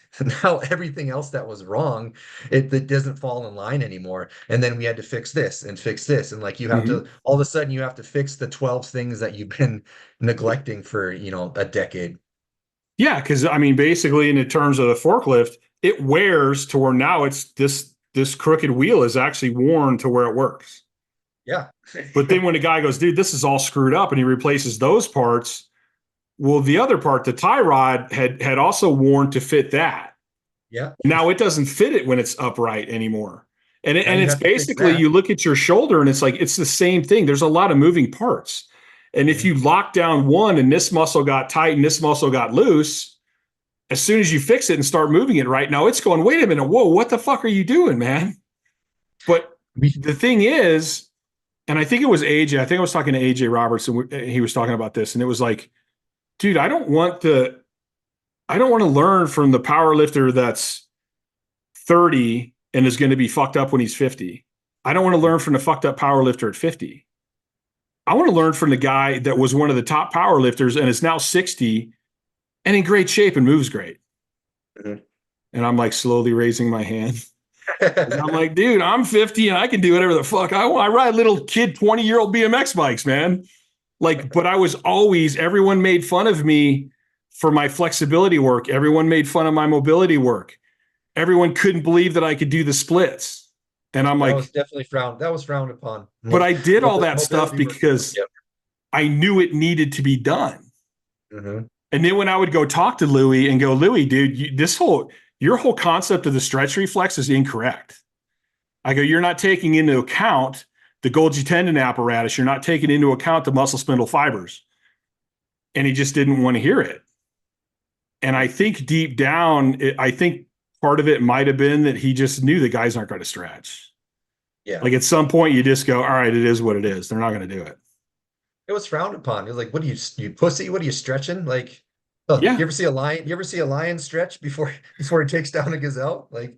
now everything else that was wrong, it doesn't fall in line anymore. And then we had to fix this and fix this. And like you have Mm-hmm. to all of a sudden you have to fix the 12 things that you've been neglecting for, a decade. Yeah, because I mean, basically, in the terms of the forklift, it wears to where now it's this crooked wheel is actually worn to where it works. Yeah. But then when the guy goes, dude, this is all screwed up, and he replaces those parts, well, the other part, the tie rod, had also worn to fit that. Yeah. Now it doesn't fit it when it's upright anymore. And Now you it's have to fix basically that. you look at your shoulder and it's like it's the same thing. There's a lot of moving parts. And if you lock down one and this muscle got tight and this muscle got loose, as soon as you fix it and start moving it right now, it's going, wait a minute, whoa, what the fuck are you doing, man? But the thing is, and I think it was AJ, I think I was talking to AJ Roberts and he was talking about this, and it was like, dude, I don't want to learn from the power lifter that's 30 and is going to be fucked up when he's 50. I don't want to learn from the fucked up power lifter at 50. I want to learn from the guy that was one of the top power lifters and is now 60 and in great shape and moves great. Mhm. And I'm like slowly raising my hand. I'm like, dude, I'm 50 and I can do whatever the fuck I want. I ride little kid 20-year-old BMX bikes, man. Like, but I was always, everyone made fun of me for my flexibility work. Everyone made fun of my mobility work. Everyone couldn't believe that I could do the splits. And I'm like, That was frowned upon. but I did all that stuff Mobility work. because Yep. I knew it needed to be done. Mhm. And then when I would go talk to Louie and go, Louie, dude, your whole concept of the stretch reflex is incorrect. I go, you're not taking into account the Golgi tendon apparatus. You're not taking into account the muscle spindle fibers. And he just didn't want to hear it. And I think deep down, I think part of it might have been that he just knew the guys aren't going to stretch. Yeah. Like at some point you just go, all right, it is what it is. They're not going to do it. It was frowned upon. It was like, what are you pussy? What are you stretching? Like, oh, Yeah. you ever see a lion? You ever see a lion stretch before he takes down a gazelle? Like,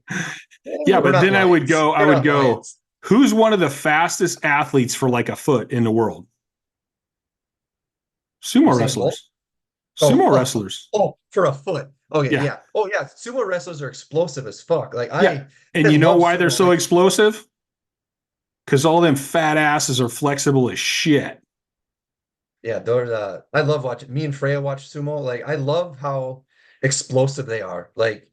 Yeah, we're but not then I would lions. go, We're not lions. who's one of the fastest athletes for like a foot in the world? Sumo Usain wrestlers. Oh, Sumo oh, wrestlers. Oh, for a foot. Okay, Yeah. yeah. Oh, yeah. Sumo wrestlers are explosive as fuck. Like Yeah. I And you know love why they're sumo. so explosive? Because all them fat asses are flexible as shit. Yeah, they're I love watching. Me and Freya watch sumo. Like I love how explosive they are. Like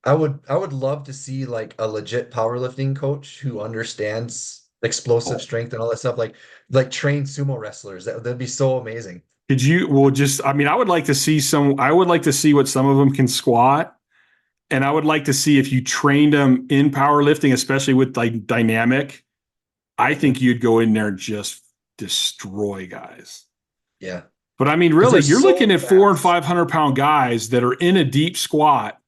I would love to see like a legit powerlifting coach who understands explosive strength and all that stuff. Like train sumo wrestlers. That'd be so amazing. Could you, well, just, I mean, I would like to see what some of them can squat. And I would like to see if you trained them in powerlifting, especially with like dynamic. I think you'd go in there and just destroy guys. Yeah. But I mean, 'Cause really, they're you're so looking at 400 and fast. 500 pound guys that are in a deep squat.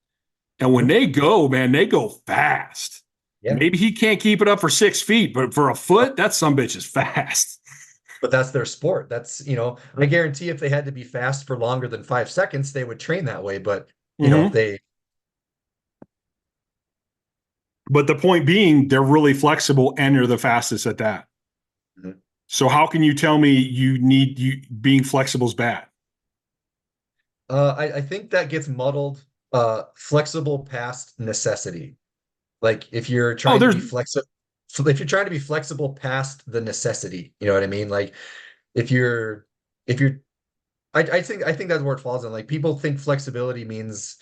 And when they go, man, they go fast. Yeah. Maybe he can't keep it up for 6 feet, but for a foot, that sumbitch is fast. But that's their sport. That's, I guarantee if they had to be fast for longer than 5 seconds, they would train that way. But, they, But the point being, they're really flexible and they're the fastest at that. Mhm. So how can you tell me being flexible is bad? I think that gets muddled, flexible past necessity. Like if you're Oh, trying to there's be flexible, so if you're trying to be flexible past the necessity, you know what I mean? Like if you're, if you're, I think that's where it falls in. Like people think flexibility means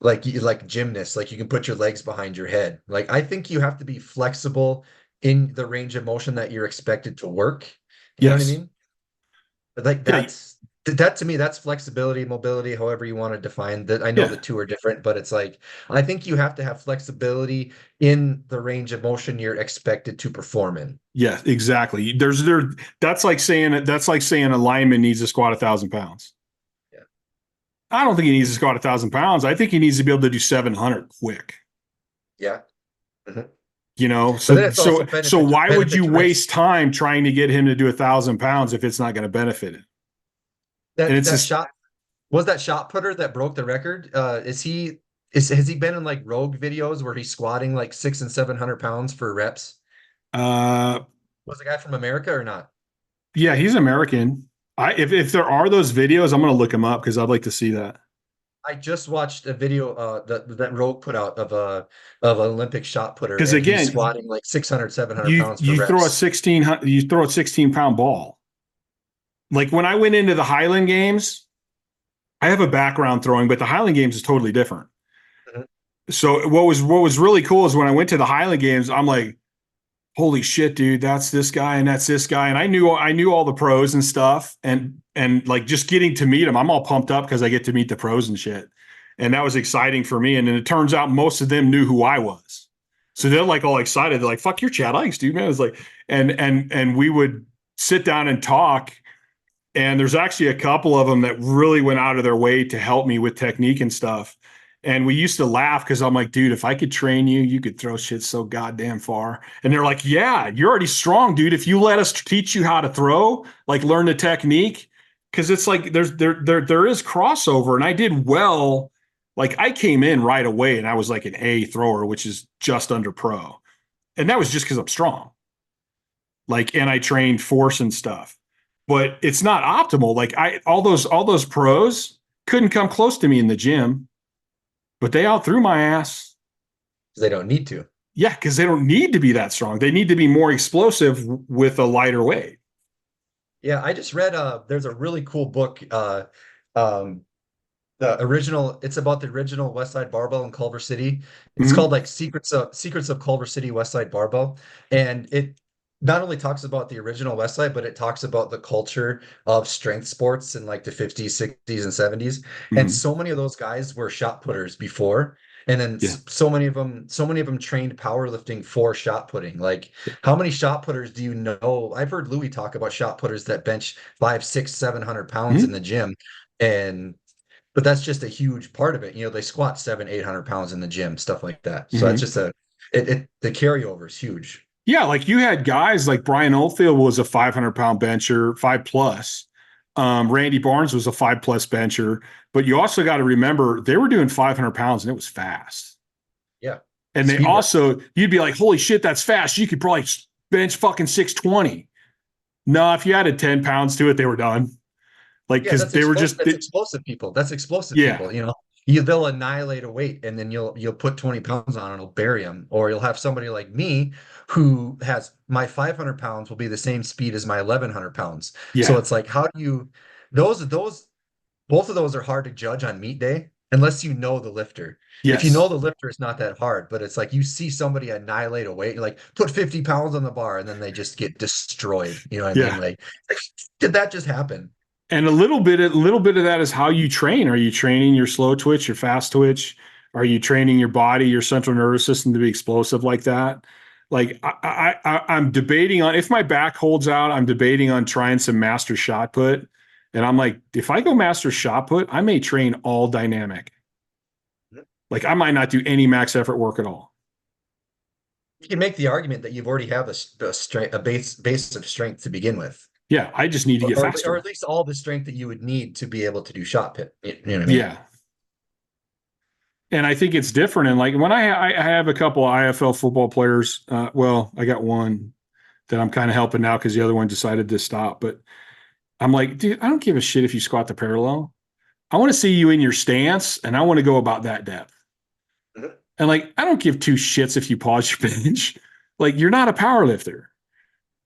like gymnasts, like you can put your legs behind your head. Like I think you have to be flexible in the range of motion that you're expected to work. You know what I yes. mean? Like Yeah, that to me, that's flexibility, mobility, however you want to define that. I know yeah. the two are different, but it's like I think you have to have flexibility in the range of motion you're expected to perform in. Yeah, exactly. That's like saying a lineman needs to squat 1,000 pounds. Yeah. I don't think he needs to squat 1,000 pounds. I think he needs to be able to do 700 quick. Yeah. Mhm. But So then it's also why would benefit you to rest. waste time trying to get him to do 1,000 pounds if it's not going to benefit him? And That it's that just shot was that shot putter that broke the record. Has he been in like rogue videos where he's squatting like 600 and 700 pounds for reps? uh Was the guy from America or not? yeah, he's American. If there are those videos, I'm going to look him up because I'd like to see that. I just watched a video that Rogue put out of an Olympic shot putter, Because and he's again, squatting like 600, 700 you pounds for you throw a reps. 16-pound ball. Like when I went into the Highland Games, I have a background throwing, but the Highland Games is totally different. Mhm. So what was really cool is when I went to the Highland Games, I'm like, holy shit, dude, that's this guy and that's this guy. And I knew all the pros and stuff. And like just getting to meet them, I'm all pumped up because I get to meet the pros and shit. And that was exciting for me. And then it turns out most of them knew who I was. So they're like all excited. They're like, fuck, you're Chad Ikes, dude, man. It's like, and we would sit down and talk. And there's actually a couple of them that really went out of their way to help me with technique and stuff. And we used to laugh because I'm like, dude, if I could train you, you could throw shit so goddamn far. And they're like, yeah, you're already strong, dude. If you let us teach you how to throw, like learn the technique, because it's like there is crossover. And I did well. Like I came in right away and I was like an A thrower, which is just under pro. And that was just because I'm strong. Like, and I trained force and stuff. But it's not optimal. Like all those pros couldn't come close to me in the gym. But they outthrew my ass. They don't need to. Yeah, because they don't need to be that strong. They need to be more explosive with a lighter weight. Yeah, I just read there's a really cool book, um the original, it's about the original West Side Barbell in Culver City. It's Mm-hmm. called like Secrets of Culver City West Side Barbell. And it not only talks about the original West Side, but it talks about the culture of strength sports in like the 50s, 60s, and 70s. And Mm-hmm. so many of those guys were shot putters before. And then Yeah. so many of them trained powerlifting for shot putting. Like, how many shot putters do you know? I've heard Louis talk about shot putters that bench 5, 6, 700 pounds in Mm-hmm. the gym. And but that's just a huge part of it. They squat 700, 800 pounds in the gym, stuff like that. So that's Mm-hmm. just the carryover is huge. Yeah, like you had guys like Brian Oldfield was a 500-pound bencher, 5+. Randy Barnes was a 5+ bencher. But you also got to remember they were doing 500 pounds and it was fast. Yeah. And they Speed work. also, you'd be like, holy shit, that's fast. You could probably bench fucking 620. No, if you added 10 pounds to it, they were done. Like, Yeah, because they were just, that's explosive people. That's explosive yeah, people. They'll annihilate a weight, and then you'll put 20 pounds on and it'll bury them. Or you'll have somebody like me who has my 500 pounds will be the same speed as my 1100 pounds. So yeah, it's like, how do you those both of those are hard to judge on meet day unless you know the lifter. If you know yes, the lifter, it's not that hard, but it's like you see somebody annihilate a weight, you're like, put 50 pounds on the bar, and then they just get destroyed. You know what I mean? yeah. Like, did that just happen? And a little bit of that is how you train. Are you training your slow twitch, your fast twitch? Are you training your body, your central nervous system to be explosive like that? Like I'm debating on if my back holds out, I'm debating on trying some master shot put. And I'm like, if I go master shot put, I may train all dynamic. Like I might not do any max effort work at all. You can make the argument that you've already have a strength, a base of strength to begin with, Yeah, I just need to get or faster. at least all the strength that you would need to be able to do shot put. You know what I mean? Yeah. And I think it's different. And like when I have a couple of IFL football players, well, I got one that I'm kind of helping now because the other one decided to stop. But I'm like, dude, I don't give a shit if you squat the parallel. I want to see you in your stance, and I want to go about that depth. Mhm. And like, I don't give two shits if you pause your bench. Like, you're not a power lifter.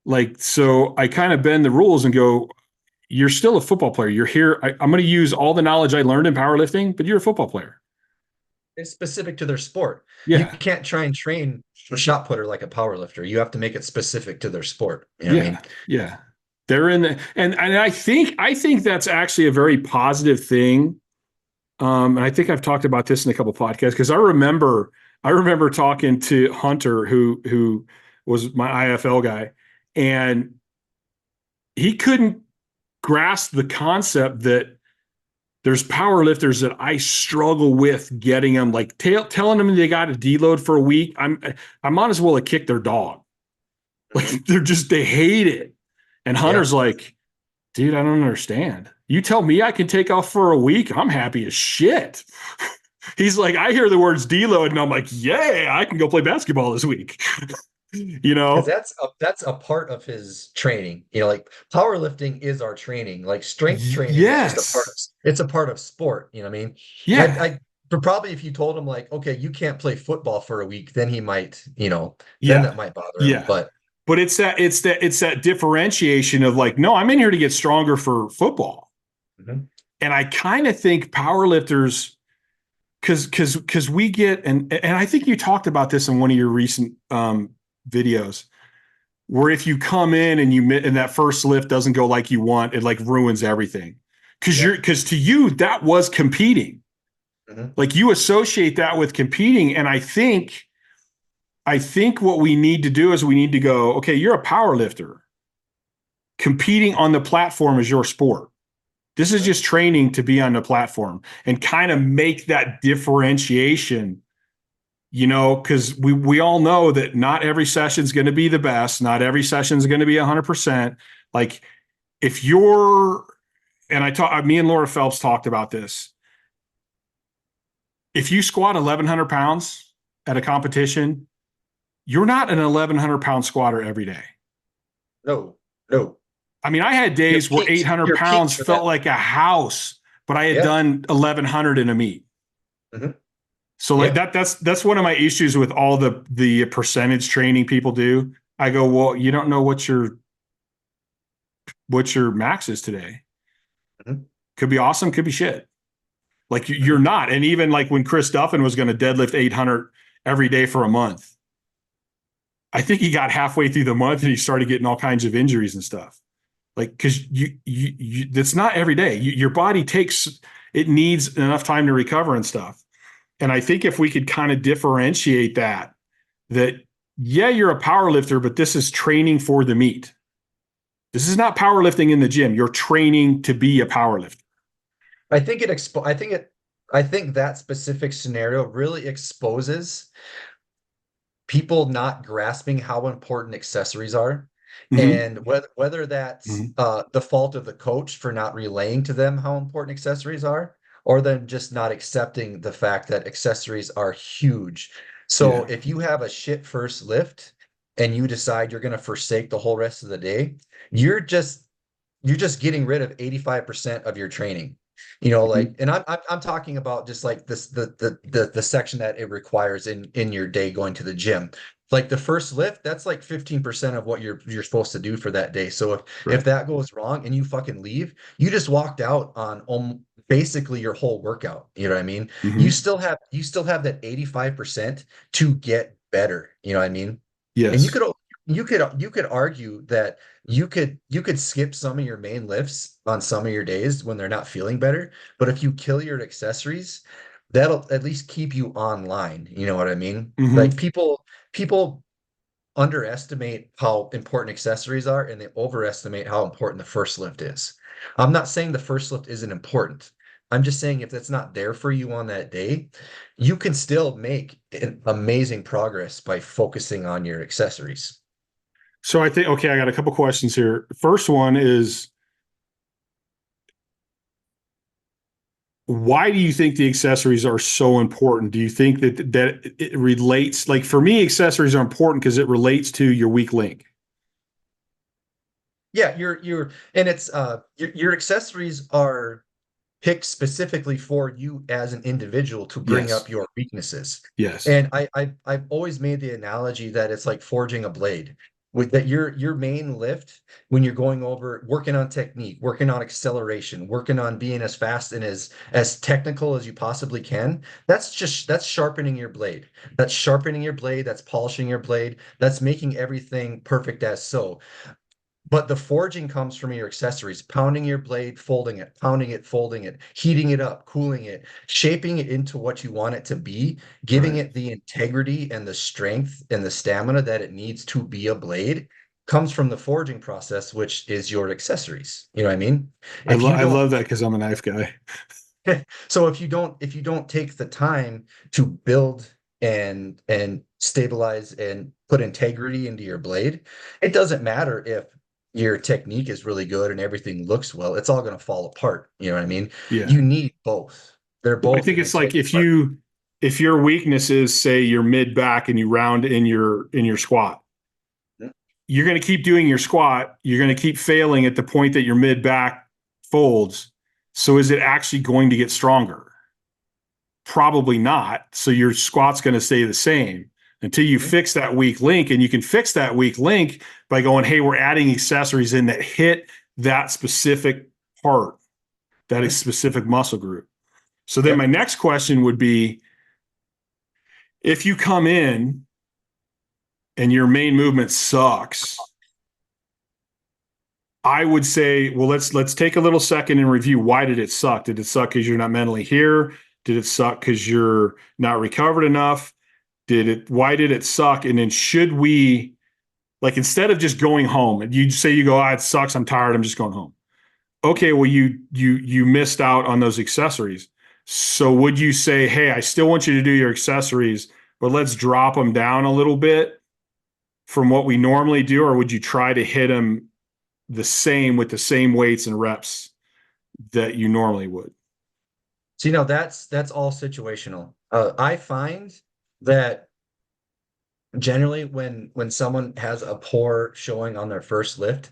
Like, so I kind of bend the rules and go, you're still a football player. You're here. I'm going to use all the knowledge I learned in powerlifting, but you're a football player. It's specific to their sport. You Yeah. can't try and train a shot putter like a power lifter. You have to make it specific to their sport. You know what I Yeah. mean? Yeah. They're in the, and I think that's actually a very positive thing. And I think I've talked about this in a couple of podcasts because I remember talking to Hunter, who was my IFL guy, and he couldn't grasp the concept that there's power lifters that I struggle with getting them, like telling them they got to deload for a week. I might as well have kicked their dog. Like they hate it. And Yeah. Hunter's like, dude, I don't understand. You tell me I can take off for a week, I'm happy as shit. He's like, I hear the words deload, and I'm like, yeah, I can go play basketball this week. You Because know? that's a part of his training. You know, like powerlifting is our training. Like strength training is just a part of Yes. it's a part of sport. You know what I mean? Yeah. But probably if you told him like, okay, you can't play football for a week, then he might, then Yeah. that might bother him. Yeah. But But it's that differentiation of like, no, I'm in here to get stronger for football. Mhm. And I kind of think powerlifters, because we get, and I think you talked about this in one of your recent videos, where if you come in and that first lift doesn't go like you want, it like ruins everything. Yeah. Because to you that was competing. Mhm. Like you associate that with competing, and I think what we need to do is we need to go, okay, you're a power lifter. Competing on the platform is your sport. This is just training to be on the platform and kind of make that differentiation, because we all know that not every session is going to be the best. Not every session is going to be 100%. Like if you're, and me and Laura Phelps talked about this. If you squat 1,100 pounds at a competition, you're not an 1,100-pound squatter every day. No, no. I mean, I had days where 800 Your peaks pounds for felt that. like a house, but I had Yeah. done 1,100 in a meet. Mhm. So like Yeah. that's one of my issues with all the percentage training people do. I go, well, you don't know what your max is today. Mhm. Could be awesome, could be shit. Like you're Mhm. not. And even like when Chris Duffin was going to deadlift 800 every day for a month, I think he got halfway through the month and he started getting all kinds of injuries and stuff. Like, because that's not every day. Your body it needs enough time to recover and stuff. And I think if we could kind of differentiate that, yeah, you're a power lifter, but this is training for the meet. This is not powerlifting in the gym. You're training to be a power lifter. I think it expo I think that specific scenario really exposes people not grasping how important accessories are, Mm-hmm. and whether that's Mm-hmm. the fault of the coach for not relaying to them how important accessories are, or them just not accepting the fact that accessories are huge. So Yeah. if you have a shit first lift and you decide you're going to forsake the whole rest of the day, you're just you're just getting rid of 85% of your training. Mm-hmm. Like, and I'm talking about just like this the section that it requires in your day going to the gym. Like the first lift, that's like 15% of what you're supposed to do for that day. So if Right. that goes wrong and you fucking leave, you just walked out on basically your whole workout. You know what I mean? Mm-hmm. You still have that 85% to get better. You know what I mean? And Yes. you could argue that you could skip some of your main lifts on some of your days when they're not feeling better, but if you kill your accessories, that'll at least keep you online. You know what I mean? Like Mm-hmm. people underestimate how important accessories are, and they overestimate how important the first lift is. I'm not saying the first lift isn't important, I'm just saying if that's not there for you on that day, you can still make amazing progress by focusing on your accessories. So I think, okay, I got a couple questions here. First one is, why do you think the accessories are so important? Do you think that it relates, like for me, accessories are important because it relates to your weak link? Yeah, and it's your accessories are picked specifically for you as an individual to bring Yes. up your weaknesses. Yes. And I've always made the analogy that it's like forging a blade. With that, your main lift when you're going over working on technique, working on acceleration, working on being as fast and as technical as you possibly can. That's sharpening your blade. That's sharpening your blade. That's polishing your blade. That's making everything perfect as so. But the forging comes from your accessories, pounding your blade, folding it, pounding it, folding it, heating it up, cooling it, shaping it into what you want it to be, giving Right. it the integrity and the strength and the stamina that it needs to be a blade comes from the forging process, which is your accessories. You know what I mean? If you I don't, love that because I'm a knife guy. so if you don't take the time to build and stabilize and put integrity into your blade, it doesn't matter if your technique is really good and everything looks well, it's all going to fall apart. You know what I mean? Yeah. You need both. They're Well, I both think an it's like integral part. if your weakness is, say, your mid back and you round in your squat, Mhm. you're going to keep doing your squat. You're going to keep failing at the point that your mid back folds. So is it actually going to get stronger? Probably not. So your squat's going to stay the same until you Mhm. fix that weak link. And you can fix that weak link by going, hey, we're adding accessories in that hit that specific part, that is Mhm. specific muscle group. So then my Yep. next question would be, if you come in and your main movement sucks, I would say, well, let's take a little second and review, why did it suck? Did it suck because you're not mentally here? Did it suck because you're not recovered enough? Why did it suck? And then should we, like, instead of just going home, and you say, you go, it sucks, I'm tired, I'm just going home. Okay, well, you missed out on those accessories. So would you say, hey, I still want you to do your accessories, but let's drop them down a little bit from what we normally do? Or would you try to hit them the same with the same weights and reps that you normally would? So that's all situational. I find that generally when someone has a poor showing on their first lift,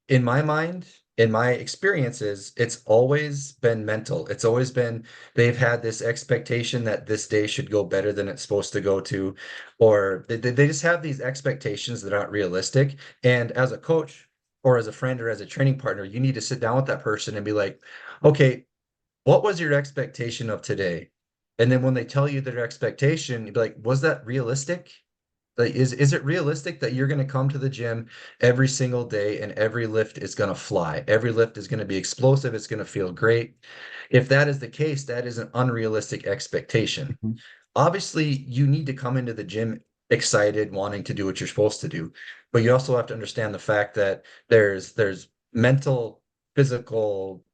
in my mind, in my experiences, it's always been mental. It's always been they've had this expectation that this day should go better than it's supposed to go to, or they just have these expectations that aren't realistic. And as a coach or as a friend or as a training partner, you need to sit down with that person and be like, okay, what was your expectation of today? And then when they tell you their expectation, you'd be like, was that realistic? Like, is it realistic that you're going to come to the gym every single day and every lift is going to fly? Every lift is going to be explosive. It's going to feel great. If that is the case, that is an unrealistic expectation. Mhm. Obviously, you need to come into the gym excited, wanting to do what you're supposed to do, but you also have to understand the fact that there's mental, physical,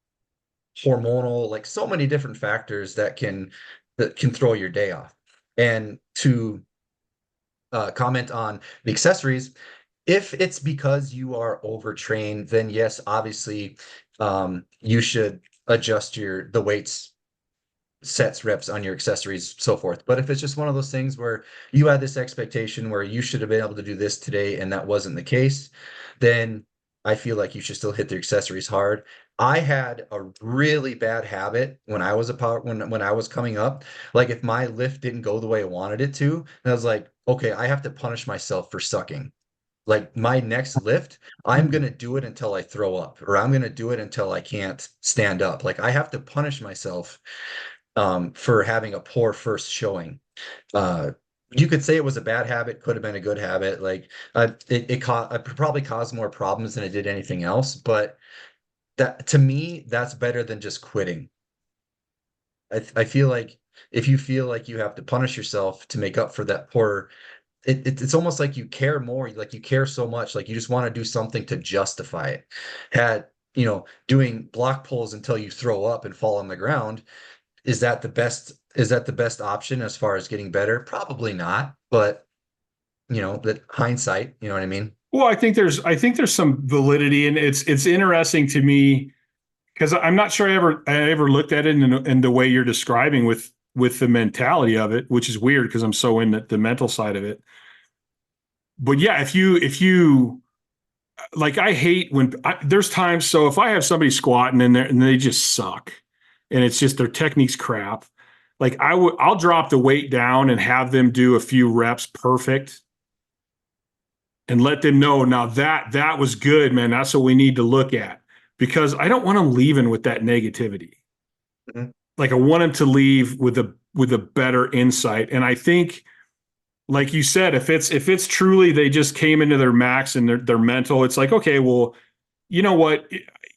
hormonal, like so many different factors that can throw your day off. And to comment on the accessories, if it's because you are overtrained, then yes, obviously, you should adjust the weights, sets, reps on your accessories, so forth. But if it's just one of those things where you had this expectation where you should have been able to do this today and that wasn't the case, then I feel like you should still hit the accessories hard. I had a really bad habit when I was a power when I was coming up. Like if my lift didn't go the way I wanted it to, and I was like, okay, I have to punish myself for sucking. Like my next lift, I'm gonna do it until I throw up, or I'm gonna do it until I can't stand up. Like I have to punish myself for having a poor first showing. Uh, you could say it was a bad habit, could have been a good habit. Like it probably caused more problems than it did anything else. But that to me, that's better than just quitting. I feel like if you feel like you have to punish yourself to make up for that poor, it's almost like you care more, like you care so much, like you just want to do something to justify it. Had doing block pulls until you throw up and fall on the ground. Is that the best option as far as getting better? Probably not, but that hindsight, you know what I mean? Well, I think there's some validity, and it's interesting to me because I'm not sure I ever looked at it in the way you're describing with the mentality of it, which is weird because I'm so in the mental side of it. But yeah, if you like, I hate when there's times. So if I have somebody squatting in there and they just suck, and it's just their technique's crap, like I'll drop the weight down and have them do a few reps perfect, and let them know now that was good, man. That's what we need to look at, because I don't want them leaving with that negativity. Mhm. Like I want them to leave with a better insight. And I think, like you said, if it's truly they just came into their max and their mental, it's like, okay, well, you know what?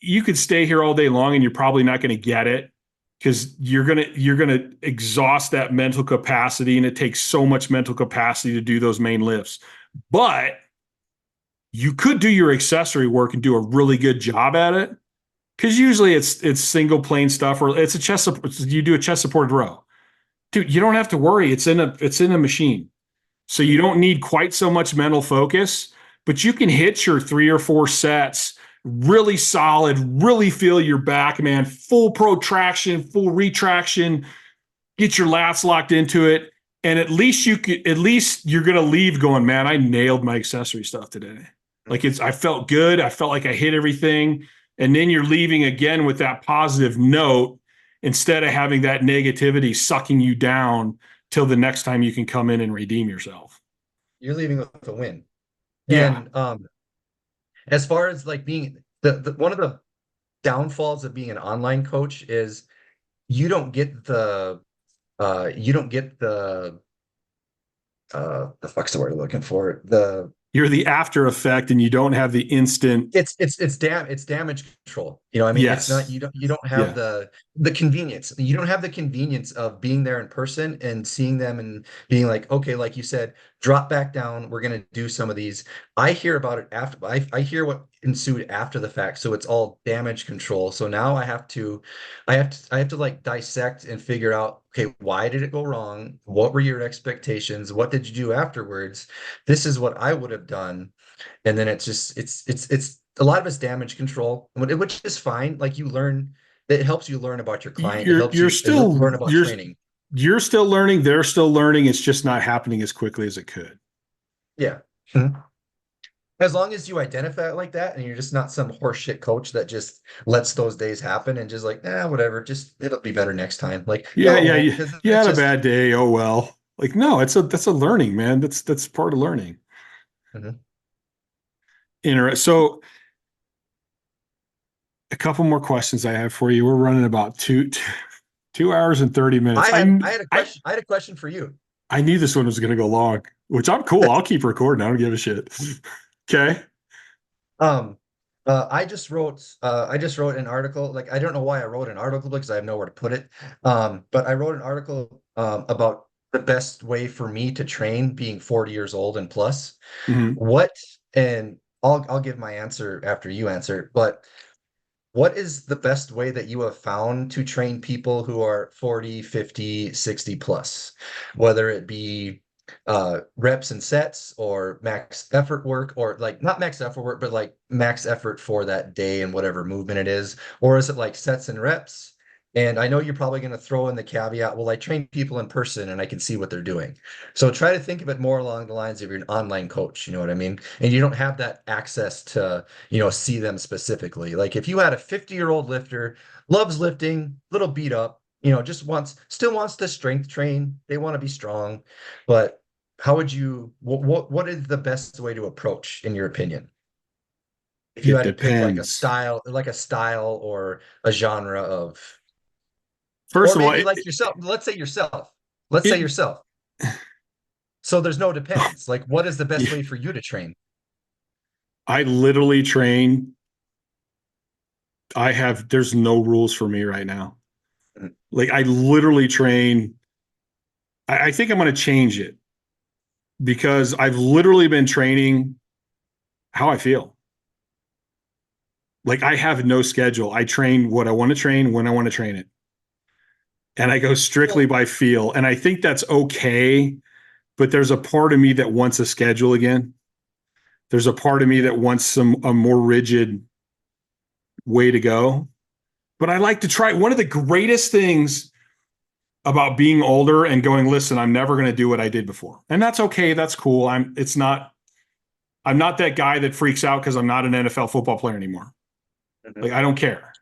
You could stay here all day long and you're probably not going to get it, because you're gonna exhaust that mental capacity, and it takes so much mental capacity to do those main lifts. But you could do your accessory work and do a really good job at it, because usually it's single plane stuff, or it's a chest. You do a chest supported row, dude. You don't have to worry. It's in a machine. So you don't need quite so much mental focus, but you can hit your 3 or 4 sets really solid, really feel your back, man, full protraction, full retraction, get your lats locked into it. And at least you're going to leave going, man, I nailed my accessory stuff today. Like I felt good. I felt like I hit everything. And then you're leaving again with that positive note, instead of having that negativity sucking you down till the next time you can come in and redeem yourself. You're leaving with a win. Yeah. And as far as like being the one of the downfalls of being an online coach is you don't get the fuck's the word I'm looking for? You're the after effect, and you don't have the instant. It's damage control. I mean, it's not Yes. you don't have Yeah. the convenience. You don't have the convenience of being there in person and seeing them and being like, okay, like you said, drop back down. We're gonna do some of these. I hear about it after. I hear what ensued after the fact. So it's all damage control. So now I have to like dissect and figure out, okay, why did it go wrong? What were your expectations? What did you do afterwards? This is what I would have done. And then it's just it's a lot of it's damage control, which is fine. Like you learn, it helps you learn about your client. It You're helps you're you still learn about you're training. you're still learning. They're still learning. It's just not happening as quickly as it could. Yeah. Mhm. As long as you identify it like that and you're just not some horseshit coach that just lets those days happen and just like, whatever, just it'll be better next time. Like, Yeah, no, it yeah. won't, You, because you it's had a just bad day. Oh well. Like, no, that's a learning, man. That's part of learning. Mhm. So a couple more questions I have for you. We're running about 2 hours and 30 minutes. I had a question for you. I knew this one was going to go long, which I'm cool. I'll keep recording. I don't give a shit. Okay. Um, I just wrote an article. Like I don't know why I wrote an article because I have nowhere to put it. But I wrote an article about the best way for me to train being 40 years old and plus. Mhm. What and I'll give my answer after you answer, but what is the best way that you have found to train people who are 40, 50, 60 plus, whether it be reps and sets or max effort work, or like not max effort work, but like max effort for that day and whatever movement it is? Or is it like sets and reps? And I know you're probably going to throw in the caveat, well, I train people in person and I can see what they're doing. So try to think of it more along the lines of you're an online coach, you know what I mean? And you don't have that access to see them specifically. Like if you had a 50-year-old lifter, loves lifting, little beat up, still wants to strength train, they want to be strong, but how would you what is the best way to approach in your opinion? If you It had to pick depends. like a style or a genre of, First or of all, maybe like yourself, let's say yourself. Let's say it yourself. So there's no depends. Like what is the best way for you to train? I literally train. There's no rules for me right now. Mhm. Like I literally train. I think I'm going to change it, because I've literally been training how I feel. Like I have no schedule. I train what I want to train when I want to train it. And I go strictly by feel. And I think that's okay. But there's a part of me that wants a schedule again. There's a part of me that wants a more rigid way to go. But I like to try. One of the greatest things about being older and going, listen, I'm never going to do what I did before. And that's okay. That's cool. I'm not that guy that freaks out because I'm not an NFL football player anymore. Like, I don't care.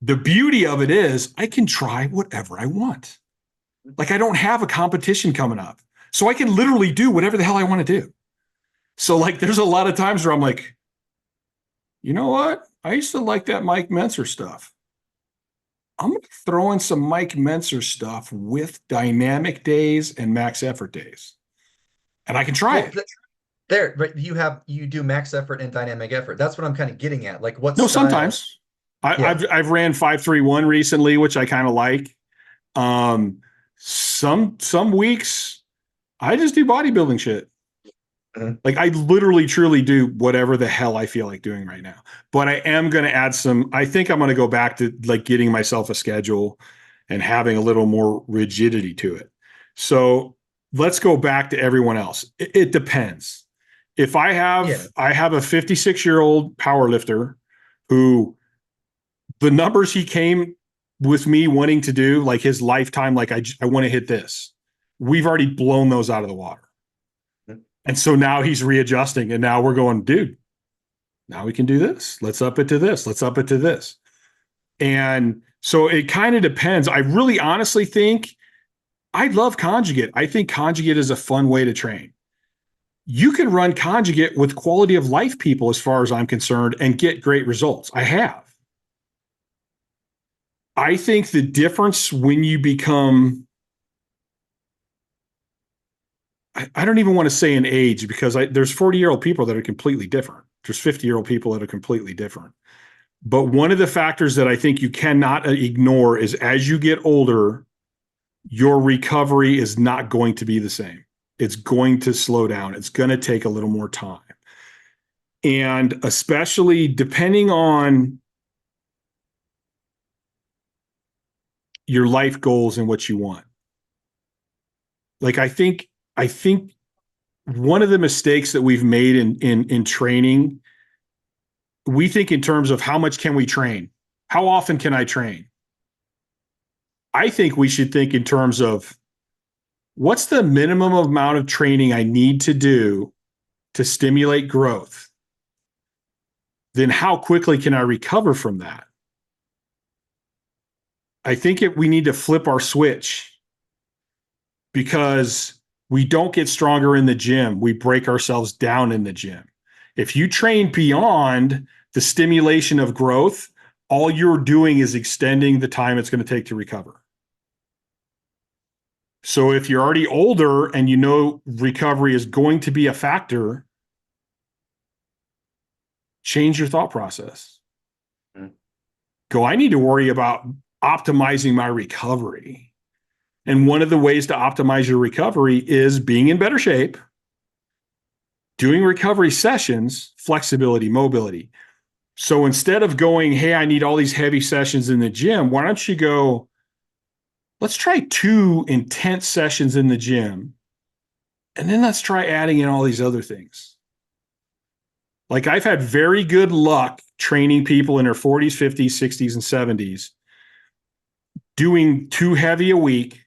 The beauty of it is I can try whatever I want. Like, I don't have a competition coming up. So I can literally do whatever the hell I want to do. So, like, there's a lot of times where I'm like, you know what? I used to like that Mike Mentzer stuff. I'm going to throw in some Mike Mentzer stuff with dynamic days and max effort days. And I can try it. There, but you do max effort and dynamic effort. That's what I'm kind of getting at. Like what No, style? sometimes. I've ran 5-3-1 recently, which I kind of like. Some weeks I just do bodybuilding shit. Mm-hmm. Like I literally truly do whatever the hell I feel like doing right now. But I am going to add I think I'm going to go back to like getting myself a schedule and having a little more rigidity to it. So let's go back to everyone else. It depends. If I have a 56-year-old powerlifter who the numbers he came with me wanting to do, like his lifetime, like I want to hit this. We've already blown those out of the water. And so now he's readjusting and now we're going, dude, now we can do this. Let's up it to this. Let's up it to this. And so it kind of depends. I really honestly think I love conjugate. I think conjugate is a fun way to train. You can run conjugate with quality of life people as far as I'm concerned and get great results. I have. I think the difference when you become, I don't even want to say an age because there's 40-year-old people that are completely different. There's 50-year-old people that are completely different. But one of the factors that I think you cannot ignore is as you get older, your recovery is not going to be the same. It's going to slow down. It's going to take a little more time. And especially depending on your life goals and what you want. Like, I think one of the mistakes that we've made in training, we think in terms of how much can we train? How often can I train? I think we should think in terms of what's the minimum amount of training I need to do to stimulate growth? Then how quickly can I recover from that? I think we need to flip our switch because we don't get stronger in the gym. We break ourselves down in the gym. If you train beyond the stimulation of growth, all you're doing is extending the time it's going to take to recover. So if you're already older and you know recovery is going to be a factor, change your thought process. Go, I need to worry about optimizing my recovery. And one of the ways to optimize your recovery is being in better shape, doing recovery sessions, flexibility, mobility. So instead of going, hey, I need all these heavy sessions in the gym, why don't you go, let's try 2 intense sessions in the gym, and then let's try adding in all these other things. Like I've had very good luck training people in their 40s, 50s, 60s, and 70s, doing 2 heavy a week,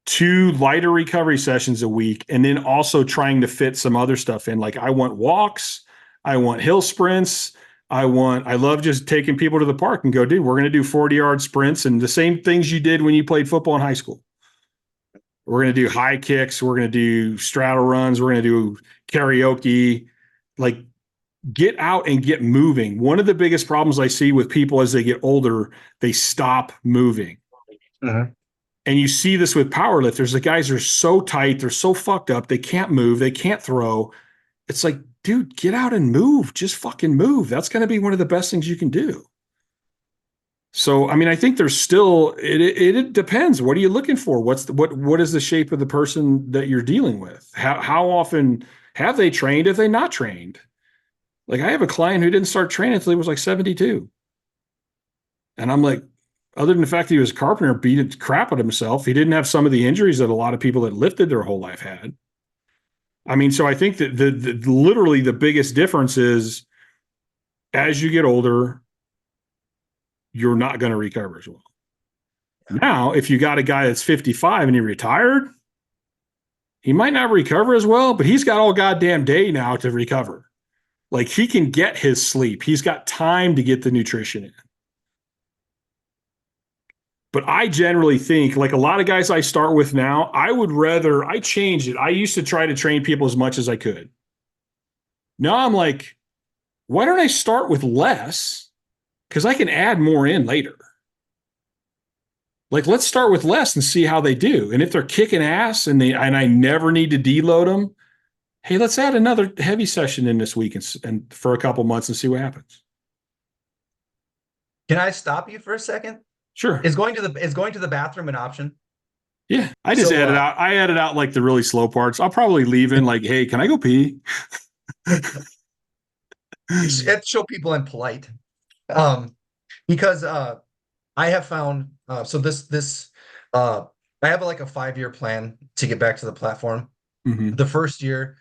2 lighter recovery sessions a week, and then also trying to fit some other stuff in. Like I want walks, I want hill sprints, I love just taking people to the park and go, dude, we're going to do 40-yard sprints and the same things you did when you played football in high school. We're going to do high kicks. We're going to do straddle runs. We're going to do karaoke. Like, get out and get moving. One of the biggest problems I see with people as they get older, they stop moving. And you see this with powerlifters. The guys are so tight. They're so fucked up. They can't move. They can't throw. It's like, dude, get out and move. Just fucking move. That's going to be one of the best things you can do. So, I mean, I think there's still, it depends. What are you looking for? What is the shape of the person that you're dealing with? How often have they trained? Have they not trained? Like I have a client who didn't start training until he was like 72. And I'm like, other than the fact that he was a carpenter, beat the crap out of himself, he didn't have some of the injuries that a lot of people that lifted their whole life had. I mean, so I think that literally the biggest difference is as you get older, you're not going to recover as well. Now, if you got a guy that's 55 and he retired, he might not recover as well, but he's got all goddamn day now to recover. Like he can get his sleep. He's got time to get the nutrition in. But I generally think, like a lot of guys I start with now, I changed it. I used to try to train people as much as I could. Now I'm like, why don't I start with less? Because I can add more in later. Like, let's start with less and see how they do. And if they're kicking ass and I never need to deload them, hey, let's add another heavy session in this week and for a couple months and see what happens. Can I stop you for a second? Sure. Is going to the bathroom an option? Yeah, I just added out. I added out like the really slow parts. I'll probably leave in like, hey, can I go pee? Show people I'm polite, because I have found so this I have like a 5-year plan to get back to the platform. Mm-hmm. The first year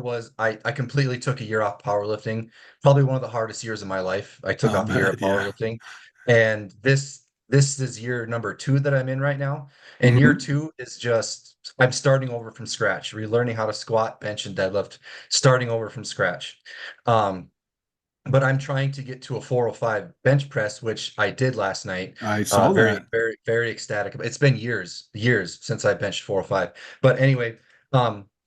was I completely took a year off powerlifting. Probably one of the hardest years of my life. I took off a year of powerlifting, and this is year number 2 that I'm in right now. And year 2 is just I'm starting over from scratch, relearning how to squat, bench, and deadlift, starting over from scratch. But I'm trying to get to a 405 bench press, which I did last night. I saw very, that. very, very ecstatic. It's been years since I benched 405. But anyway,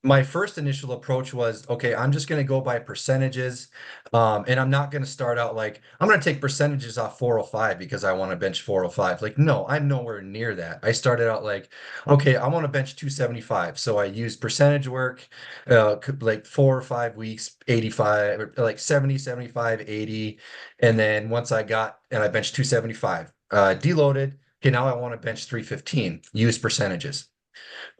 my first initial approach was, okay, I'm just going to go by percentages. And I'm not going to start out like, I'm going to take percentages off 405 because I want to bench 405. Like, no, I'm nowhere near that. I started out like, okay, I want to bench 275. So I used percentage work, like 4 or 5 weeks, 85, or like 70, 75, 80. And then once I benched 275, deloaded. Okay, now I want to bench 315, use percentages.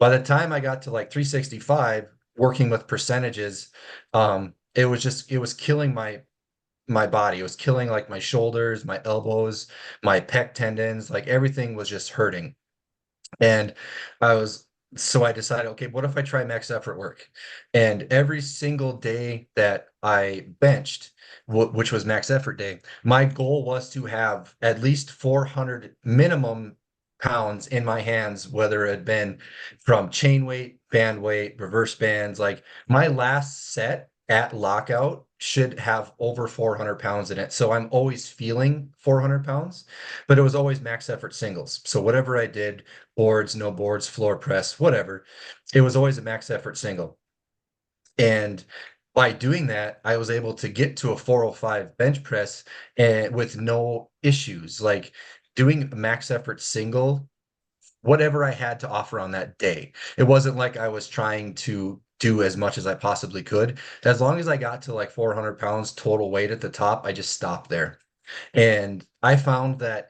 By the time I got to like 365, working with percentages, it was killing my body. It was killing like my shoulders, my elbows, my pec tendons, like everything was just hurting. And so I decided, okay, what if I try max effort work? And every single day that I benched, which was max effort day, my goal was to have at least 400 minimum pounds in my hands, whether it had been from chain weight, band weight, reverse bands. Like my last set at lockout should have over 400 pounds in it. So I'm always feeling 400 pounds, but it was always max effort singles. So whatever I did, boards, no boards, floor press, whatever, it was always a max effort single. And by doing that, I was able to get to a 405 bench press and with no issues. Like doing a max effort single, whatever I had to offer on that day. It wasn't like I was trying to do as much as I possibly could. As long as I got to like 400 pounds total weight at the top, I just stopped there. And I found that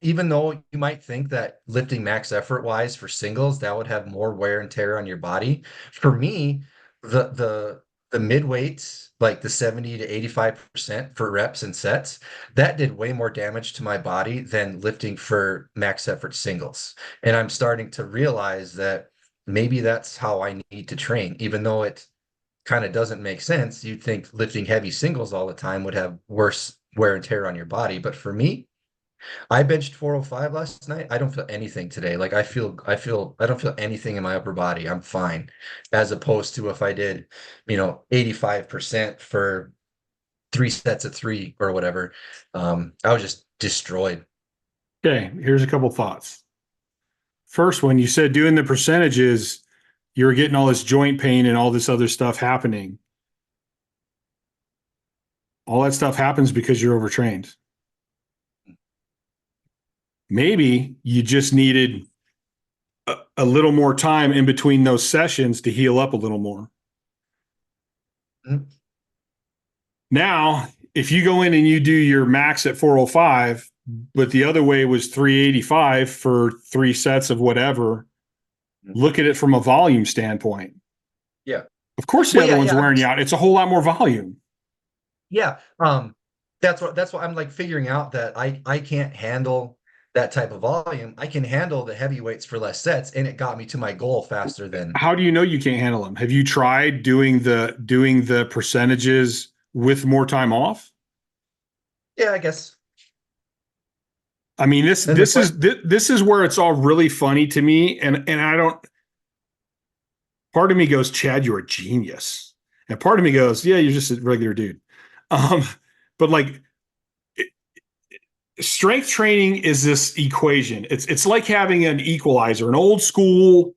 even though you might think that lifting max effort wise for singles, that would have more wear and tear on your body. For me, the mid weights, like the 70 to 85% for reps and sets, that did way more damage to my body than lifting for max effort singles. And I'm starting to realize that maybe that's how I need to train, even though it kind of doesn't make sense. You'd think lifting heavy singles all the time would have worse wear and tear on your body. But for me, I benched 405 last night. I don't feel anything today. Like I don't feel anything in my upper body. I'm fine. As opposed to if I did, 85% for 3 sets of 3 or whatever. I was just destroyed. Okay, here's a couple thoughts. First, when you said doing the percentages, you were getting all this joint pain and all this other stuff happening. All that stuff happens because you're overtrained. Maybe you just needed a little more time in between those sessions to heal up a little more. Mm-hmm. Now, if you go in and you do your max at 405, but the other way was 385 for 3 sets of whatever, look at it from a volume standpoint. Yeah. Of course, the other one's wearing you out. It's a whole lot more volume. Yeah. That's what I'm like figuring out that I can't handle that type of volume. I can handle the heavyweights for less sets, and it got me to my goal faster than. How do you know you can't handle them? Have you tried doing the percentages with more time off? Yeah, I guess. I mean, this And the this is question, this is where it's all really funny to me, and I don't. Part of me goes, Chad, you're a genius, and part of me goes, yeah, you're just a regular dude. Um, but like, strength training is this equation. It's like having an equalizer, an old school,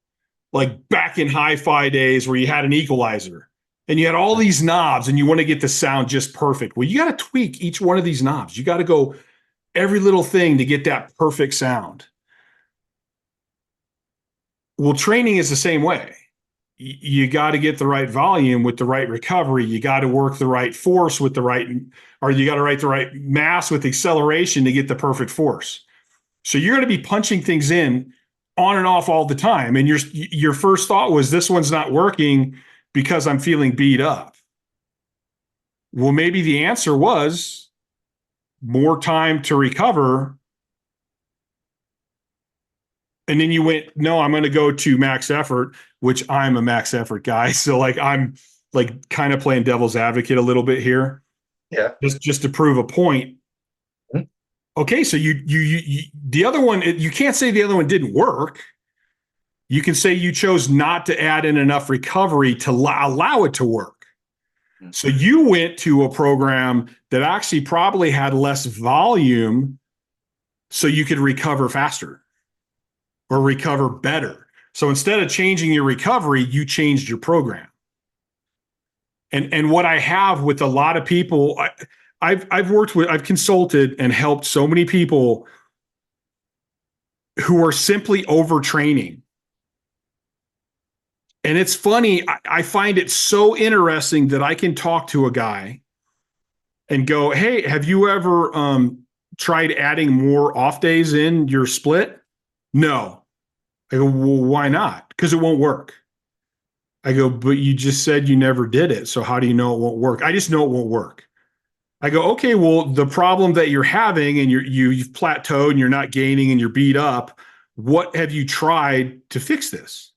like back in hi-fi days where you had an equalizer and you had all these knobs and you want to get the sound just perfect. Well, you got to tweak each one of these knobs. You got to go every little thing to get that perfect sound. Well, training is the same way. You got to get the right volume with the right recovery. You got to work the right force with the right, or you got to write the right mass with acceleration to get the perfect force. So you're going to be punching things in on and off all the time. And your first thought was, this one's not working because I'm feeling beat up. Well, maybe the answer was more time to recover. And then you went, no, I'm going to go to max effort, which I'm a max effort guy. So like, I'm like kind of playing devil's advocate a little bit here. yeah. Just to prove a point. Mhm. Okay. So you the other one, you can't say the other one didn't work. You can say you chose not to add in enough recovery to allow it to work. So you went to a program that actually probably had less volume so you could recover faster or recover better. So instead of changing your recovery, you changed your program. And what I have with a lot of people, I've consulted and helped so many people who are simply overtraining. And it's funny, I find it so interesting that I can talk to a guy and go, hey, have you ever tried adding more off days in your split? No. I go, well, why not? Because it won't work. I go, but you just said you never did it. So how do you know it won't work? I just know it won't work. I go, okay, well, the problem that you're having and you've plateaued and you're not gaining and you're beat up, what have you tried to fix this?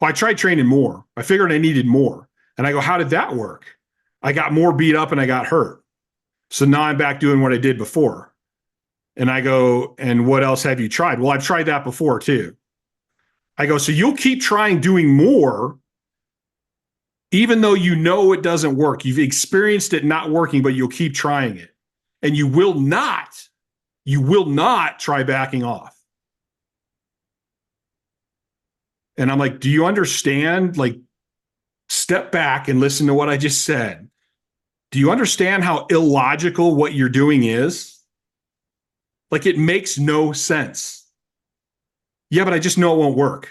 Well, I tried training more. I figured I needed more. And I go, how did that work? I got more beat up and I got hurt. So now I'm back doing what I did before. And I go, and what else have you tried? Well, I've tried that before too. I go, so you'll keep trying doing more, even though you know it doesn't work. You've experienced it not working, but you'll keep trying it. And you will not try backing off. And I'm like, do you understand? Like, step back and listen to what I just said. Do you understand how illogical what you're doing is? Like, it makes no sense. Yeah, but I just know it won't work.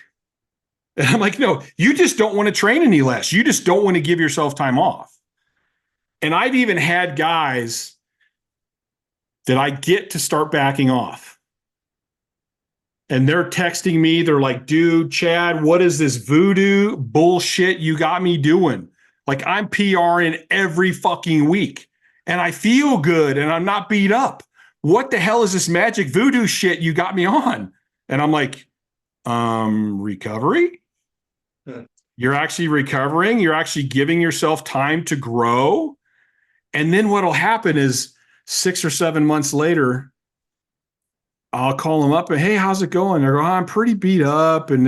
And I'm like, no, you just don't want to train any less. You just don't want to give yourself time off. And I've even had guys that I get to start backing off. And they're texting me. They're like, dude, Chad, what is this voodoo bullshit you got me doing? Like, I'm PRing every fucking week and I feel good and I'm not beat up. What the hell is this magic voodoo shit you got me on? And I'm like, recovery? You're actually recovering. You're actually giving yourself time to grow. And then what'll happen is 6 or 7 months later, I'll call them up and, hey, how's it going? They're going, I'm pretty beat up and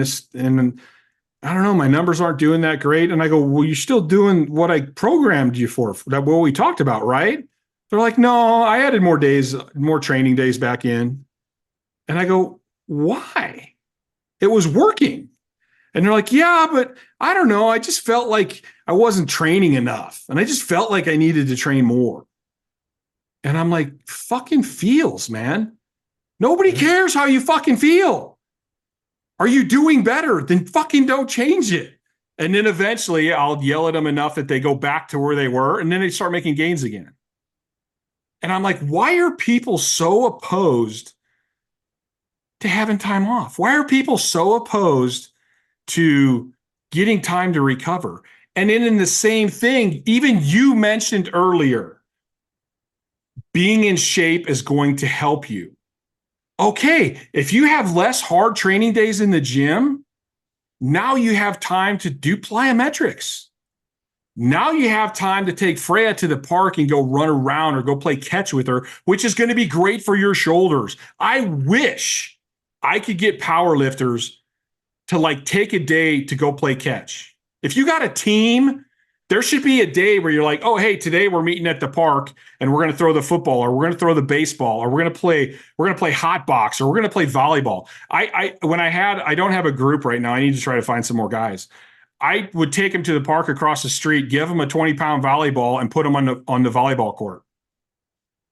I don't know, my numbers aren't doing that great. And I go, well, you're still doing what I programmed you for that, what we talked about, right? They're like, no, I added more days, more training days back in. And I go, why? It was working. And they're like, yeah, but I don't know. I just felt like I wasn't training enough. And I just felt like I needed to train more. And I'm like, fucking feels, man. Nobody cares how you fucking feel. Are you doing better? Then fucking don't change it. And then eventually I'll yell at them enough that they go back to where they were. And then they start making gains again. And I'm like, why are people so opposed to having time off? Why are people so opposed to getting time to recover? And then in the same thing, even you mentioned earlier, being in shape is going to help you. Okay, if you have less hard training days in the gym, now you have time to do plyometrics. Now you have time to take Freya to the park and go run around or go play catch with her, which is going to be great for your shoulders. I wish I could get powerlifters to like take a day to go play catch. If you got a team, there should be a day where you're like, oh, hey, today we're meeting at the park and we're going to throw the football, or we're going to throw the baseball, or we're going to play hot box, or we're going to play volleyball. I don't have a group right now. I need to try to find some more guys. I would take them to the park across the street, give them a 20-pound volleyball, and put them on the volleyball court.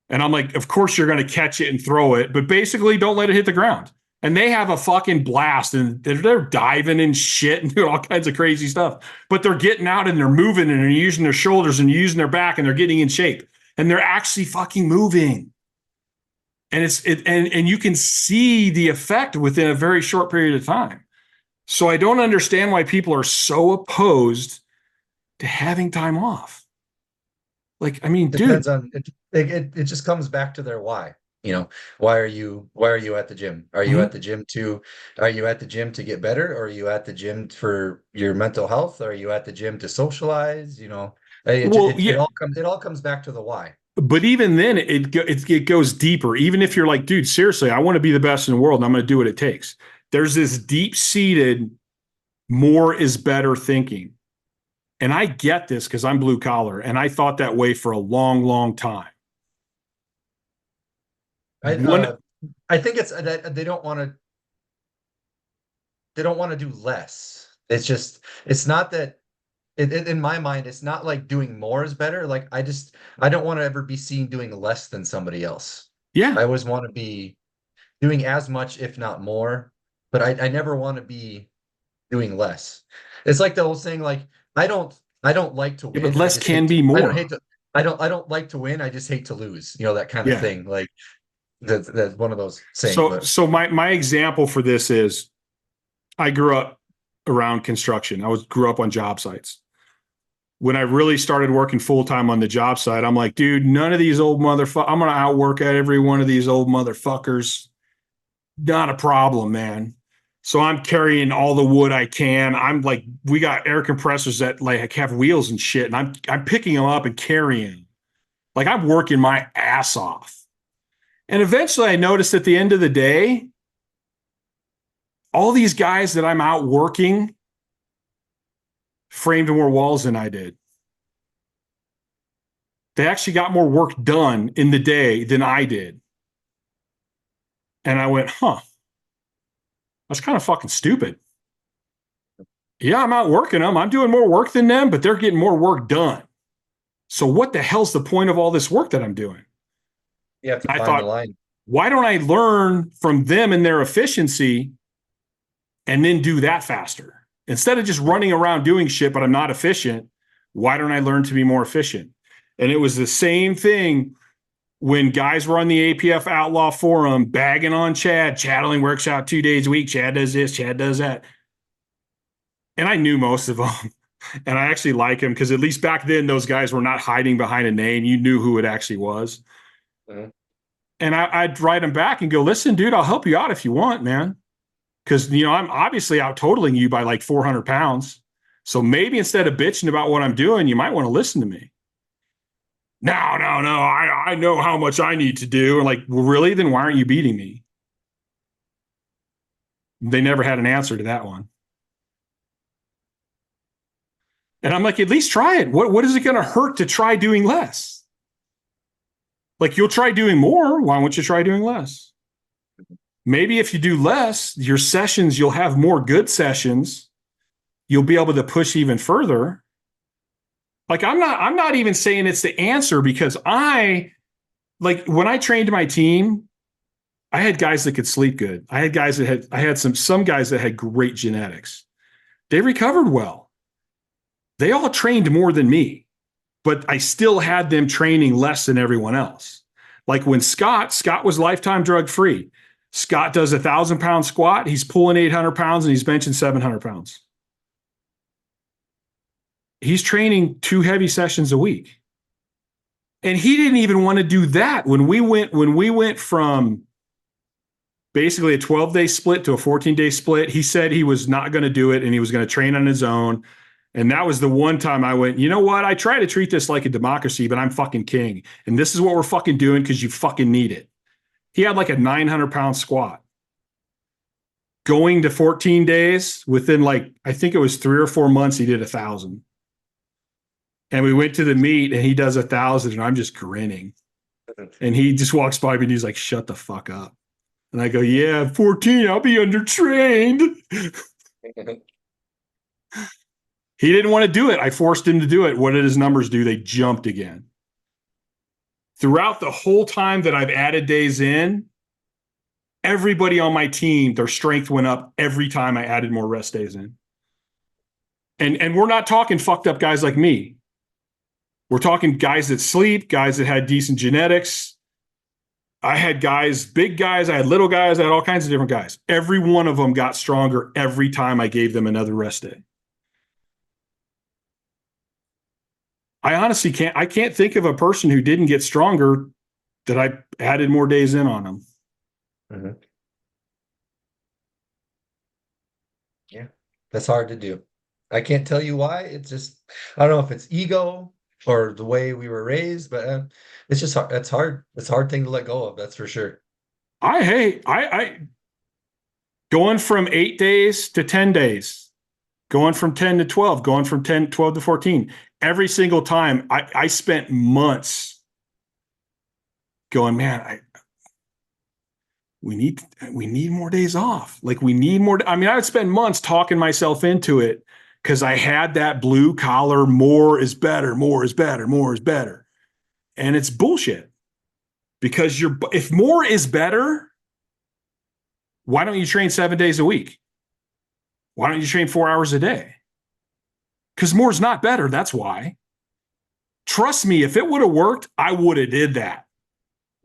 And I'm like, of course you're going to catch it and throw it, but basically don't let it hit the ground. And they have a fucking blast, and they're diving and shit and doing all kinds of crazy stuff. But they're getting out and they're moving and they're using their shoulders and using their back, and they're getting in shape. And they're actually fucking moving. And and you can see the effect within a very short period of time. So I don't understand why people are so opposed to having time off. Like, I mean, Depends dude. on it. It just comes back to their why. You know, why are you at the gym? Are you at the gym to get better? Or are you at the gym for your mental health? Or are you at the gym to socialize? You know, it all comes back to the why. But even then, it goes deeper. Even if you're like, dude, seriously, I want to be the best in the world, and I'm going to do what it takes. There's this deep-seated more is better thinking. And I get this because I'm blue collar, and I thought that way for a long, long time. I think it's they don't want to do less. It's not that in my mind, it's not like doing more is better. Like I don't want to ever be seen doing less than somebody else. Yeah. I always want to be doing as much, if not more. But I never want to be doing less. It's like the whole saying, like, I don't like to win. Yeah, but less can be more. I don't like to win. I just hate to lose. You know, that kind of thing. Like that's one of those sayings. So my example for this is I grew up around construction. Grew up on job sites. When I really started working full-time on the job site, I'm like, dude, none of these old motherfuckers, I'm going to outwork every one of these old motherfuckers. Not a problem, man. So I'm carrying all the wood I can. I'm like, we got air compressors that like have wheels and shit, and I'm picking them up and carrying them. Like I'm working my ass off. And eventually I noticed at the end of the day, all these guys that I'm out working framed more walls than I did. They actually got more work done in the day than I did. And I went, that's kind of fucking stupid. Yeah, I'm out working them. I'm doing more work than them, but they're getting more work done. So what the hell's the point of all this work that I'm doing? You have to find the line. Why don't I learn from them and their efficiency and then do that faster? Instead of just running around doing shit, but I'm not efficient, why don't I learn to be more efficient? And it was the same thing when guys were on the APF Outlaw Forum bagging on Chad. Chad only works out 2 days a week. Chad does this, Chad does that. And I knew most of them. And I actually like him because at least back then, those guys were not hiding behind a name. You knew who it actually was. Mm-hmm. And I'd write him back and go, listen, dude, I'll help you out if you want, man. Because, you know, I'm obviously out totaling you by like 400 pounds. So maybe instead of bitching about what I'm doing, you might want to listen to me. No. I know how much I need to do. And like, well, really? Then why aren't you beating me? They never had an answer to that one. And I'm like, at least try it. What is it going to hurt to try doing less? Like, you'll try doing more. Why won't you try doing less? Maybe if you do less, your sessions, you'll have more good sessions. You'll be able to push even further. Like, I'm not even saying it's the answer, because when I trained my team, I had guys that could sleep good. I had some guys that had great genetics. They recovered well. They all trained more than me, but I still had them training less than everyone else. Like when Scott was lifetime drug free. Scott does 1,000-pound squat. He's pulling 800 pounds and he's benching 700 pounds. He's training 2 heavy sessions a week. And he didn't even want to do that. When we went from basically a 12-day split to a 14-day split, he said he was not going to do it and he was going to train on his own. And that was the one time I went, you know what? I try to treat this like a democracy, but I'm fucking king. And this is what we're fucking doing because you fucking need it. He had like a 900-pound squat. Going to 14 days, within like, I think it was 3 or 4 months, he did 1,000. And we went to the meet and he does 1,000 and I'm just grinning. And he just walks by me and he's like, shut the fuck up. And I go, yeah, 14, I'll be undertrained. He didn't want to do it. I forced him to do it. What did his numbers do? They jumped again. Throughout the whole time that I've added days in, everybody on my team, their strength went up every time I added more rest days in. And we're not talking fucked up guys like me. We're talking guys that sleep, guys that had decent genetics. I had guys, big guys, I had little guys, I had all kinds of different guys. Every one of them got stronger every time I gave them another rest day. I honestly can't think of a person who didn't get stronger that I added more days in on them. Mm-hmm. Yeah, that's hard to do. I can't tell you why. It's just, I don't know if it's ego or the way we were raised, but it's just hard. It's hard. It's a hard thing to let go of. That's for sure. I going from 8 days to 10 days, going from 10 to 12, going from 12 to 14. Every single time I spent months going, man, we need more days off. Like we need more. I mean, I would spend months talking myself into it because I had that blue collar, more is better, more is better, more is better. And it's bullshit because if more is better, why don't you train 7 days a week? Why don't you train 4 hours a day? Because more is not better. That's why. Trust me, if it would have worked, I would have did that.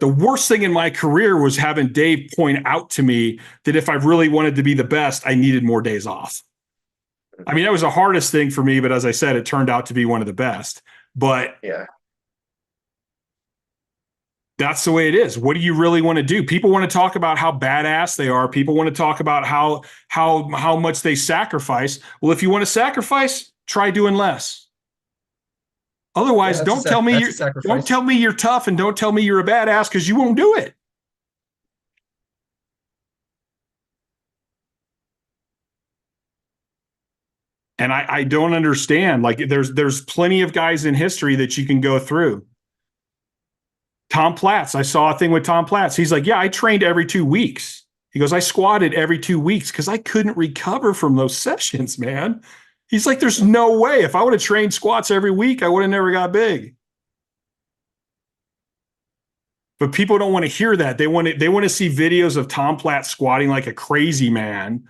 The worst thing in my career was having Dave point out to me that if I really wanted to be the best, I needed more days off. I mean, that was the hardest thing for me, but as I said, it turned out to be one of the best. But yeah, that's the way it is. What do you really want to do? People want to talk about how badass they are. People want to talk about how much they sacrifice. Well, if you want to sacrifice, try doing less. Otherwise, don't tell me you're tough and don't tell me you're a badass because you won't do it. And I don't understand. Like there's plenty of guys in history that you can go through. Tom Platz, I saw a thing with Tom Platz. He's like, yeah, I trained every 2 weeks. He goes, I squatted every 2 weeks because I couldn't recover from those sessions, man. He's like, there's no way. If I would have trained squats every week, I would have never got big. But people don't want to hear that. They want to see videos of Tom Platz squatting like a crazy man.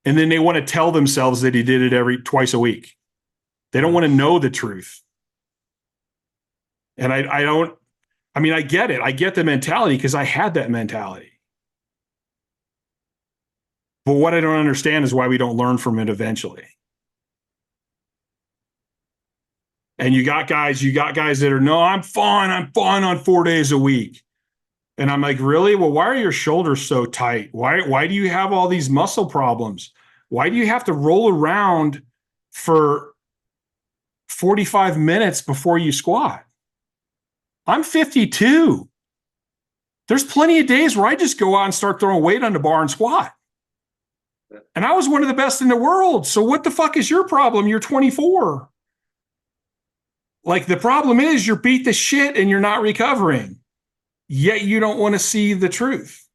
And then they want to tell themselves that he did it twice a week. They don't want to know the truth. And I get it. I get the mentality because I had that mentality. But what I don't understand is why we don't learn from it eventually. And you got guys that are, no, I'm fine on 4 days a week. And I'm like, really? Well, why are your shoulders so tight? Why do you have all these muscle problems? Why do you have to roll around for 45 minutes before you squat? I'm 52. There's plenty of days where I just go out and start throwing weight on the bar and squat. And I was one of the best in the world. So what the fuck is your problem? You're 24. Like the problem is you're beat the shit and you're not recovering. Yet you don't want to see the truth.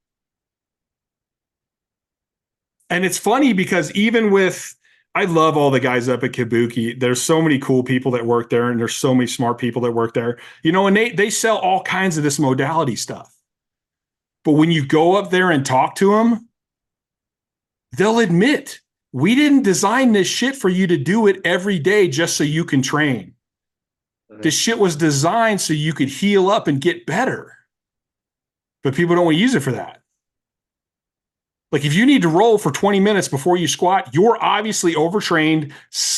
And it's funny because I love all the guys up at Kabuki. There's so many cool people that work there and there's so many smart people that work there. You know, and they sell all kinds of this modality stuff. But when you go up there and talk to them, they'll admit, we didn't design this shit for you to do it every day just so you can train. This shit was designed so you could heal up and get better. But people don't want to use it for that. Like if you need to roll for 20 minutes before you squat, you're obviously overtrained.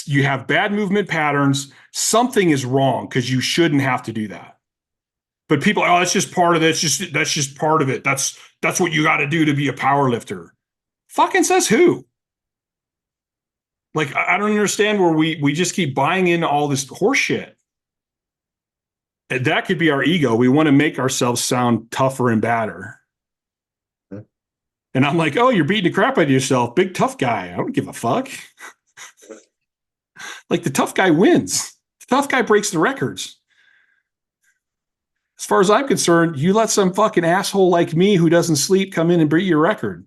You have bad movement patterns. Something is wrong because you shouldn't have to do that. But people, oh, that's just part of it. That's just part of it. That's what you got to do to be a power lifter. Fucking says who? Like, I don't understand where we just keep buying into all this horse shit. And that could be our ego. We want to make ourselves sound tougher and badder. And I'm like, oh, you're beating the crap out of yourself. Big tough guy. I don't give a fuck. Like, the tough guy wins. The tough guy breaks the records. As far as I'm concerned, you let some fucking asshole like me who doesn't sleep come in and beat your record.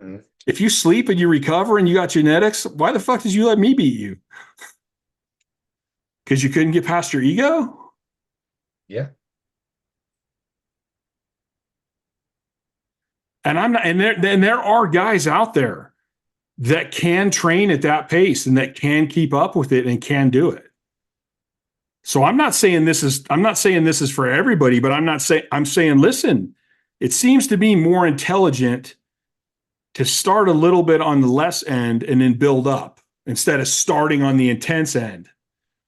Mm-hmm. If you sleep and you recover and you got genetics, why the fuck did you let me beat you? Because you couldn't get past your ego? Yeah. And I'm not, and there are guys out there that can train at that pace and that can keep up with it and can do it. So I'm not saying this is for everybody, but I'm saying, listen, it seems to be more intelligent to start a little bit on the less end and then build up instead of starting on the intense end.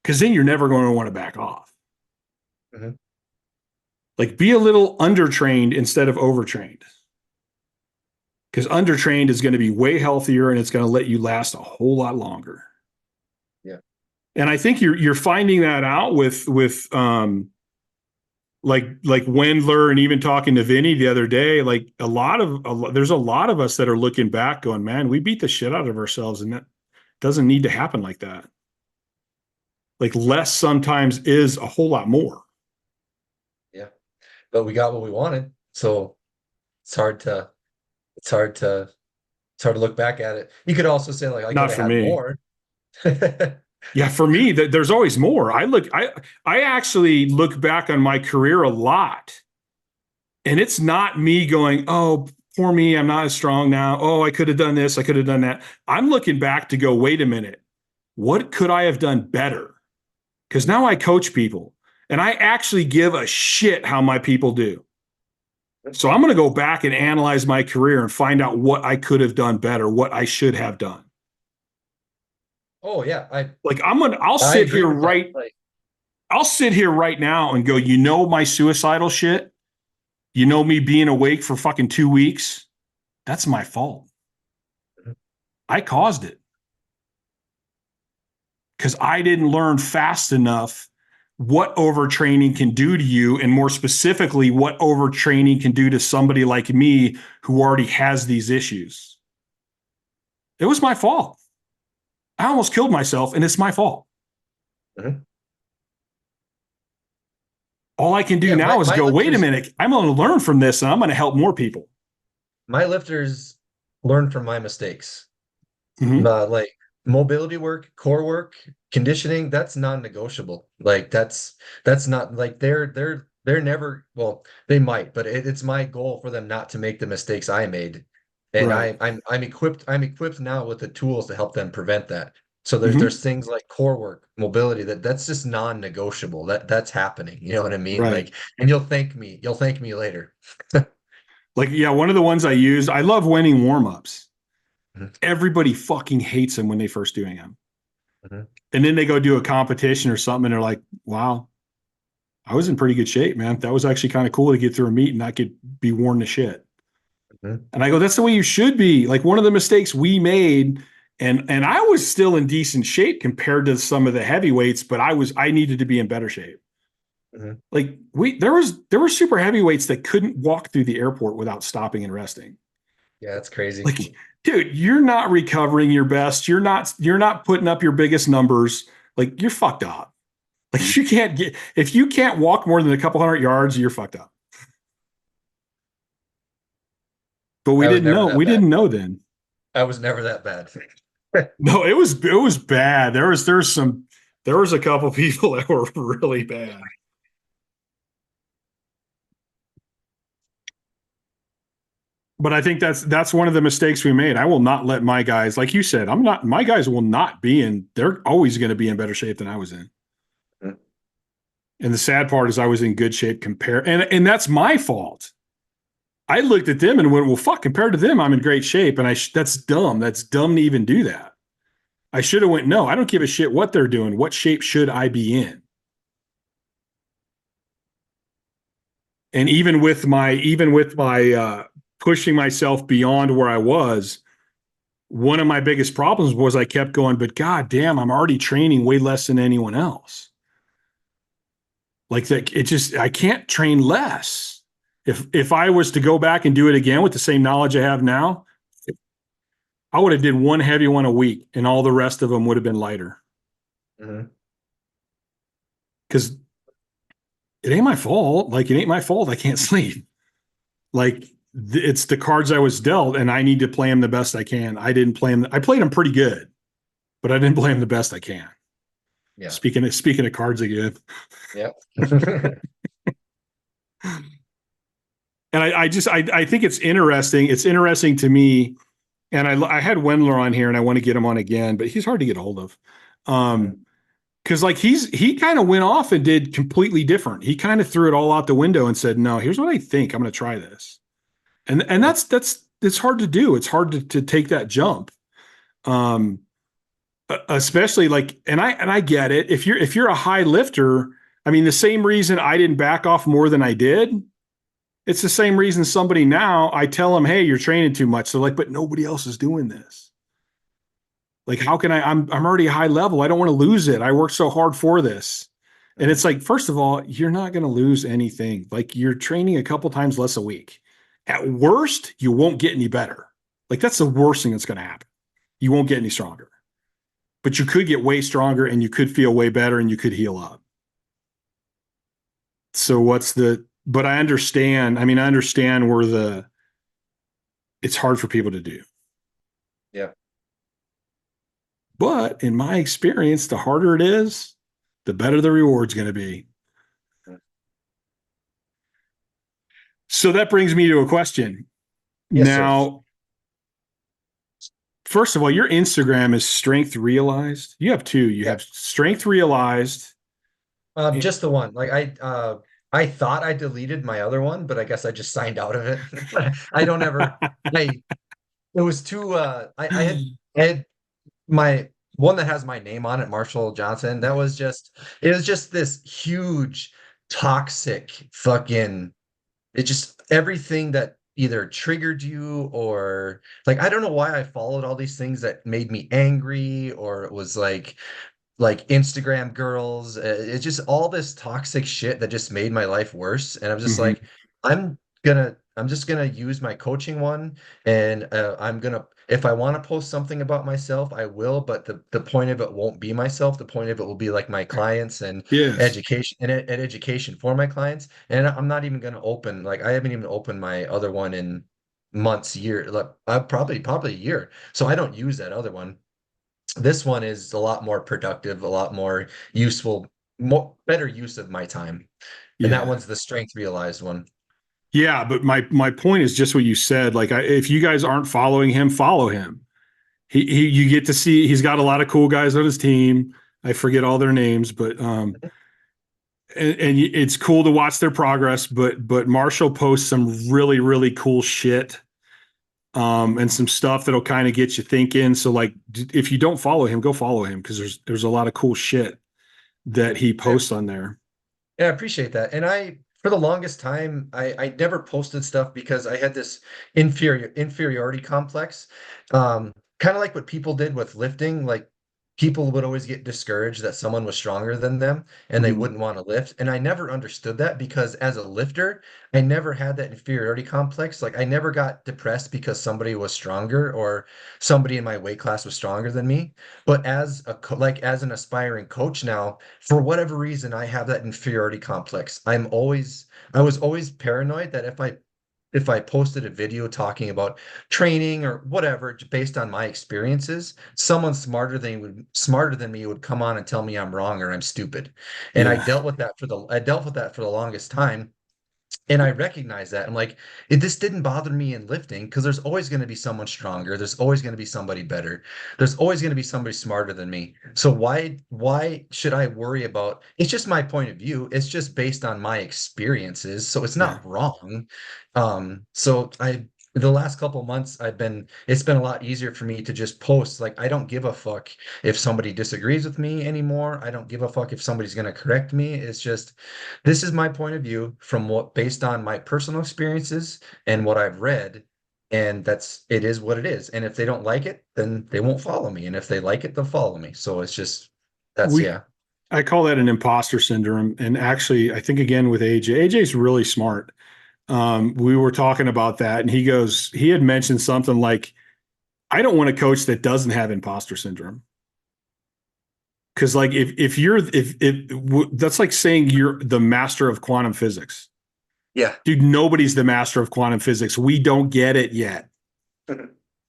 Because then you're never going to want to back off. Mm-hmm. Like, be a little undertrained instead of overtrained. Because undertrained is going to be way healthier and it's going to let you last a whole lot longer. Yeah. And I think you're finding that out with like Wendler, and even talking to Vinny the other day. Like, there's a lot of us that are looking back going, man, we beat the shit out of ourselves, and that doesn't need to happen like that. Like, less sometimes is a whole lot more. Yeah. But we got what we wanted. So it's hard to look back at it. You could also say, like, I could have had more. Yeah, for me, there's always more. I actually look back on my career a lot, and it's not me going, oh, poor me, I'm not as strong now. Oh, I could have done this, I could have done that. I'm looking back to go, wait a minute, what could I have done better? Because now I coach people, and I actually give a shit how my people do. So I'm going to go back and analyze my career and find out what I could have done better, what I should have done. Oh yeah, I'll sit here right now and go, you know, my suicidal shit, you know, me being awake for fucking 2 weeks, that's my fault. I caused it. Because I didn't learn fast enough what overtraining can do to you, and more specifically, what overtraining can do to somebody like me who already has these issues. It was my fault. I almost killed myself, and it's my fault. Mm-hmm. All I can do now is go, wait a minute, I'm going to learn from this, and I'm going to help more people. My lifters learn from my mistakes. Mm-hmm. Like mobility work, core work, conditioning, that's non-negotiable. Like that's not, like they're never, well, they might, but it's my goal for them not to make the mistakes I made. And right. I'm equipped now with the tools to help them prevent that. So there's things like core work, mobility, that's just non-negotiable. That's happening. You know what I mean? Right. Like, and you'll thank me later. Like, yeah, one of the ones I use, I love winning warm-ups. Mm-hmm. Everybody fucking hates them when they first doing them. Mm-hmm. And then they go do a competition or something, and they're like, wow, I was in pretty good shape, man. That was actually kind of cool to get through a meet and not be worn to shit. Mm-hmm. And I go, that's the way you should be. Like, one of the mistakes we made, and I was still in decent shape compared to some of the heavyweights, but I needed to be in better shape. Mm-hmm. Like, there were super heavyweights that couldn't walk through the airport without stopping and resting. Yeah, that's crazy. Like, dude, you're not recovering your best. You're not putting up your biggest numbers. Like, you're fucked up. Like, if you can't walk more than a couple hundred yards, you're fucked up. But we didn't know. We didn't know then. I was never that bad. No, it was bad. There was a couple people that were really bad. But I think that's one of the mistakes we made. I will not let my guys, like you said, my guys will not be in, they're always going to be in better shape than I was in. Mm-hmm. And the sad part is I was in good shape and that's my fault. I looked at them and went, well, fuck, compared to them, I'm in great shape. And that's dumb. That's dumb to even do that. I should have went, no, I don't give a shit what they're doing. What shape should I be in? And even with my pushing myself beyond where I was, one of my biggest problems was I kept going, but God damn, I'm already training way less than anyone else. Like that, I can't train less. If I was to go back and do it again with the same knowledge I have now, I would have did one heavy one a week and all the rest of them would have been lighter. Mm-hmm. Because it ain't my fault. Like, it ain't my fault I can't sleep. Like, it's the cards I was dealt, and I need to play them the best I can. I didn't play them. I played them pretty good, but I didn't play them the best I can. Yeah. Speaking of cards again. Yeah. And I think it's interesting. It's interesting to me. And I had Wendler on here and I want to get him on again, but he's hard to get a hold of. Cause like he kind of went off and did completely different. He kind of threw it all out the window and said, no, here's what I think. I'm going to try this. And that's it's hard to do. It's hard to take that jump. Especially like, and I get it. If you're a high lifter, I mean, the same reason I didn't back off more than I did, it's the same reason somebody now, I tell them, hey, you're training too much. They're like, but nobody else is doing this. Like, how can I'm already high level. I don't want to lose it. I worked so hard for this. And it's like, first of all, you're not going to lose anything. Like, you're training a couple times less a week. At worst, you won't get any better. Like, that's the worst thing that's going to happen. You won't get any stronger. But you could get way stronger and you could feel way better and you could heal up. So but I understand. I mean, I understand it's hard for people to do. Yeah. But in my experience, the harder it is, the better the reward's going to be. So that brings me to a question. Yes, now, sir. First of all, your Instagram is Strength Realized. You have two. You have Strength Realized. Just the one. Like I thought I deleted my other one, but I guess I just signed out of it. I don't ever. It was too. I had my one that has my name on it, Marshall Johnson. It was just this huge toxic fucking. It just everything that either triggered you or like I don't know why I followed all these things that made me angry, or it was like Instagram girls. It's just all this toxic shit that just made my life worse. And I'm just like, I'm just gonna use my coaching one, and if I want to post something about myself, I will. But the point of it won't be myself. The point of it will be like my clients and education and education for my clients. And I'm not even gonna open I haven't even opened my other one in months, probably a year. So I don't use that other one. This one is a lot more productive, a lot more useful, better use of my time. And that one's the Strength Realized one. Yeah, but my point is just what you said. Like, if you guys aren't following him, follow him. You get to see he's got a lot of cool guys on his team. I forget all their names, but and it's cool to watch their progress. But Marshall posts some really, really cool shit. And some stuff that'll kind of get you thinking. So like, if you don't follow him, go follow him, because there's a lot of cool shit that he posts on there. Yeah, I appreciate that. And for the longest time, I never posted stuff because I had this inferiority complex. Kind of like what people did with lifting. Like, people would always get discouraged that someone was stronger than them and they wouldn't want to lift. And I never understood that, because as a lifter, I never had that inferiority complex. Like, I never got depressed because somebody was stronger or somebody in my weight class was stronger than me. But as as an aspiring coach now, for whatever reason, I have that inferiority complex. I was always paranoid that if I posted a video talking about training or whatever, based on my experiences, someone smarter than me would come on and tell me I'm wrong or I'm stupid. And I dealt with that for the longest time. And I recognize that. I'm like, this didn't bother me in lifting, because there's always going to be someone stronger. There's always going to be somebody better. There's always going to be somebody smarter than me. So why should I worry about? It's just my point of view. It's just based on my experiences. So it's not wrong. So the last couple months it's been a lot easier for me to just post. Like, I don't give a fuck if somebody disagrees with me anymore. I don't give a fuck if somebody's going to correct me. It's just, this is my point of view from what, based on my personal experiences and what I've read. And it is what it is. And if they don't like it, then they won't follow me. And if they like it, they'll follow me. So it's just, We yeah. I call that an imposter syndrome. And actually, I think again with AJ's really smart. We were talking about that, and he had mentioned something like, I don't want a coach that doesn't have imposter syndrome. Because like if that's like saying you're the master of quantum physics. Yeah. Dude, nobody's the master of quantum physics. We don't get it yet.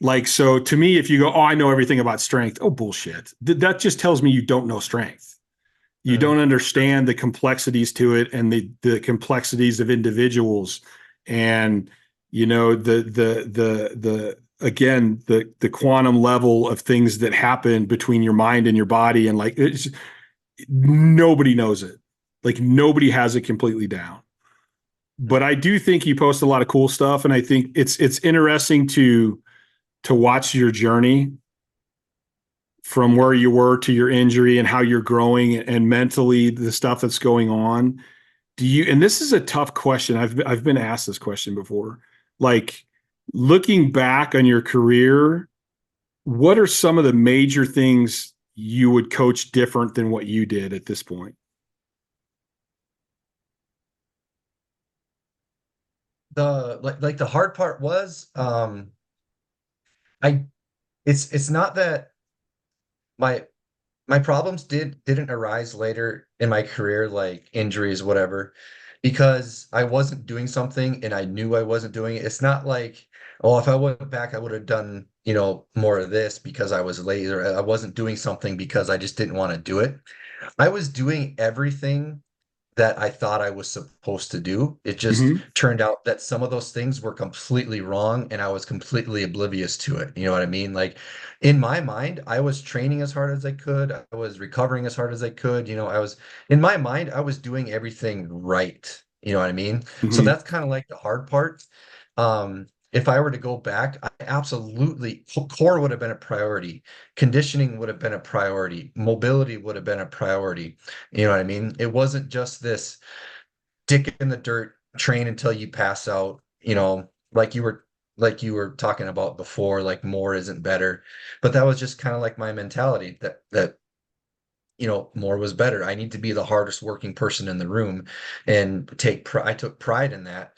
Like, so to me, if you go, oh, I know everything about strength. Oh, bullshit. That just tells me you don't know strength. You don't understand the complexities to it and the complexities of individuals. And, you know, again, the quantum level of things that happen between your mind and your body. And like, nobody knows it. Like, nobody has it completely down. But I do think you post a lot of cool stuff. And I think it's interesting to watch your journey from where you were to your injury and how you're growing and mentally the stuff that's going on. And this is a tough question. I've been asked this question before. Like, looking back on your career, what are some of the major things you would coach different than what you did at this point? The hard part was, I it's not that my my problems didn't arise later in my career, like injuries, whatever, because I wasn't doing something and I knew I wasn't doing it. It's not like, oh, if I went back, I would have done, more of this because I was lazy, or I wasn't doing something because I just didn't want to do it. I was doing everything that I thought I was supposed to do. It just Mm-hmm. turned out that some of those things were completely wrong and I was completely oblivious to it. You know what I mean? Like, in my mind, I was training as hard as I could. I was recovering as hard as I could. In my mind, I was doing everything right. You know what I mean? So Mm-hmm. that's kind of like the hard part. If I were to go back, I absolutely, core would have been a priority. Conditioning would have been a priority. Mobility would have been a priority. You know what I mean? It wasn't just this dick in the dirt, train until you pass out, like you were talking about before, like more isn't better. But that was just kind of like my mentality that more was better. I need to be the hardest working person in the room and I took pride in that.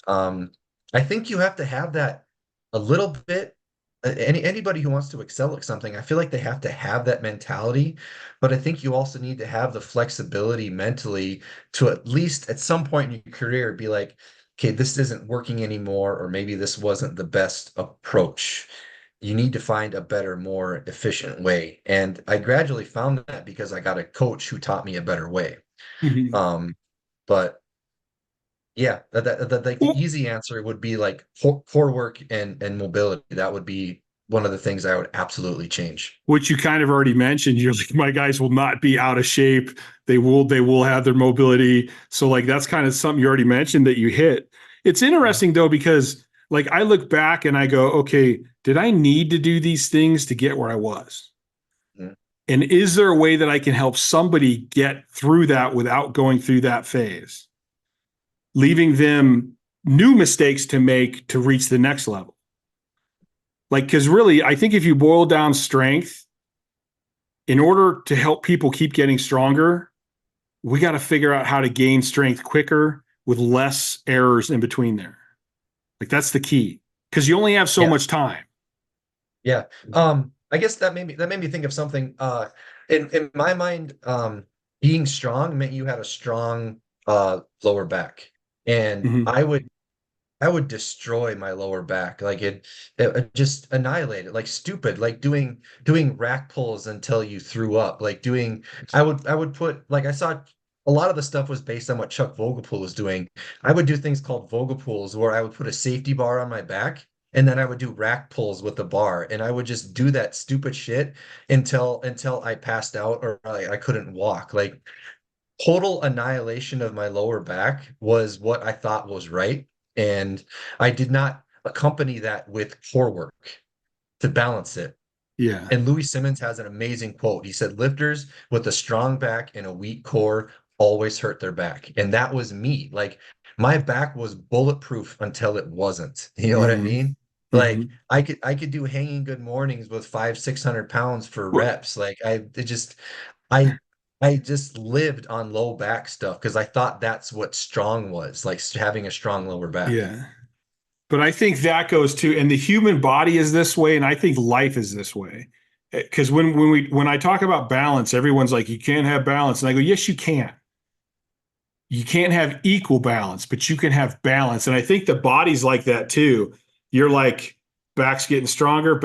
Um, I think you have to have that a little bit. Anybody who wants to excel at something, I feel like they have to have that mentality, but I think you also need to have the flexibility mentally to at least at some point in your career be like, okay, this isn't working anymore, or maybe this wasn't the best approach. You need to find a better, more efficient way. And I gradually found that because I got a coach who taught me a better way. Mm-hmm. But yeah, like the Well, easy answer would be like core work and mobility. That would be one of the things I would absolutely change. which you kind of already mentioned, you're like, my guys will not be out of shape. They will have their mobility. So like, that's kind of something you already mentioned that you hit. It's Yeah. interesting though, because like I look back and I go, okay, did I need to do these things to get where I was? Mhm. And is there a way that I can help somebody get through that without going through that phase, leaving them new mistakes to make to reach the next level? Like, because really, I think if you boil down strength, in order to help people keep getting stronger, we got to figure out how to gain strength quicker with less errors in between there. Like, that's the key, because you only have so Yeah. much time. Yeah. I guess that made me think of something. In my mind, being strong meant you had a strong lower back. And Mm-hmm. I would destroy my lower back. Like it just annihilate it, like stupid, like doing rack pulls until you threw up. I would put, like, I saw a lot of the stuff was based on what Chuck Vogelpool was doing. I would do things called Vogelpools where I would put a safety bar on my back and then I would do rack pulls with the bar and I would just do that stupid shit until I passed out or I couldn't walk. Like, total annihilation of my lower back was what I thought was right. And I did not accompany that with core work to balance it. Yeah. And Louis Simmons has an amazing quote. He said, lifters with a strong back and a weak core always hurt their back. And that was me. Like my back was bulletproof until it wasn't. You know what I Mm-hmm. mean? Like Mm-hmm. I could do hanging good mornings with 500-600 pounds for reps. Like I I just lived on low back stuff because I thought that's what strong was, like having a strong lower back. Yeah. But I think that goes to, and the human body is this way, and I think life is this way. Because when I talk about balance, everyone's like, you can't have balance. And I go, yes, you can. You can't have equal balance, but you can have balance. And I think the body's like that too. You're like, back's getting stronger,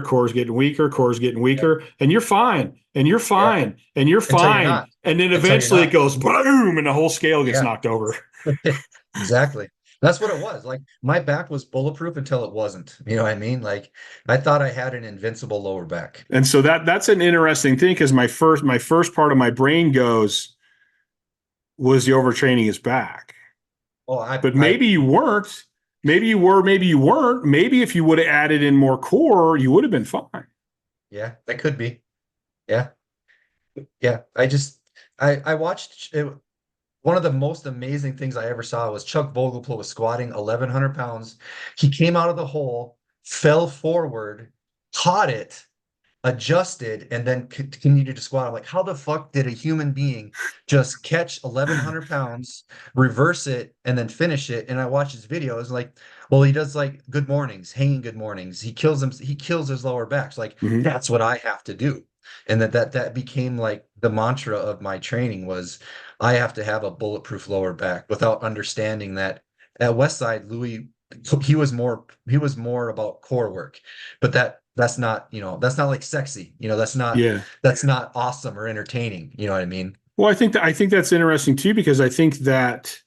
core's getting weaker, core's getting Yeah. weaker, and you're fine, and you're Yeah. fine, and you're Until you're fine. not. And then Until you're eventually it not. goes boom, and the whole scale gets Yeah. knocked over. Exactly. That's what it was. Like my back was bulletproof until it wasn't. You know what I mean? Like I thought I had an invincible lower back. And so that's an interesting thing because my first part of my brain goes, was the overtraining his back? Oh, But maybe you weren't. Maybe you were, maybe you weren't. Maybe if you would have added in more core, you would have been fine. yeah, that could be. Yeah. Yeah. I watched it. One of the most amazing things I ever saw was Chuck Vogelpohl was squatting 1,100 pounds. He came out of the hole, fell forward, caught it, adjusted, and then continued to squat. I'm like, how the fuck did a human being just catch 1,100 pounds, reverse it, and then finish it? And I watch his videos, like, well, he does like good mornings, hanging good mornings. He kills his lower backs. Like, Mm-hmm. that's what I have to do. And that became like the mantra of my training was I have to have a bulletproof lower back without understanding that at Westside, Louis, he was more about core work, but that's not, that's not like sexy. Yeah. That's not awesome or entertaining. You know what I mean? Well, I think that's interesting too because I think that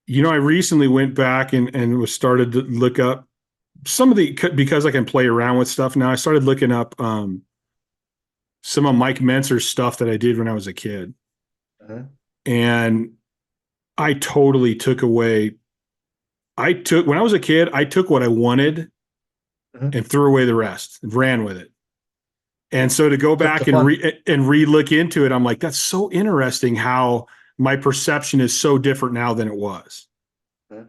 I recently went back and was started to look up some of the because I can play around with stuff now. I started looking up some of Mike Mentzer's stuff that I did when I was a kid, Mhm. and I totally took away. When I was a kid, I took what I wanted Mhm. and threw away the rest and ran with it. And so to go Took the back and fun. re-look into it, I'm like, that's so interesting how my perception is so different now than it was. Mhm.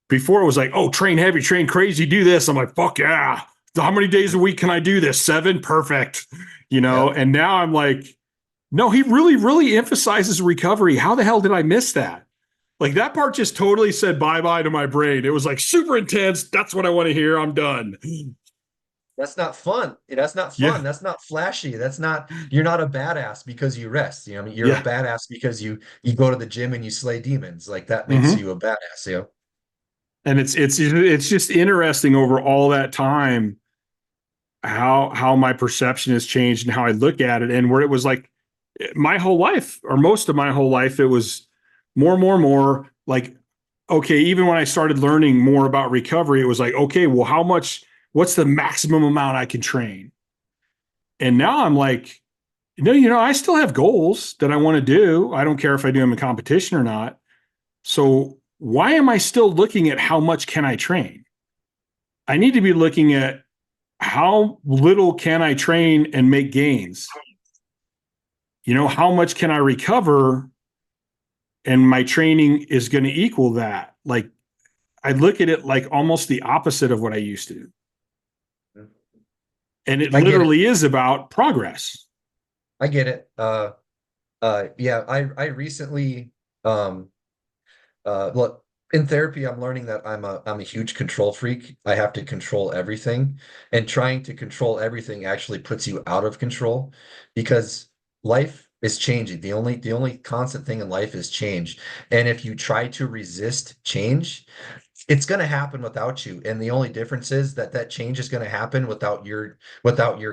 Before it was like, oh, train heavy, train crazy, do this. I'm like, fuck yeah. How many days a week can I do this? 7, perfect. Yep. And now I'm like, no, he really, really emphasizes recovery. How the hell did I miss that? Like that part just totally said bye-bye to my brain. It was like super intense. That's what I want to hear. I'm done. That's not fun. That's not Yeah. fun. That's not flashy. You're not a badass because you rest. What I mean, you're a Yeah. badass because you go to the gym and you slay demons. Like that makes Mm-hmm. you a badass. And it's just interesting over all that time how my perception has changed and how I look at it, and where it was like my whole life or most of my whole life it was more like, okay, even when I started learning more about recovery, it was like, okay, well, what's the maximum amount I can train? And now I'm like, no, I still have goals that I want to do. I don't care if I do them in competition or not. So why am I still looking at how much can I train? I need to be looking at how little can I train and make gains? How much can I recover? And my training is going to equal that. Like I look at it like almost the opposite of what I used to. And it I get it. literally is about progress. I get it. Yeah, I recently, um, look, in therapy, I'm learning that I'm a huge control freak. I have to control everything, and trying to control everything actually puts you out of control because life is changing. The only constant thing in life is change. And if you try to resist change, it's going to happen without you. And the only difference is that change is going to happen without your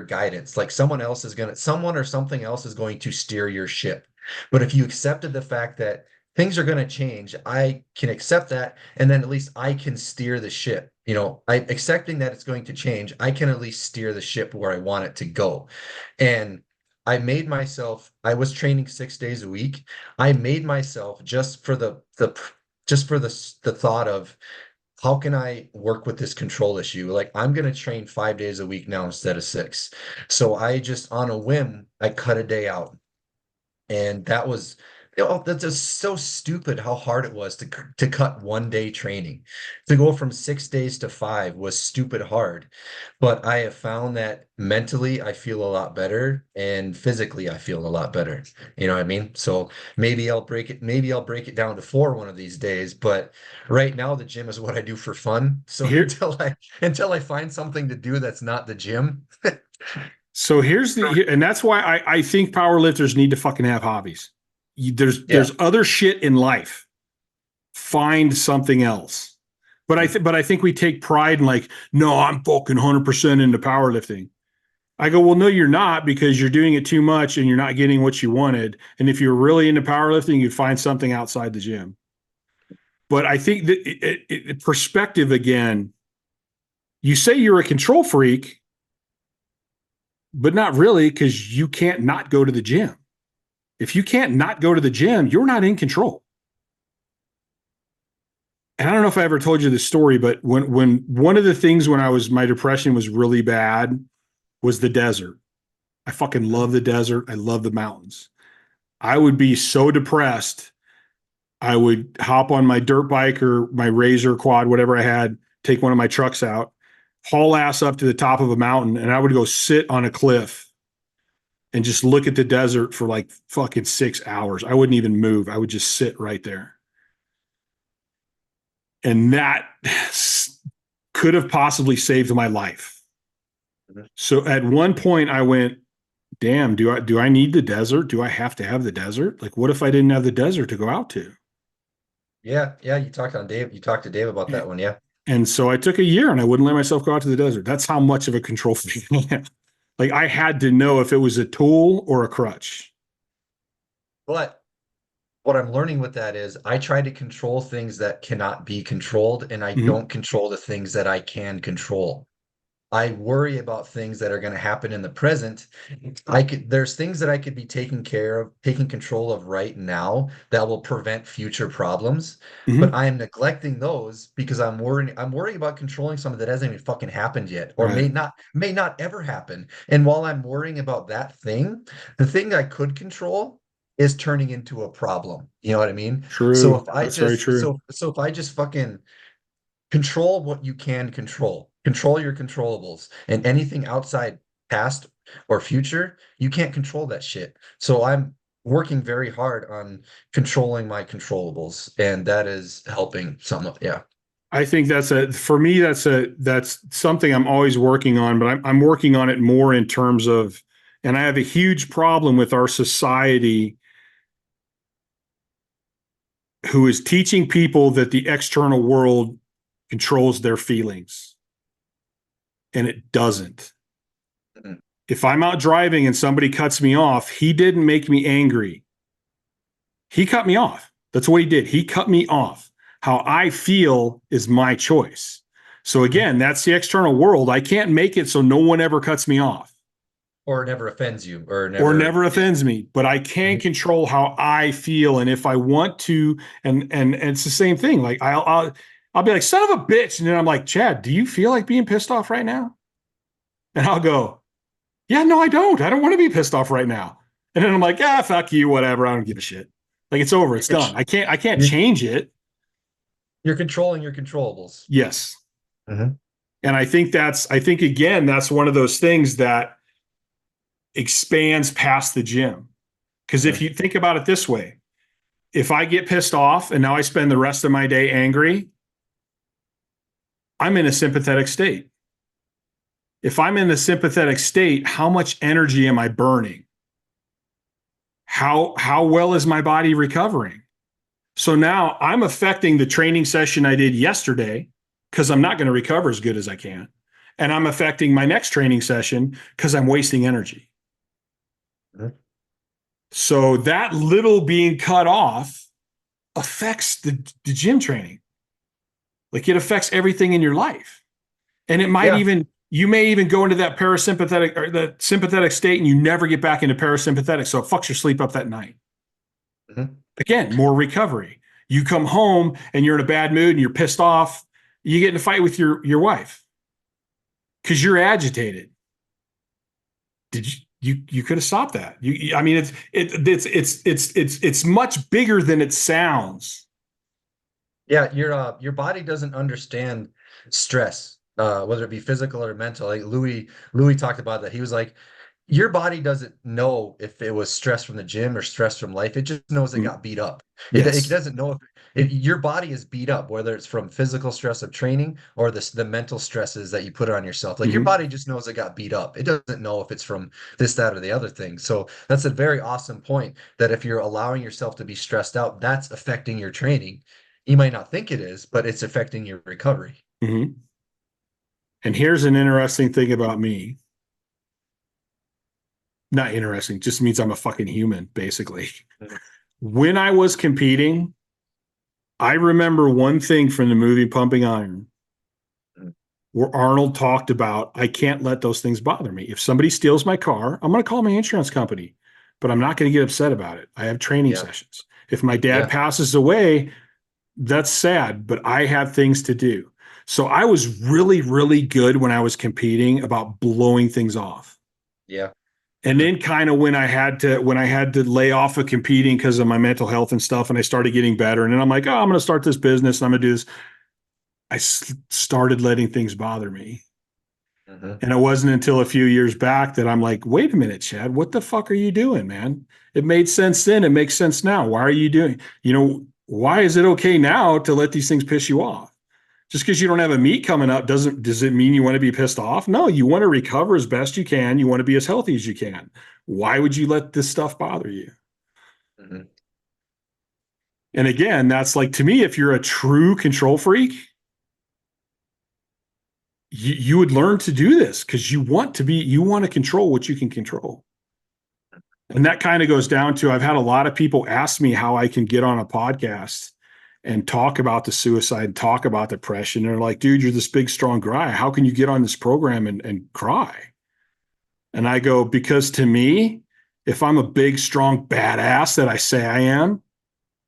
guidance. Like someone or something else is going to steer your ship. But if you accepted the fact that things are going to change, I can accept that, and then at least I can steer the ship. I accepting that it's going to change, I can at least steer the ship where I want it to go. And I was training 6 days a week. I made myself just for the thought of how can I work with this control issue? Like, I'm going to train 5 days a week now instead of 6. So I just, on a whim, I cut a day out. And that was, that's just so stupid how hard it was to cut 1 day training. To go from 6 days to 5 was stupid hard. But I have found that mentally I feel a lot better and physically I feel a lot better. You know what I mean? So maybe I'll break it down to 4 one of these days. But right now the gym is what I do for fun. So Here, until I find something to do that's not the gym. so and that's why I think powerlifters need to fucking have hobbies. There's other shit in life. Find something else. But I think we take pride in like, no, I'm fucking 100% into powerlifting. I go, well, no, you're not, because you're doing it too much and you're not getting what you wanted. And if you're really into powerlifting, you'd find something outside the gym. But I think that perspective again, you say you're a control freak, but not really, because you can't not go to the gym. If you can't not go to the gym, you're not in control. And I don't know if I ever told you this story, but when one of the things when my depression was really bad was the desert. I fucking love the desert. I love the mountains. I would be so depressed. I would hop on my dirt bike or my Razor quad, whatever I had, take one of my trucks out, haul ass up to the top of a mountain, and I would go sit on a cliff and just look at the desert for like fucking 6 hours. I wouldn't even move. I would just sit right there. And that could have possibly saved my life. So at one point I went, damn, do I need the desert? Do I have to have the desert? Like, what if I didn't have the desert to go out to? Yeah. You talked to Dave about that one. Yeah. And so I took a year and I wouldn't let myself go out to the desert. That's how much of a control freak I am. Like, I had to know if it was a tool or a crutch. But what I'm learning with that is I try to control things that cannot be controlled, and I don't control the things that I can control. I worry about things that are going to happen in the present. There's things that I could be taking control of right now that will prevent future problems. But I am neglecting those because I'm worrying about controlling something that hasn't even fucking happened yet, or Right. may not ever happen. And while I'm worrying about that thing, the thing I could control is turning into a problem. You know what I mean? True. So if I That's very just true. so if I just fucking control what you can control, control your controllables, and anything outside past or future, you can't control that shit. So I'm working very hard on controlling my controllables, and that is helping some of, yeah. I think for me, that's something I'm always working on, but I'm working on it more in terms of, and I have a huge problem with our society who is teaching people that the external world controls their feelings. And it doesn't. Mm-hmm. If I'm out driving and somebody cuts me off, he didn't make me angry. He cut me off. That's what he did. He cut me off. How I feel is my choice. So again, that's the external world. I can't make it so no one ever cuts me off. Or never offends you, or never offends me, but I can control how I feel. And if I want to, and it's the same thing. Like I'll be like, son of a bitch. And then I'm like, Chad, do you feel like being pissed off right now? And I'll go, yeah, no, I don't. I don't want to be pissed off right now. And then I'm like, yeah, fuck you, whatever. I don't give a shit. Like, it's over. It's done. I can't change it. You're controlling your controllables. Yes. Mm-hmm. And I think again, that's one of those things that expands past the gym. Because if you think about it this way, if I get pissed off and now I spend the rest of my day angry, I'm in a sympathetic state. If I'm in the sympathetic state, how much energy am I burning? How well is my body recovering? So now I'm affecting the training session I did yesterday because I'm not going to recover as good as I can. And I'm affecting my next training session because I'm wasting energy. So that little being cut off affects the gym training. Like, it affects everything in your life. And it might you may even go into that parasympathetic or the sympathetic state and you never get back into parasympathetic. So it fucks your sleep up that night. Mm-hmm. Again, more recovery. You come home and you're in a bad mood and you're pissed off. You get in a fight with your wife because you're agitated. Did you could have stopped that. I mean, it's much bigger than it sounds. Yeah, your body doesn't understand stress, whether it be physical or mental. Like Louis talked about that. He was like, your body doesn't know if it was stress from the gym or stress from life. It just knows it got beat up. It Yes. doesn't know if your body is beat up, whether it's from physical stress of training or the mental stresses that you put on yourself. Like your body just knows it got beat up. It doesn't know if it's from this, that, or the other thing. So that's a very awesome point that if you're allowing yourself to be stressed out, that's affecting your training. You might not think it is, but it's affecting your recovery. Mm-hmm. And here's an interesting thing about me. Not interesting, just means I'm a fucking human, basically. When I was competing, I remember one thing from the movie Pumping Iron, where Arnold talked about, I can't let those things bother me. If somebody steals my car, I'm going to call my insurance company, but I'm not going to get upset about it. I have training sessions. If my dad passes away, that's sad, but I have things to do. So I was really, really good when I was competing about blowing things off. Yeah. And then kind of when I had to lay off of competing because of my mental health and stuff, and I started getting better, and then I'm like, oh, I'm going to start this business and I'm going to do this. I started letting things bother me. And it wasn't until a few years back that I'm like, wait a minute, Chad, what the fuck are you doing, man? It made sense then. It makes sense now. Why are you doing, why is it okay now to let these things piss you off? Just because you don't have a meet coming up does it mean you want to be pissed off? No, you want to recover as best you can. You want to be as healthy as you can. Why would you let this stuff bother you? Mm-hmm. And again, that's like, to me, if you're a true control freak, you would learn to do this because you want to control what you can control. And that kind of goes down to, I've had a lot of people ask me how I can get on a podcast and talk about the suicide, talk about depression. They're like, dude, you're this big, strong guy. How can you get on this program and cry? And I go, because to me, if I'm a big, strong badass that I say I am,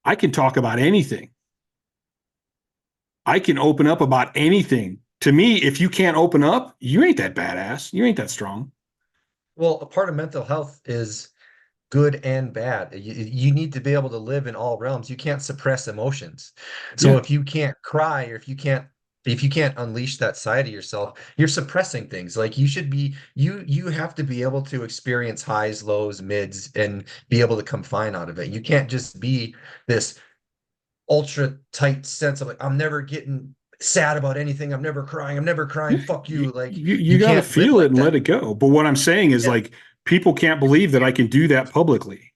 I can talk about anything. I can open up about anything. To me, if you can't open up, you ain't that badass. You ain't that strong. Well, a part of mental health is good and bad. You need to be able to live in all realms. You can't suppress emotions. So if you can't cry, or if you can't unleash that side of yourself, you're suppressing things. Like you have to be able to experience highs, lows, mids, and be able to come fine out of it. You can't just be this ultra tight sense of like, I'm never getting sad about anything. I'm never crying. Fuck you. Like you got to feel it and let it go. But what I'm saying is like, people can't believe that I can do that publicly.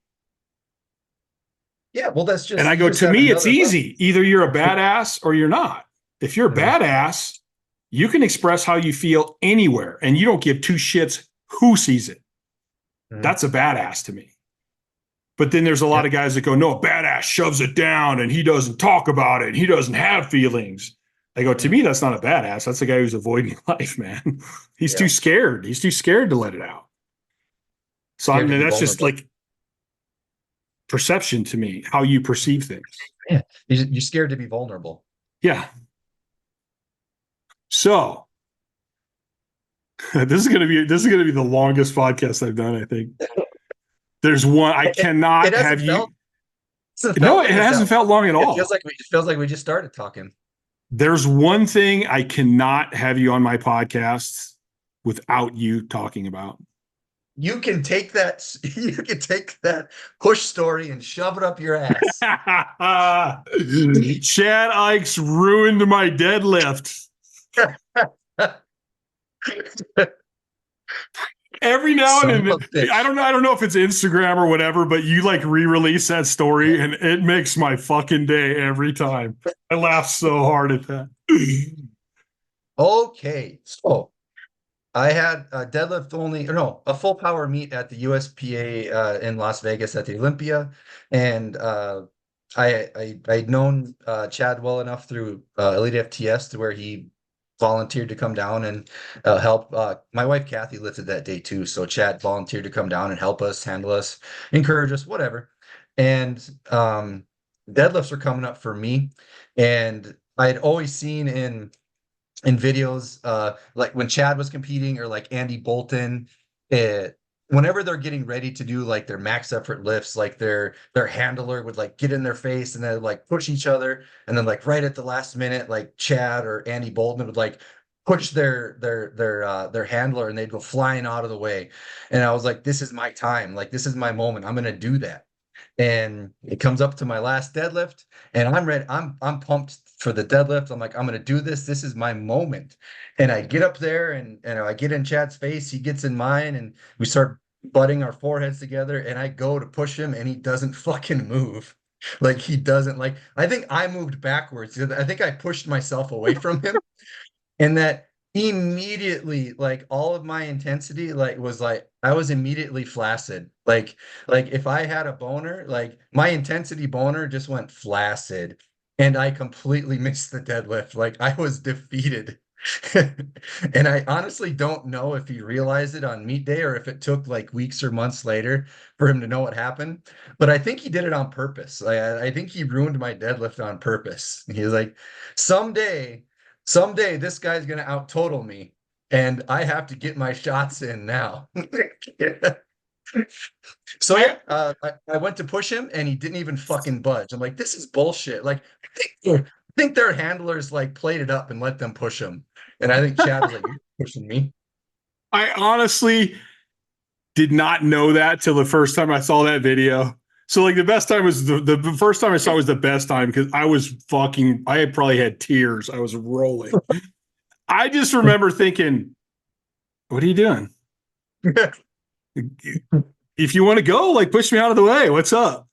Yeah, well, that's just. And I go, to me, it's easy. Either you're a badass or you're not. If you're a badass, you can express how you feel anywhere, and you don't give two shits who sees it. That's a badass to me. But then there's a lot of guys that go, no, a badass shoves it down and he doesn't talk about it. And he doesn't have feelings. I go, to me, that's not a badass. That's a guy who's avoiding life, man. He's too scared. He's too scared to let it out. So I mean, that's just like perception to me, how you perceive things. Yeah, you're scared to be vulnerable. Yeah. So this is gonna be the longest podcast I've done, I think. There's one I cannot have you. No, it hasn't felt long at all. It feels like we just started talking. There's one thing I cannot have you on my podcast without you talking about. You can take that push story and shove it up your ass. Chad Ikes ruined my deadlift. Every now and then, I don't know if it's Instagram or whatever, but you like re-release that story and it makes my fucking day every time. I laugh so hard at that. Okay, so I had a a full power meet at the USPA in Las Vegas at the Olympia, and I'd known Chad well enough through Elite FTS to where he volunteered to come down and help. My wife Kathy lifted that day too, so Chad volunteered to come down and help us, handle us, encourage us, whatever. And deadlifts were coming up for me, and I had always seen in in videos, like when Chad was competing or like Andy Bolton, whenever they're getting ready to do like their max effort lifts, like their handler would like get in their face and then like push each other, and then like right at the last minute, like Chad or Andy Bolton would like push their handler and they'd go flying out of the way. And I was like, this is my time, like this is my moment. I'm gonna do that. And it comes up to my last deadlift, and I'm ready. I'm pumped for the deadlift. I'm like, I'm gonna do this. This is my moment. And I get up there and I get in Chad's face, he gets in mine, and we start butting our foreheads together. And I go to push him, and he doesn't fucking move. Like he doesn't like I think I moved backwards. I think I pushed myself away from him. And that immediately, like all of my intensity, like was like I was immediately flaccid. Like if I had a boner, like my intensity boner just went flaccid, and I completely missed the deadlift. Like I was defeated. And I honestly don't know if he realized it on meet day or if it took like weeks or months later for him to know what happened. But I think he did it on purpose. Like I think he ruined my deadlift on purpose. He was like, someday someday this guy's gonna out total me, and I have to get my shots in now. So yeah, I went to push him and he didn't even fucking budge. I'm like, this is bullshit. Like, I think their handlers like played it up and let them push him. And I think Chad was like, you're pushing me. I honestly did not know that till the first time I saw that video. So like the best time was the first time I saw it was the best time because I had probably had tears. I was rolling. I just remember thinking, what are you doing? If you want to go, like push me out of the way. What's up?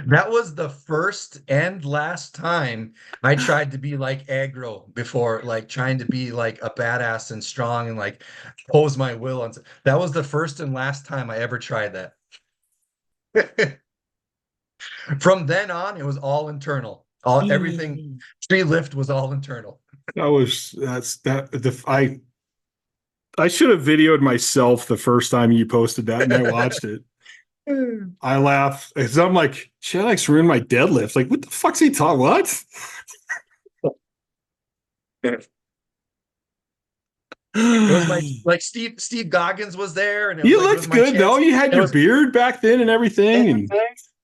That was the first and last time I tried to be like aggro before, like trying to be like a badass and strong and like pose my will on. That was the first and last time I ever tried that. From then on, it was all internal. All everything tree lift was all internal. I should have videoed myself the first time you posted that and I watched it. I laugh because I'm like, shit, Alex ruined my deadlift. Like, what the fuck's he talking? What? It was my like Steve Goggins was there, and it was You like it was looked my good chance. though. You had It your was beard back then and everything. And it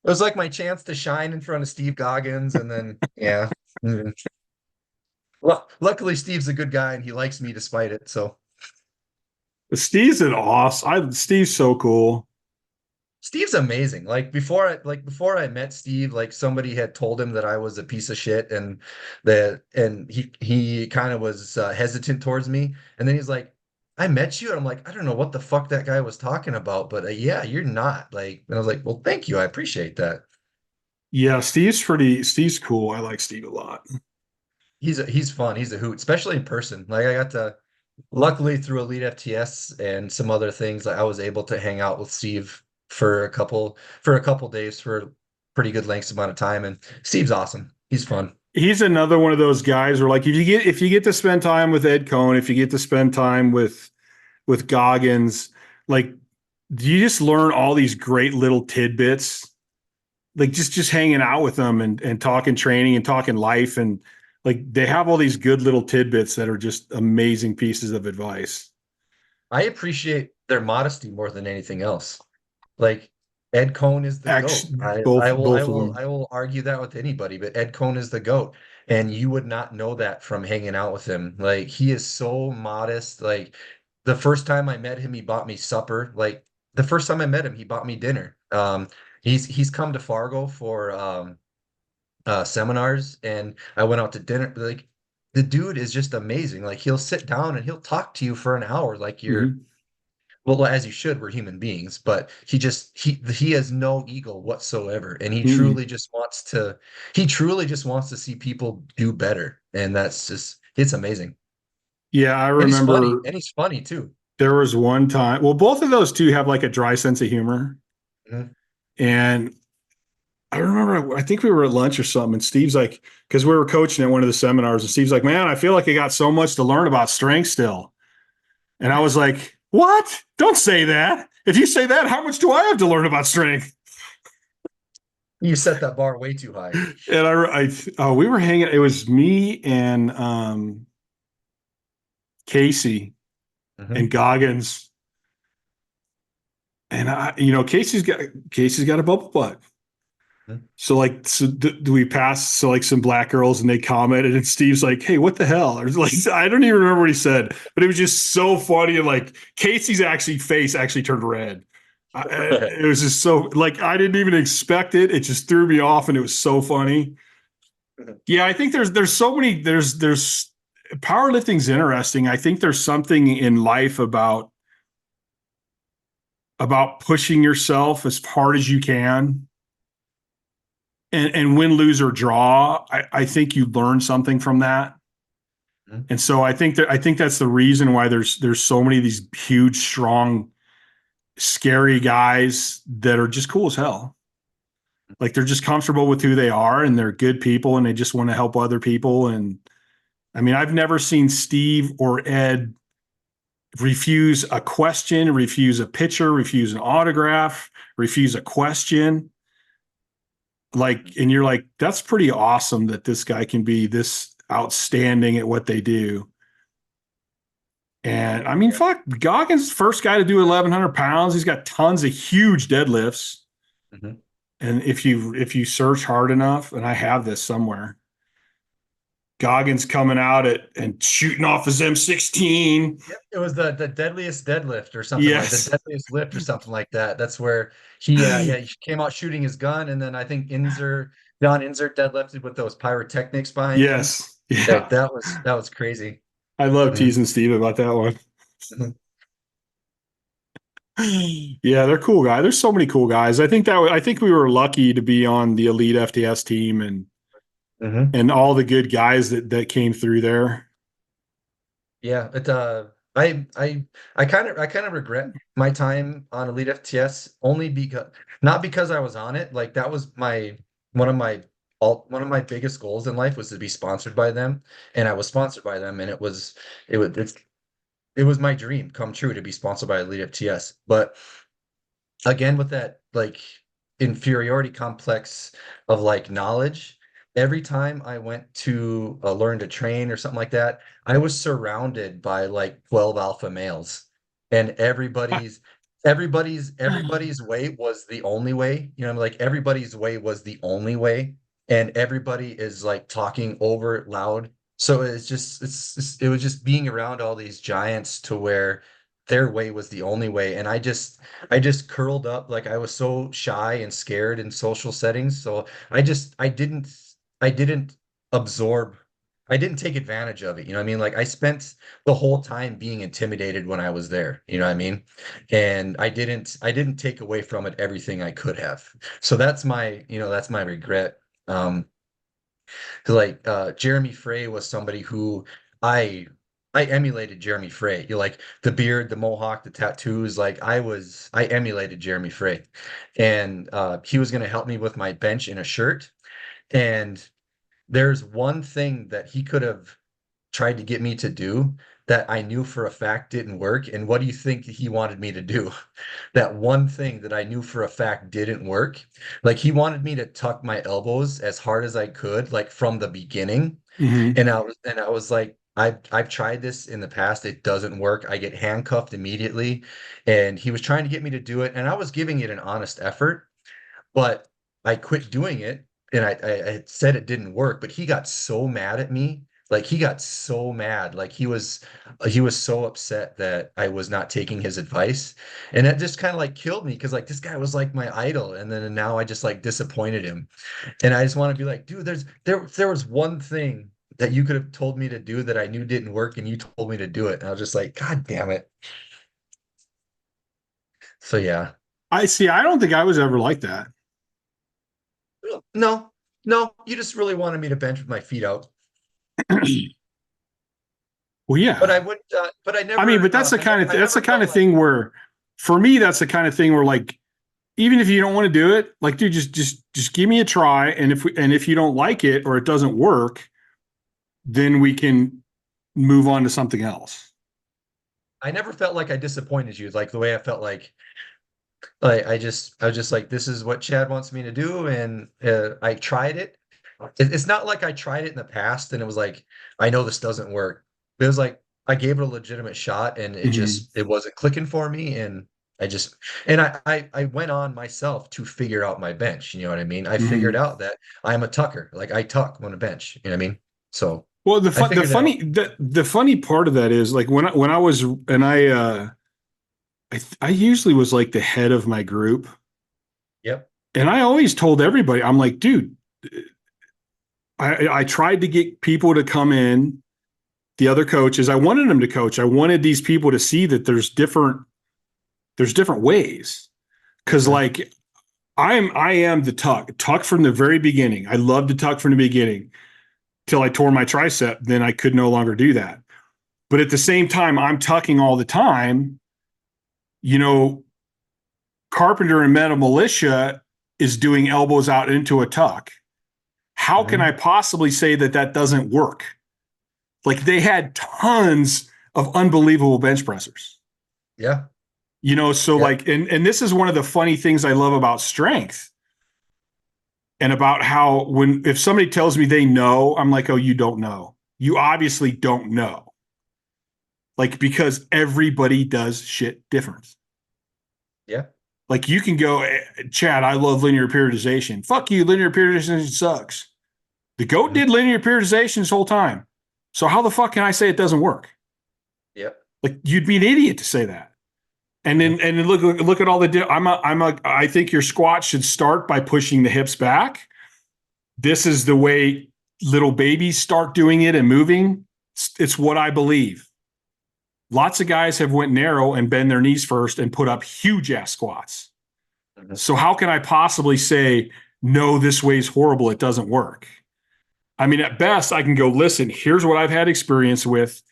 was like my chance to shine in front of Steve Goggins, and then yeah. Well, luckily Steve's a good guy and he likes me despite it. So Steve's an awesome. Steve's so cool. Steve's amazing. Before I met Steve, like somebody had told him that I was a piece of shit, and he kind of was hesitant towards me, and then he's like, "I met you," and I'm like, "I don't know what the fuck that guy was talking about, but yeah, you're not like." And I was like, "Well, thank you, I appreciate that." Yeah, Steve's cool. I like Steve a lot. He's fun. He's a hoot, especially in person. Like I got to, luckily through Elite FTS and some other things, I was able to hang out with Steve for a couple days for a pretty good lengths amount of time. And Steve's awesome. He's fun. He's another one of those guys where like if you get to spend time with Ed Cohn, if you get to spend time with Goggins, like you just learn all these great little tidbits. Like just hanging out with them and talking training and talking life, and like they have all these good little tidbits that are just amazing pieces of advice. I appreciate their modesty more than anything else. Like Ed Cohn is the GOAT. Actually, both of them. I will argue that with anybody, but Ed Cohn is the GOAT. And you would not know that from hanging out with him. Like he is so modest. Like the first time I met him, he bought me supper. Like the first time I met him, he bought me dinner. He's come to Fargo for seminars, and I went out to dinner. Like the dude is just amazing. Like he'll sit down and he'll talk to you for an hour like you're Mhm. well, as you should, we're human beings, but he has no ego whatsoever, and Mhm. he truly just wants to see people do better, and that's just it's amazing. Yeah, I And he's funny, remember and he's funny too. there was one time. Well, both of those two have like a dry sense of humor, Mhm. and I remember I think we were at lunch or something, and Steve's like, because we were coaching at one of the seminars, and Steve's like, "Man, I feel like I got so much to learn about strength still." And I was like, "What? Don't say that. If you say that, how much do I have to learn about strength?" You set that bar way too high. And we were hanging. It was me and Casey and Goggins, and Casey's got a bubble butt. So do we pass some black girls and they commented and Steve's like, "Hey, what the hell?" Or like, I don't even remember what he said, but it was just so funny. And like Casey's face actually turned red. It was just so like, I didn't even expect it. It just threw me off, and it was so funny. Yeah, I think there's so many, there's powerlifting's interesting. I think there's something in life about pushing yourself as hard as you can. And win, lose, or draw, I think you learn something from that. And so I think that's the reason why there's so many of these huge, strong, scary guys that are just cool as hell. Like they're just comfortable with who they are, and they're good people, and they just want to help other people. And I mean, I've never seen Steve or Ed refuse a question, refuse a picture, refuse an autograph, refuse a question. Like, and you're like, that's pretty awesome that this guy can be this outstanding at what they do. And I mean, fuck, Goggins, first guy to do 1,100 pounds. He's got tons of huge deadlifts. And if you search hard enough, and I have this somewhere, Goggins coming out and shooting off his M16. Yep, it was the deadliest deadlift or something Yes. like the deadliest lift or something like that. That's where he he came out shooting his gun, and then I think John Inzer deadlifted with those pyrotechnics behind him. Yes. Yeah. That was crazy. I love teasing Steve about that one. Yeah, they're cool guys. There's so many cool guys. I think we were lucky to be on the elite FTS team and all the good guys that came through there. Yeah, I kind of regret my time on Elite FTS only not because I was on it. Like that was one of my biggest goals in life was to be sponsored by them, and I was sponsored by them, and it was my dream come true to be sponsored by Elite FTS. But again, with that like inferiority complex of like knowledge, every time I went to learn to train or something like that, I was surrounded by like 12 alpha males, and everybody's way was the only way. Like everybody's way was the only way, and everybody is like talking over loud. So it was just being around all these giants to where their way was the only way. And I just curled up. Like I was so shy and scared in social settings. So I didn't absorb, I didn't take advantage of it. You know what I mean? Like I spent the whole time being intimidated when I was there. You know what I mean? And I didn't take away from it everything I could have. So that's my regret. Like Jeremy Frey was somebody who I emulated Jeremy Frey. You like the beard, the mohawk, the tattoos. Like I emulated Jeremy Frey, and he was going to help me with my bench in a shirt. And there's one thing that he could have tried to get me to do that I knew for a fact didn't work. And what do you think he wanted me to do? That one thing that I knew for a fact didn't work. Like he wanted me to tuck my elbows as hard as I could, like from the beginning. And I was like, I've tried this in the past. It doesn't work. I get handcuffed immediately. And he was trying to get me to do it. And I was giving it an honest effort, but I quit doing it. And I said it didn't work, but he got so mad at me. Like he got so mad. Like he was so upset that I was not taking his advice. And that just kind of like killed me because like this guy was like my idol. And then now I just like disappointed him. And I just want to be like, dude, there was one thing that you could have told me to do that I knew didn't work, and you told me to do it. And I was just like, God damn it. So yeah. I see. I don't think I was ever like that. No, you just really wanted me to bench with my feet out. Well, yeah, but I would, but I never. I mean, but that's the kind of thing where, for me, that's the kind of thing where, like, even if you don't want to do it, like, dude, just give me a try, and if you don't like it or it doesn't work, then we can move on to something else. I never felt like I disappointed you, like the way I felt like Like I was just like, this is what Chad wants me to do, and I tried it. It's not like I tried it in the past and it was like, I know this doesn't work. It was like I gave it a legitimate shot and Mhm. it wasn't clicking for me, and I just and I went on myself to figure out my bench. You know what I mean? I figured Mhm. out that I'm a tucker. Like I tuck on a bench. You know what I mean? So Well, I figured it out. the funny part of that is like when I was and I usually was like the head of my group, Yep. and I always told everybody, I'm like, dude, I tried to get people to come in, the other coaches. I wanted them to coach. I wanted these people to see that there's different ways. Cause Hmm. like I am the tuck from the very beginning. I loved to tuck from the beginning till I tore my tricep. Then I could no longer do that. But at the same time, I'm tucking all the time. You know, Carpenter and Meta Militia is doing elbows out into a tuck. How can I Hmm. possibly say that that doesn't work? Like they had tons of unbelievable bench pressers. Yeah. So Yeah. like, and this is one of the funny things I love about strength and about how if somebody tells me they know, I'm like, oh, you don't know. You obviously don't know. Like, because everybody does shit different. Yeah. Like you can go, Chad, I love linear periodization. Fuck you, linear periodization sucks. The GOAT Hmm. did linear periodization this whole time. So how the fuck can I say it doesn't work? Yep. Like you'd be an idiot to say that. And Hmm. then look at all the. I think your squat should start by pushing the hips back. This is the way little babies start doing it and moving. It's what I believe. Lots of guys have went narrow and bend their knees first and put up huge ass squats. Hmm. So how can I possibly say no? This way's horrible. It doesn't work. I mean, at best, I can go listen. Here's what I've had experience with.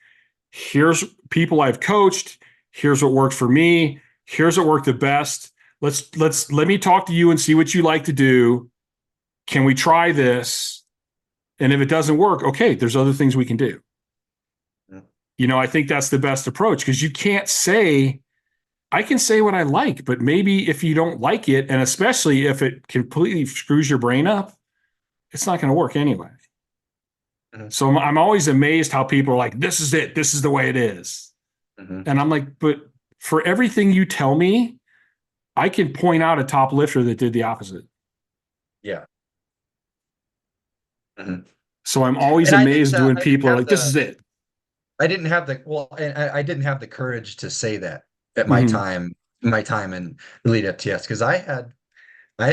Here's people I've coached. Here's what worked for me. Here's what worked the best. Let me talk to you and see what you like to do. Can we try this? And if it doesn't work, okay, there's other things we can do. I think that's the best approach because you can't say, I can say what I like, but maybe if you don't like it, and especially if it completely screws your brain up, it's not going to work anyway. Hmm. So I'm always amazed how people are like, this is it. This is the way it is. Hmm. And I'm like, but for everything you tell me, I can point out a top lifter that did the opposite. Yeah. Hmm. So I'm always And amazed when people are like, this is it. I didn't have the well, and I didn't have the courage to say that at Mm-hmm. my time in Elite FTS, because I had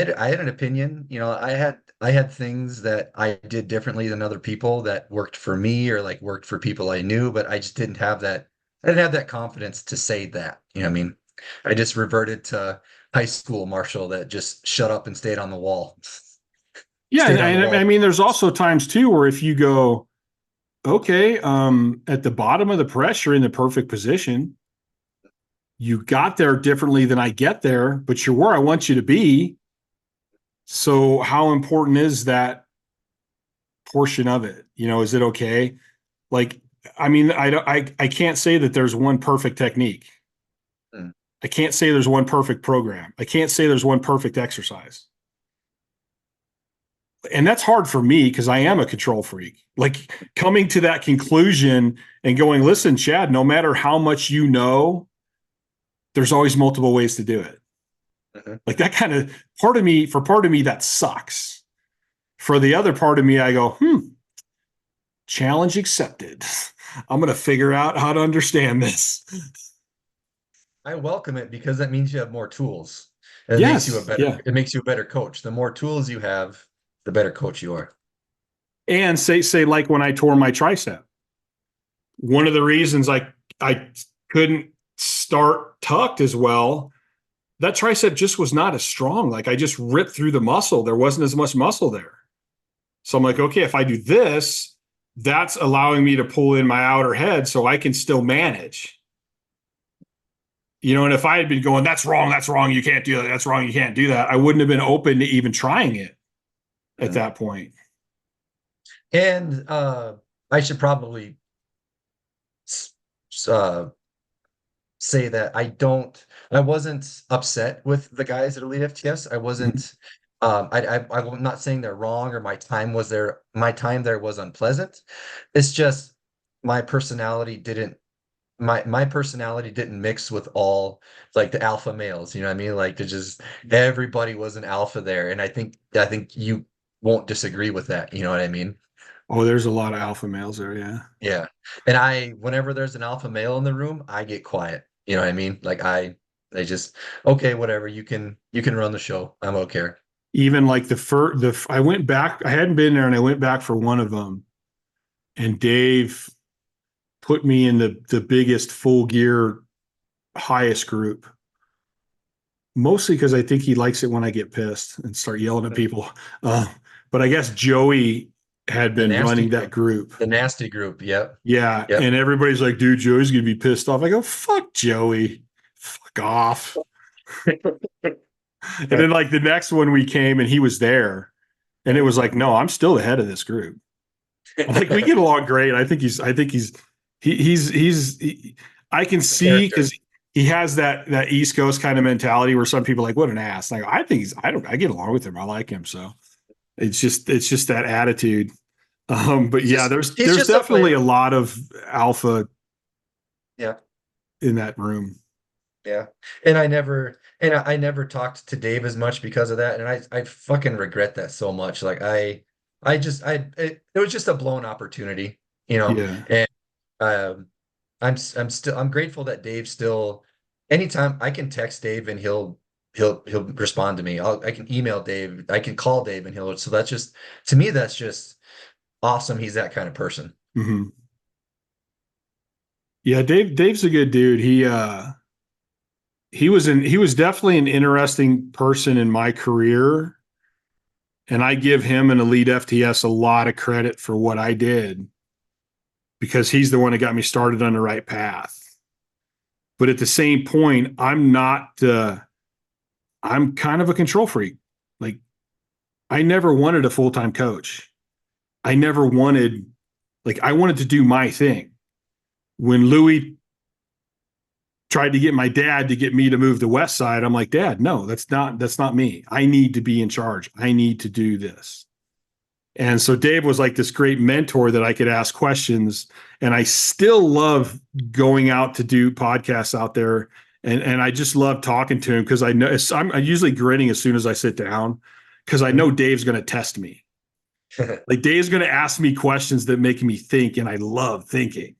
an opinion. I had things that I did differently than other people that worked for me or like worked for people I knew, but I just didn't have that. I didn't have that confidence to say that. You know what I mean? I just reverted to high school Marshall that just shut up and stayed on the wall. Yeah. Stayed on the And I wall. mean, there's also times too where if you go, okay, at the bottom of the press, you're in the perfect position. You got there differently than I get there, but you're where I want you to be. So how important is that portion of it? Is it okay? Like, I mean, I can't say that there's one perfect technique. Mm. I can't say there's one perfect program. I can't say there's one perfect exercise. And that's hard for me because I am a control freak. Like coming to that conclusion and going, listen, Chad, no matter how much you know, there's always multiple ways to do it. Mhm. Like that kind of part of me, that sucks. For the other part of me, I go, challenge accepted. I'm going to figure out how to understand this. I welcome it because that means you have more tools. Yes. Yeah. It makes you a better coach. The more tools you have, the better coach you are. And say like when I tore my tricep, one of the reasons I couldn't start tucked as well, that tricep just was not as strong. Like I just ripped through the muscle. There wasn't as much muscle there. So I'm like, okay, if I do this, that's allowing me to pull in my outer head so I can still manage. And if I had been going, that's wrong, you can't do that, that's wrong, you can't do that, I wouldn't have been open to even trying it at Mhm. that point. And I should probably s- uh, say that I wasn't upset with the guys at Elite FTS. I Mhm. wasn't, I'm not saying they're wrong or my time there was unpleasant. It's just my personality didn't, my personality didn't mix with all like the alpha males, you know what I mean? Like it just everybody was an alpha there. And I think you won't disagree with that, you know what I mean? Oh, there's a lot of alpha males there. Yeah. Yeah. And whenever there's an alpha male in the room, I get quiet. You know what I mean? Like they just, okay, whatever, you can run the show. I'm okay. Even like I went back, I hadn't been there and I went back for one of them, and Dave put me in the biggest full gear, highest group, mostly because I think he likes it when I get pissed and start yelling at people. Uh, but I guess Joey had The been nasty running that group. group. The nasty group. Yep. Yeah. Yep. And everybody's like, dude, Joey's going to be pissed off. I go, fuck Joey. Fuck off. And then like the next one we came and he was there and it was like, no, I'm still the head of this group. I'm like, we get along great. I can see Character. because he has that East Coast kind of mentality where some people are like, what an ass. Like, I think I get along with him. I like him. So it's just that attitude. But yeah, He's there's just a definitely player. a lot of alpha Yeah. in that room. Yeah. And I never talked to Dave as much because of that. And I fucking regret that so much. Like it was just a blown opportunity, you know. Yeah. And um I'm grateful that Dave still, anytime I can text Dave and he'll respond to me. I can email Dave, I can call Dave and so that's just, to me, that's just awesome. He's that kind of person. Hmm. Yeah. Dave's a good dude. He was definitely an interesting person in my career. And I give him and Elite FTS a lot of credit for what I did because he's the one that got me started on the right path. But at the same point, I'm kind of a control freak. Like, I never wanted a full time coach. I never wanted, I wanted to do my thing. When Louis tried to get my dad to get me to move to West Side, I'm like, Dad, no, that's not me. I need to be in charge. I need to do this. And so Dave was like this great mentor that I could ask questions. And I still love going out to do podcasts out there. And I just love talking to him because I know I'm usually grinning as soon as I sit down because I know Dave's going to test me. Like Dave's going to ask me questions that make me think, and I love thinking.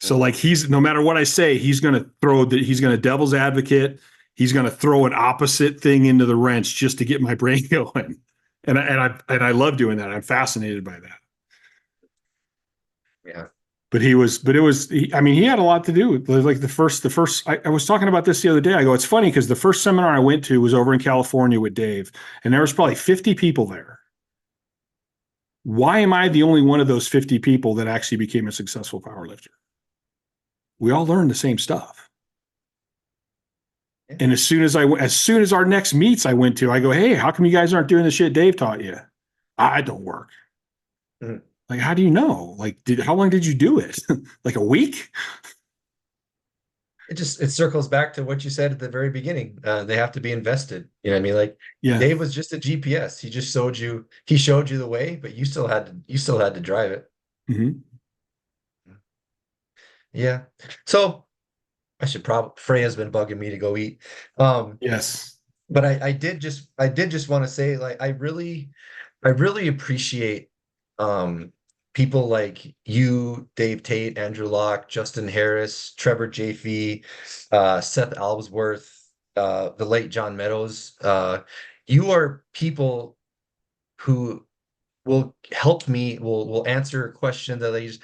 So like he's, no matter what I say, he's going to devil's advocate. He's going to throw an opposite thing into the wrench just to get my brain going. And I love doing that. I'm fascinated by that. Yeah. But I mean, he had a lot to do with like I was talking about this the other day. I go, it's funny because the first seminar I went to was over in California with Dave, and there was probably 50 people there. Why am I the only one of those 50 people that actually became a successful powerlifter? We all learned the same stuff. Yeah. And as soon as our next meets I went to, I go, hey, how come you guys aren't doing the shit Dave taught you? I don't work. Mhm. Like, how do you know? Like, how long did you do it? Like a week? It circles back to what you said at the very beginning. They have to be invested. You know what I mean? Like Yeah. Dave was just a GPS. He showed you the way, but you still had to drive it. Mm-hmm. Yeah. So I should probably, Freya's been bugging me to go eat. Um, Yes. but I did just want to say, like, I really appreciate people like you, Dave Tate, Andrew Locke, Justin Harris, Trevor Jaffe, Seth Albsworth, the late John Meadows. You are people who will help me, will answer a question that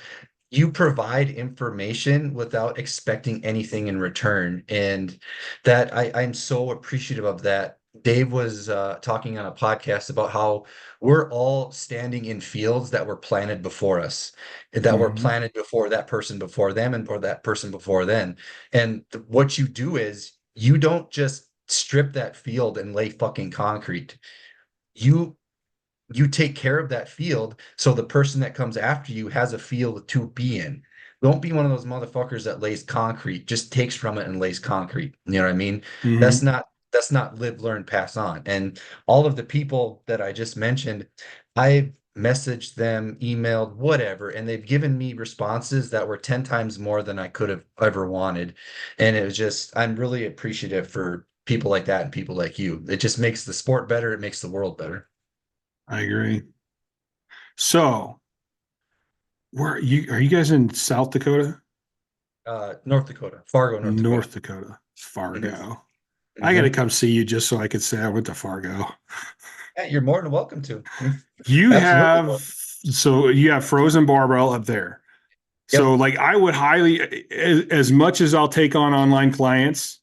you provide information without expecting anything in return. And that I'm so appreciative of that. Dave was talking on a podcast about how we're all standing in fields that were planted before us, that were Mm-hmm. planted before that person before them and or that person before then. And what you do is you don't just strip that field and lay fucking concrete. You you take care of that field so the person that comes after you has a field to be in. Don't be one of those motherfuckers that lays concrete, just takes from it and lays concrete. You know what I mean? That's Mm-hmm. not that's not live, learn, pass on. And all of the people that I just mentioned, I've messaged them, emailed, whatever, and they've given me responses that were 10 times more than I could have ever wanted. And it was just, I'm really appreciative for people like that and people like you. It just makes the sport better, it makes the world better. I agree. So, are you guys in South Dakota? North Dakota, Fargo, North Dakota. North Dakota, Mhm. Fargo. I got to Mhm. come see you just so I could say I went to Fargo. Yeah, you're more than welcome to. You Absolutely. have so you have frozen barbell up there. So Yep. like I would highly, as much as I'll take on online clients,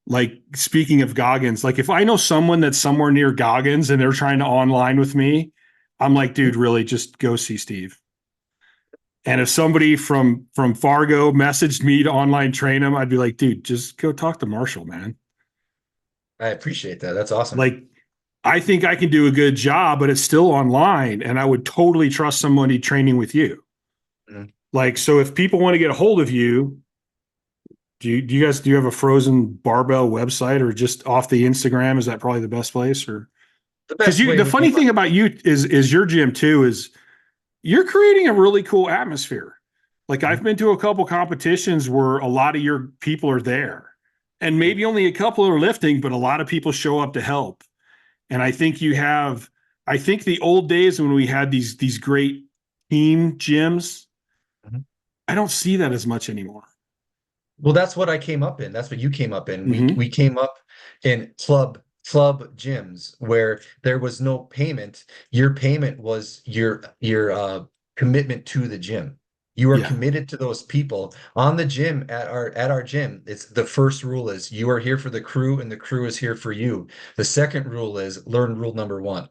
like speaking of Goggins, like if I know someone that's somewhere near Goggins and they're trying to online with me, I'm like, dude, really just go see Steve. And if somebody from Fargo messaged me to online train them, I'd be like, dude, just go talk to Marshall, man. I appreciate that. That's awesome. Like I think I can do a good job, but it's still online. And I would totally trust somebody training with you. Mhm. Like, so if people want to get a hold of you, do you have a frozen barbell website or just off the Instagram? Is that probably the best place? Or The because best way the would be funny thing about you is your gym too is you're creating a really cool atmosphere. Like Mhm. I've been to a couple competitions where a lot of your people are there and maybe only a couple are lifting, but a lot of people show up to help. And I think the old days when we had these great team gyms, Mhm. I don't see that as much anymore. Well, that's what I came up in. That's what you came up in. We Mm-hmm. came up in club gyms where there was no payment. Your payment was your commitment to the gym. You are Yeah. committed to those people on the gym at our gym. It's the first rule is you are here for the crew and the crew is here for you. The second rule is learn rule number one.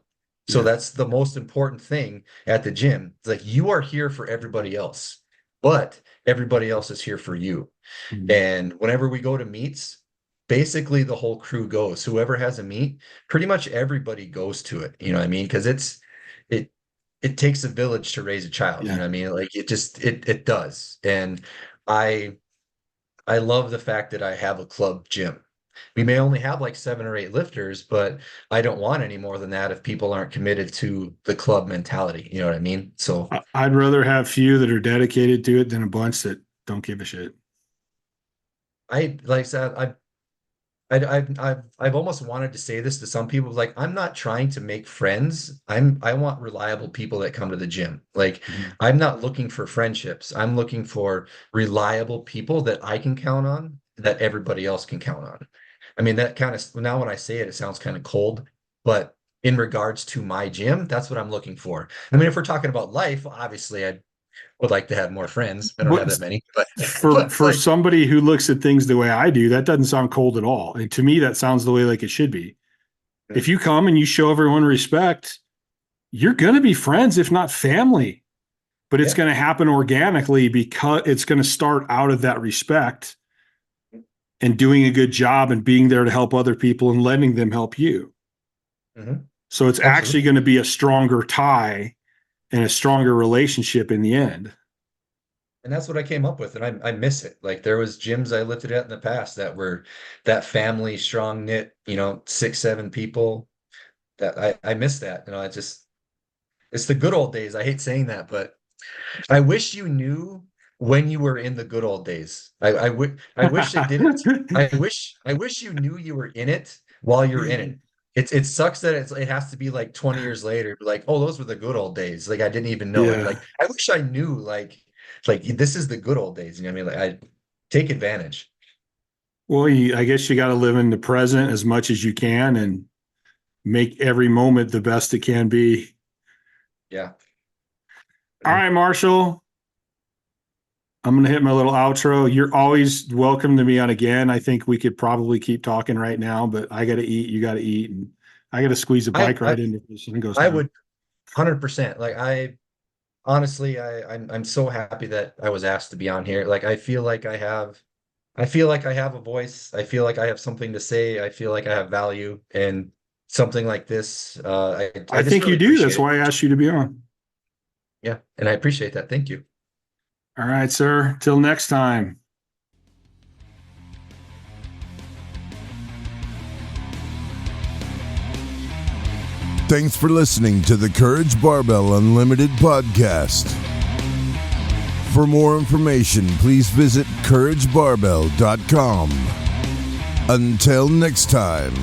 So Yeah. that's the most important thing at the gym. It's like you are here for everybody else, but everybody else is here for you. Mhm. And whenever we go to meets, basically the whole crew goes. Whoever has a meet, pretty much everybody goes to it. You know what I mean? Because it it takes a village to raise a child. You know Yeah. what I mean? Like it does. And I I love the fact that I have a club gym. We may only have like 7 or 8 lifters, but I don't want any more than that if people aren't committed to the club mentality. You know what I mean? So I'd rather have few that are dedicated to it than a bunch that don't give a shit. I like I said, I've almost wanted to say this to some people, like I'm not trying to make friends. I want reliable people that come to the gym. Like Mhm. I'm not looking for friendships. I'm looking for reliable people that I can count on, that everybody else can count on. I mean, that kind of now when I say it, it sounds kind of cold, but in regards to my gym, that's what I'm looking for. I mean, if we're talking about life, obviously I would like to have more friends. I don't have But that many, but for but like somebody who looks at things the way I do, that doesn't sound cold at all. And to me, that sounds the way like it should be. If you come and you show everyone respect, you're going to be friends, if not family. But it's yeah. going to happen organically because it's going to start out of that respect and doing a good job and being there to help other people and letting them help you. Mhm. So it's actually Absolutely. going to be a stronger tie and a stronger relationship in the end. And that's what I came up with, and I miss it. Like there was gyms I lifted at in the past that were that family strong knit, 6, 7 people. That I miss that. It's the good old days. I hate saying that, but I wish you knew when you were in the good old days. I wish it didn't. I wish you knew you were in it while you're in it. It sucks that it has to be like 20 years later, like, oh, those were the good old days. Like I didn't even know it. Yeah. Like I wish I knew like this is the good old days. You know what I mean? Like I take advantage. Well, I guess you got to live in the present as much as you can and make every moment the best it can be. Yeah. All Mhm. right, Marshall. I'm going to hit my little outro. You're always welcome to me on again. I think we could probably keep talking right now, but I got to eat. You got to eat. And I got to squeeze a I bike I right into this and goes I down. would 100%. Like I honestly, I'm so happy that I was asked to be on here. Like I feel like I have a voice. I feel like I have something to say. I feel like I have value, and something like this, I I just think you really do. That's appreciate it. why I asked you to be on. Yeah, and I appreciate that. Thank you. All right, sir. Till next time. Thanks for listening to the Courage Barbell Unlimited podcast. For more information, please visit couragebarbell.com. Until next time.